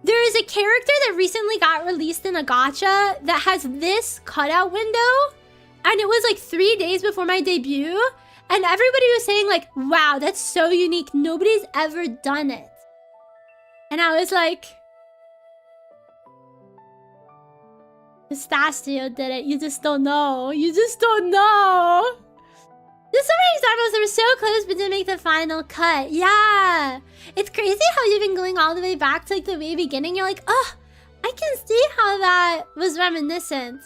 There is a character that recently got released in a gacha that has this cutout window. And it was like 3 days before my debut. And everybody was saying like, wow, that's so unique. Nobody's ever done it. And I was like... Pistachio did it. You just don't know. There's so many examples that were so close but didn't make the final cut. Yeah. It's crazy how you've been going all the way back to like the very beginning. You're like, oh, I can see how that was reminiscent.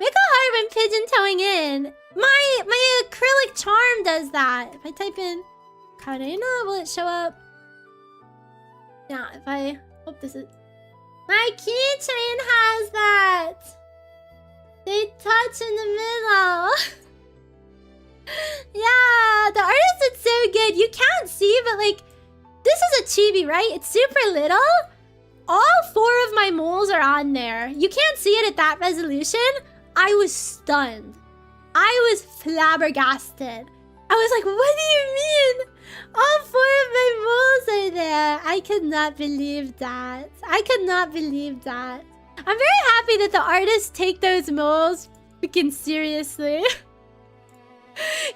Make a heart when pigeon toeing in. My acrylic charm does that. If I type in Karina, will it show up? Yeah, if I hope this is... My keychain has that. They touch in the middle. Yeah, the artist is so good. You can't see, but like, this is a chibi, right? It's super little. All 4 of my moles are on there. You can't see it at that resolution. I was stunned. I was flabbergasted. I was like, what do you mean? All 4 of my moles are there. I could not believe that. I'm very happy that the artists take those moles freaking seriously.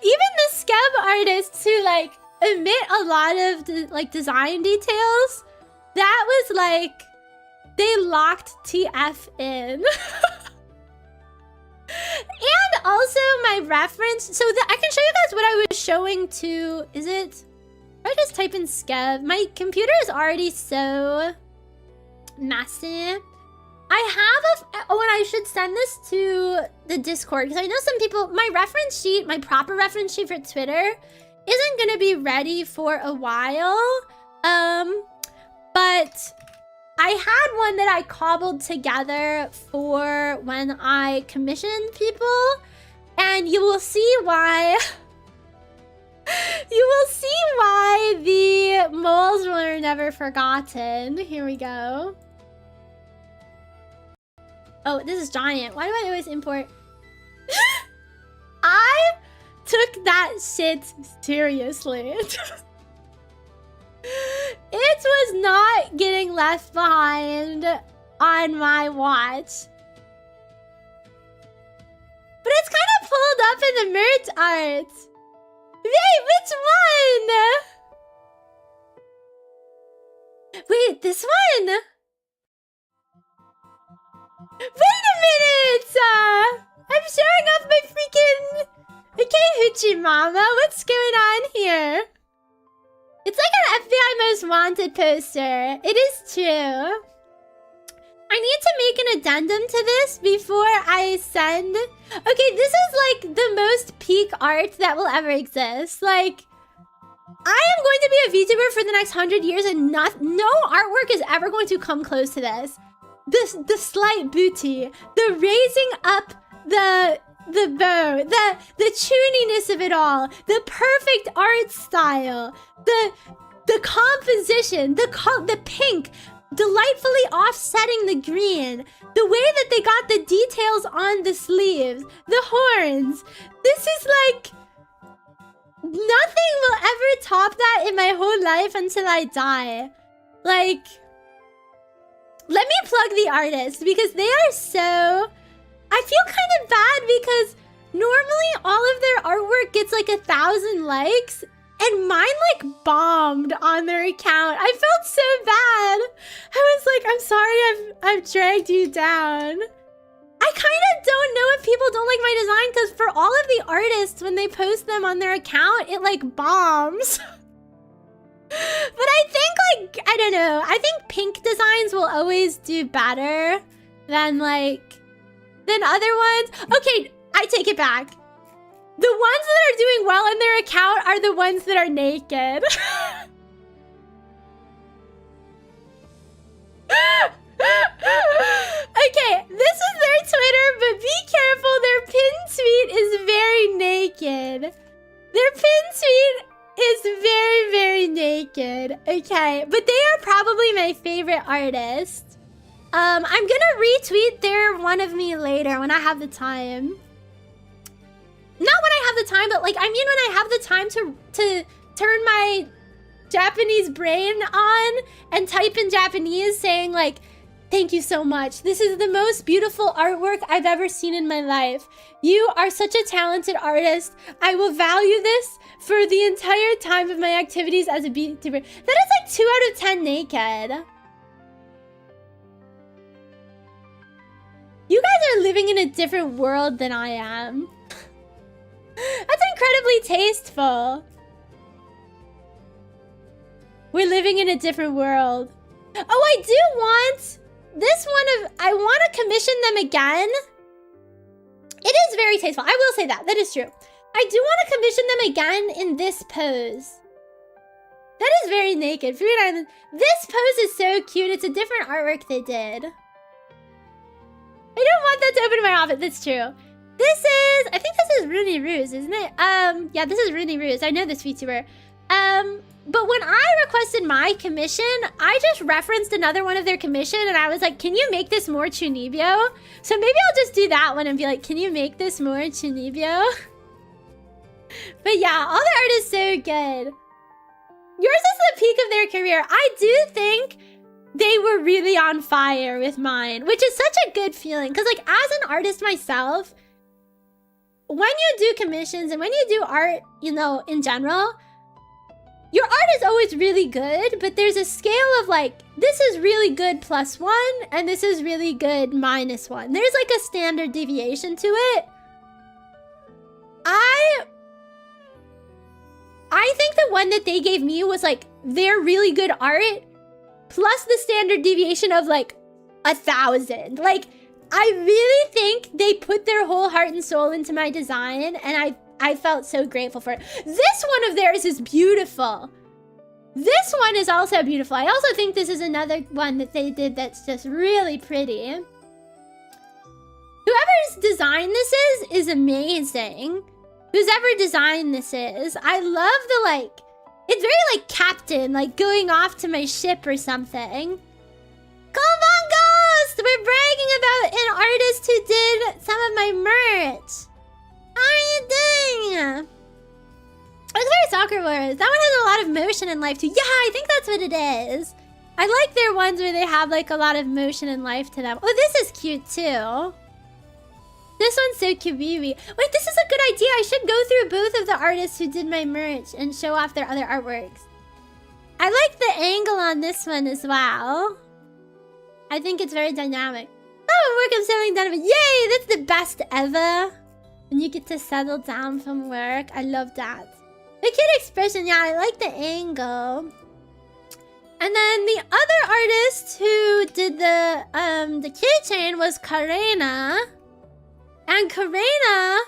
Even the scab artists who like omit a lot of design details, that was like they locked TF in. And also my reference, so that I can show you guys what I was showing to, is it, I just type in Skev. My computer is already so messy. I have and I should send this to the Discord because I know some people, my reference sheet, my proper reference sheet for Twitter isn't gonna be ready for a while. But I had one that I cobbled together for when I commissioned people, and you will see why. You will see why the moles were never forgotten. Here we go. Oh, this is giant. Why do I always import? I took that shit seriously. It was not getting left behind on my watch. But it's kind of pulled up in the merch art. Wait, which one? Wait, this one? Wait a minute! I'm showing off my freaking... Okay, Hoochie Mama, what's going on here? It's like an FBI Most Wanted poster. It is true. I need to make an addendum to this before I send... Okay, this is like the most peak art that will ever exist. Like, I am going to be a VTuber for the next 100 years and no artwork is ever going to come close to this. The slight booty, the raising up the bow, the tuniness of it all, the perfect art style, the composition, the pink, delightfully offsetting the green, the way that they got the details on the sleeves, the horns. This is like... Nothing will ever top that in my whole life until I die. Like... Let me plug the artists because they are so... I feel kind of bad because normally all of their artwork gets like 1,000 likes and mine like bombed on their account. I felt so bad. I was like, I'm sorry I've dragged you down. I kind kind of don't know if people don't like my design because for all of the artists, when they post them on their account, it like bombs. But I think like, I don't know. I think pink designs will always do better than other ones. Okay, I take it back. The ones that are doing well in their account are the ones that are naked. Okay, this is their Twitter, but be careful. Their pin tweet is very naked. Their pin tweet is very, very naked. Okay, but they are probably my favorite artist. I'm gonna retweet their one of me later when I have the time. Not when I have the time, but like, I mean when I have the time to turn my Japanese brain on and type in Japanese saying like, thank you so much. This is the most beautiful artwork I've ever seen in my life. You are such a talented artist. I will value this for the entire time of my activities as a vtuber. That is like 2 out of 10 naked. You guys are living in a different world than I am. That's incredibly tasteful. We're living in a different world. Oh, I do want this one of... I want to commission them again. It is very tasteful. I will say that. That is true. I do want to commission them again in this pose. That is very naked. Fruit Island. This pose is so cute. It's a different artwork they did. I don't want that to open in my office. That's true. This is... I think this is Rooney Ruse, isn't it? Yeah, this is Rooney Ruse. I know this VTuber. But when I requested my commission, I just referenced another one of their commission and I was like, can you make this more Chunibyo? So maybe I'll just do that one and be like, can you make this more Chunibyo? But yeah, all the art is so good. Yours is the peak of their career. I do think they were really on fire with mine, which is such a good feeling. Because like as an artist myself, when you do commissions and when you do art, you know, in general, your art is always really good, but there's a scale of like, this is really good +1, and this is really good -1. There's like a standard deviation to it. I think the one that they gave me was like, their really good art, plus the standard deviation of like 1,000. Like, I really think they put their whole heart and soul into my design, and I felt so grateful for it. This one of theirs is beautiful. This one is also beautiful. I also think this is another one that they did that's just really pretty. Whoever's design this is amazing. Who's ever designed this is. I love the like, it's very like Captain, like going off to my ship or something. Come on, Ghost! We're bragging about an artist who did some of my merch. How are you doing? It's very Soccer Wars. That one has a lot of motion in life too. Yeah, I think that's what it is. I like their ones where they have like a lot of motion and life to them. Oh, this is cute too. This one's so kawaii. Wait, this is a good idea. I should go through both of the artists who did my merch and show off their other artworks. I like the angle on this one as well. I think it's very dynamic. Oh, work, I'm settling down. Yay, that's the best ever. When you get to settle down from work. I love that. The cute expression, yeah, I like the angle. And then the other artist who did the keychain was Karena. And Karena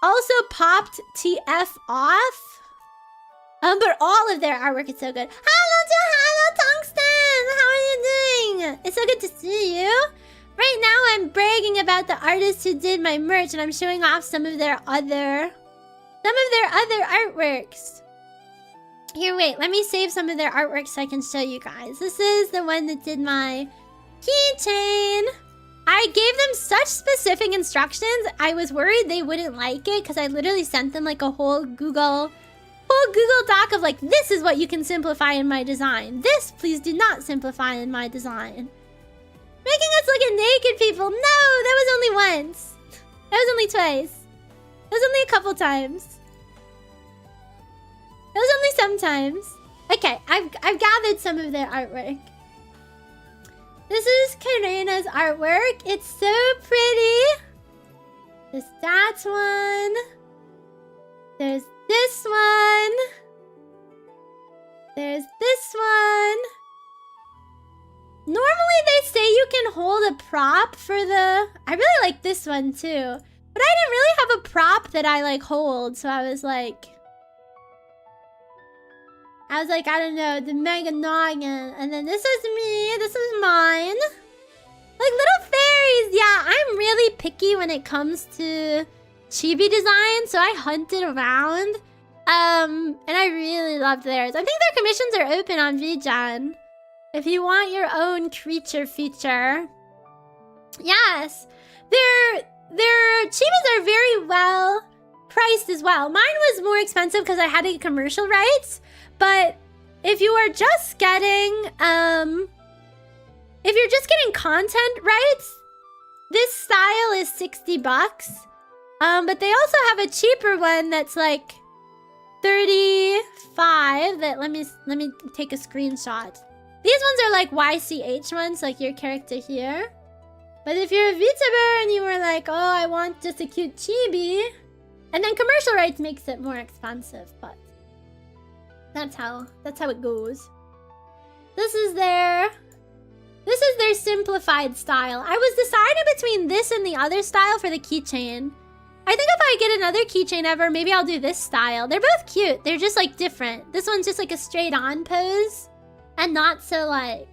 also popped TF off. But all of their artwork is so good. Hello, Tungsten! How are you doing? It's so good to see you. Right now, I'm bragging about the artists who did my merch, and I'm showing off some of their other artworks. Here, wait, let me save some of their artworks so I can show you guys. This is the one that did my keychain. I gave them such specific instructions. I was worried they wouldn't like it because I literally sent them like a whole Google Doc of like, this is what you can simplify in my design. This, please do not simplify in my design. Making us look at naked people. No, that was only once. That was only twice. That was only a couple times. That was only sometimes. Okay, I've gathered some of their artwork. This is Karena's artwork. It's so pretty. There's that one. There's this one. There's this one. Normally they say you can hold a prop for the... I really like this one too. But I didn't really have a prop that I like hold, so I was like, I don't know, the Mega Noggin. And then this is me, this is mine. Like little fairies. Yeah, I'm really picky when it comes to chibi design, so I hunted around. And I really loved theirs. I think their commissions are open on VGen. If you want your own creature feature. Yes. Their chibis are very well priced as well. Mine was more expensive because I had to get commercial rights. But if you are just getting if you're just getting content rights, this style is $60. But they also have a cheaper one that's like 35. That let me take a screenshot. These ones are like YCH ones, like your character here. But if you're a VTuber and you were like, oh, I want just a cute chibi, and then commercial rights makes it more expensive, but that's how it goes. This is their simplified style. I was deciding between this and the other style for the keychain. I think if I get another keychain ever, maybe I'll do this style. They're both cute. They're just like different. This one's just like a straight on pose and not so like,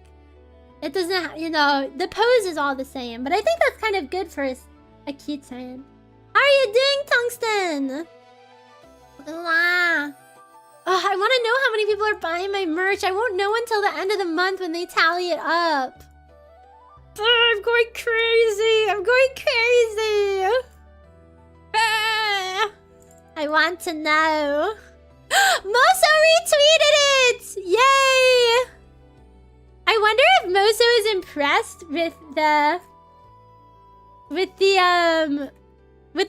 it doesn't, you know, the pose is all the same, but I think that's kind of good for a keychain. How are you doing, Tungsten? Wow. Oh, I want to know how many people are buying my merch. I won't know until the end of the month when they tally it up. Oh, I'm going crazy. I'm going crazy. Ah, I want to know. Moso retweeted it! Yay! I wonder if Moso is impressed with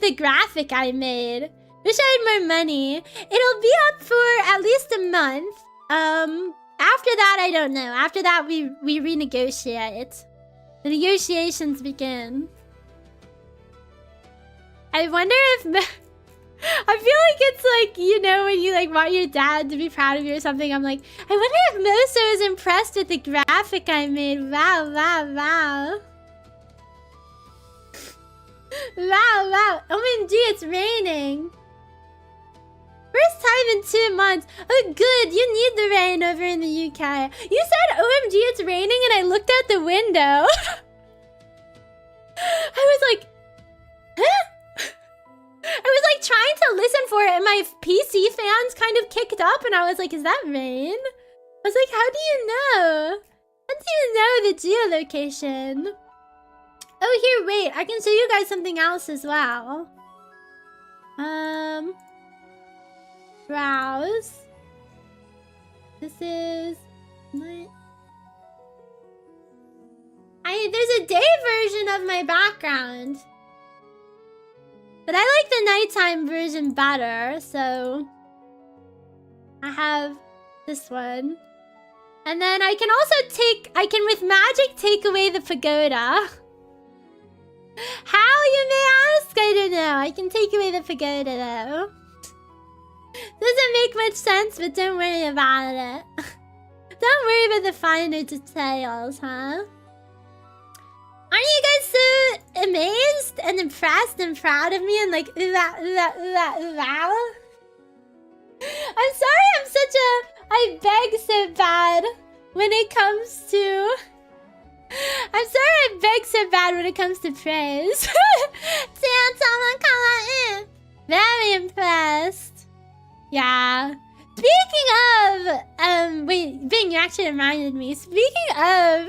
the graphic I made. Wish I had more money. It'll be up for at least a month. After that, I don't know. After that, we renegotiate. The negotiations begin. I wonder if... I feel like it's like, you know, when you like want your dad to be proud of you or something. I'm like, I wonder if Moso is impressed with the graphic I made. Wow, wow, wow. Wow, wow. OMG, it's raining. First time in 2 months. Oh, good. You need the rain over in the UK. You said, OMG, it's raining, and I looked out the window. I was like, huh? I was like trying to listen for it, and my PC fans kind of kicked up, and I was like, is that rain? I was like, how do you know? How do you know the geolocation? Oh, here, wait. I can show you guys something else as well. Browse. This is my... There's a day version of my background. But I like the nighttime version better, so... I have this one. And then I can also with magic take away the pagoda. How, you may ask? I don't know. I can take away the pagoda, though. Doesn't make much sense, but don't worry about it. Don't worry about the finer details, huh? Aren't you guys so amazed and impressed and proud of me and like, wow? I'm sorry I'm such a... I beg so bad when it comes to... I'm sorry I beg so bad when it comes to praise. Very impressed. Yeah. Speaking of... wait, Bing, you actually reminded me. Speaking of...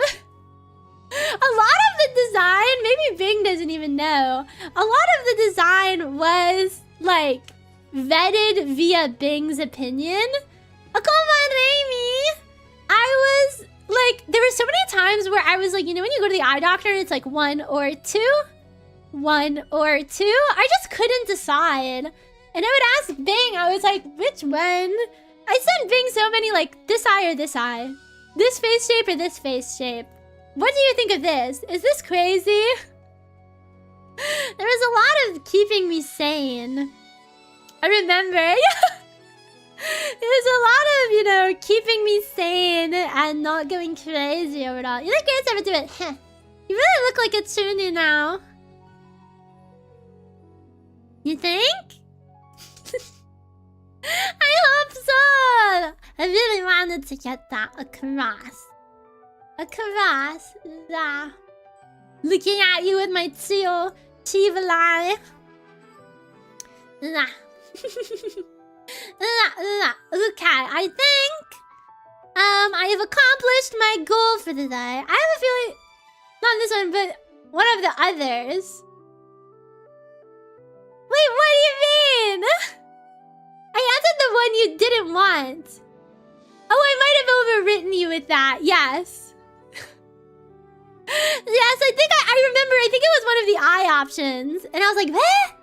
A lot of the design, maybe Bing doesn't even know. A lot of the design was, like, vetted via Bing's opinion. Oh, come on, Amy. I was, like, there were so many times where I was like, you know when you go to the eye doctor and it's like 1 or 2? 1 or 2? I just couldn't decide. And I would ask Bing, I was like, which one? I sent Bing so many, like, this eye or this eye. This face shape or this face shape. What do you think of this? Is this crazy?
There was a lot of keeping me sane.
I remember. There was a lot of, you know, keeping me sane and not going crazy over it all. You look great, ever do it. You really look like a toonie now.
You think? I hope so! I really wanted to get that across. Across. Yeah. Looking at you with my Chio evil eye. Yeah. Okay, I think I have accomplished my goal for the day. I have a feeling, not this one, but one of the others. Wait, what do you mean? I answered the one you didn't want. Oh, I might have overwritten you with that. Yes. Yes, I remember. I think it was one of the I options. And I was like, what?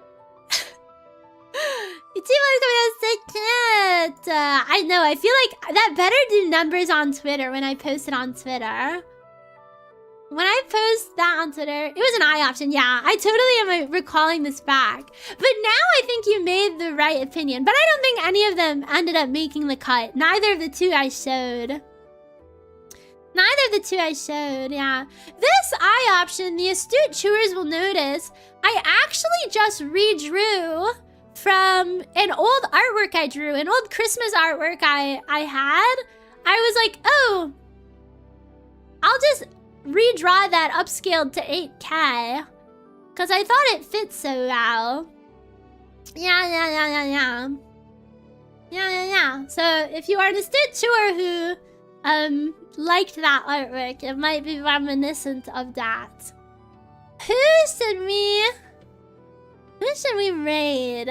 So cute. I know. I feel like that better do numbers on Twitter when I post it on Twitter. When I post that on Twitter, it was an I option. Yeah, I totally am recalling this back. But now I think you made the right opinion. But I don't think any of them ended up making the cut. Neither of the two I showed. Neither of the two I showed, yeah. This I option, the astute chewers will notice, I actually just redrew from an old artwork I drew, an old Christmas artwork I had. I was like, oh, I'll just redraw that upscaled to 8K. Because I thought it fit so well. Yeah. So if you are an astute chewer who liked that artwork, it might be reminiscent of that. Who should we raid?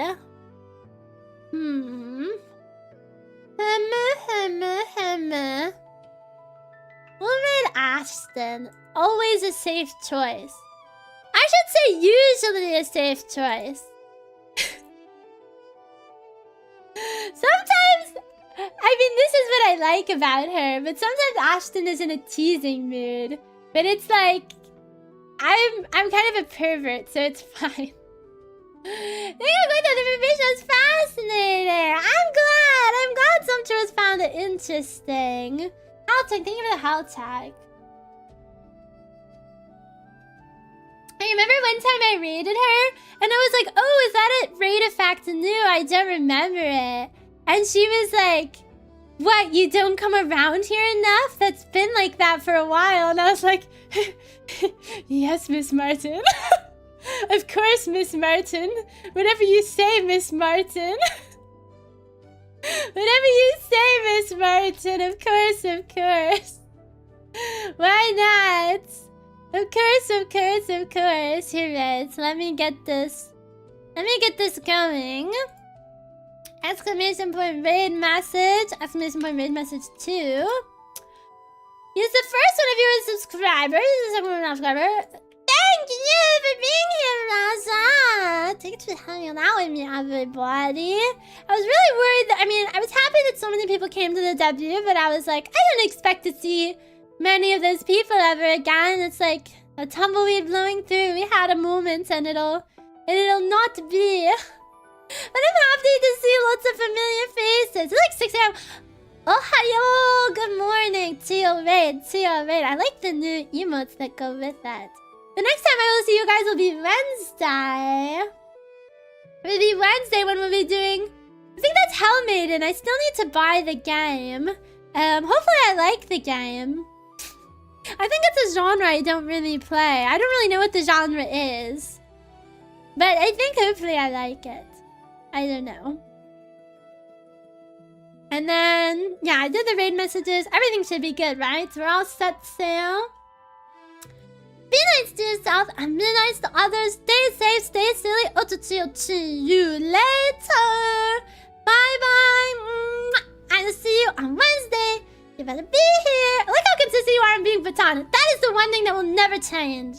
We'll raid Ashton. Always a safe choice. I should say usually a safe choice. Sometimes, I mean, this is what I like about her, but sometimes Ashton is in a teasing mood. But it's like, I'm kind of a pervert, so it's fine. Thank you for the information. It's fascinating. I'm glad some tourists found it interesting. Hashtag, thank you for the hashtag. I remember one time I raided her, and I was like, oh, is that a raid effect new? I don't remember it. And she was like, what, you don't come around here enough? That's been like that for a while. And I was like, yes, Miss Martin. Of course, Miss Martin. Whatever you say, Miss Martin. Whatever you say, Miss Martin. Of course. Why not? Of course. Here it is. Let me get this going. Exclamation point raid message. Exclamation point raid message 2. He's the first one of your subscribers. He's the second one subscriber. Thank you for being here, Raza. Thanks for hanging out with me, everybody. I was really worried that, I was happy that so many people came to the debut, but I was like, I don't expect to see many of those people ever again. It's like a tumbleweed blowing through. We had a moment and it'll not be. But I'm happy to see lots of familiar faces. It's like 6 a.m. Oh, good morning. Chio raid. I like the new emotes that go with that. The next time I will see you guys will be Wednesday. It will be Wednesday when we'll be doing... I think that's Hell Maiden. I still need to buy the game. Hopefully I like the game. I think it's a genre I don't really play. I don't really know what the genre is. But I think hopefully I like it. I don't know. And then, yeah, I did the raid messages. Everything should be good, right? We're all set sail. Be nice to yourself and be nice to others. Stay safe, stay silly. See you later. Bye-bye. I'll see you on Wednesday. You better be here. Look how consistent you are in being Baton. That is the one thing that will never change.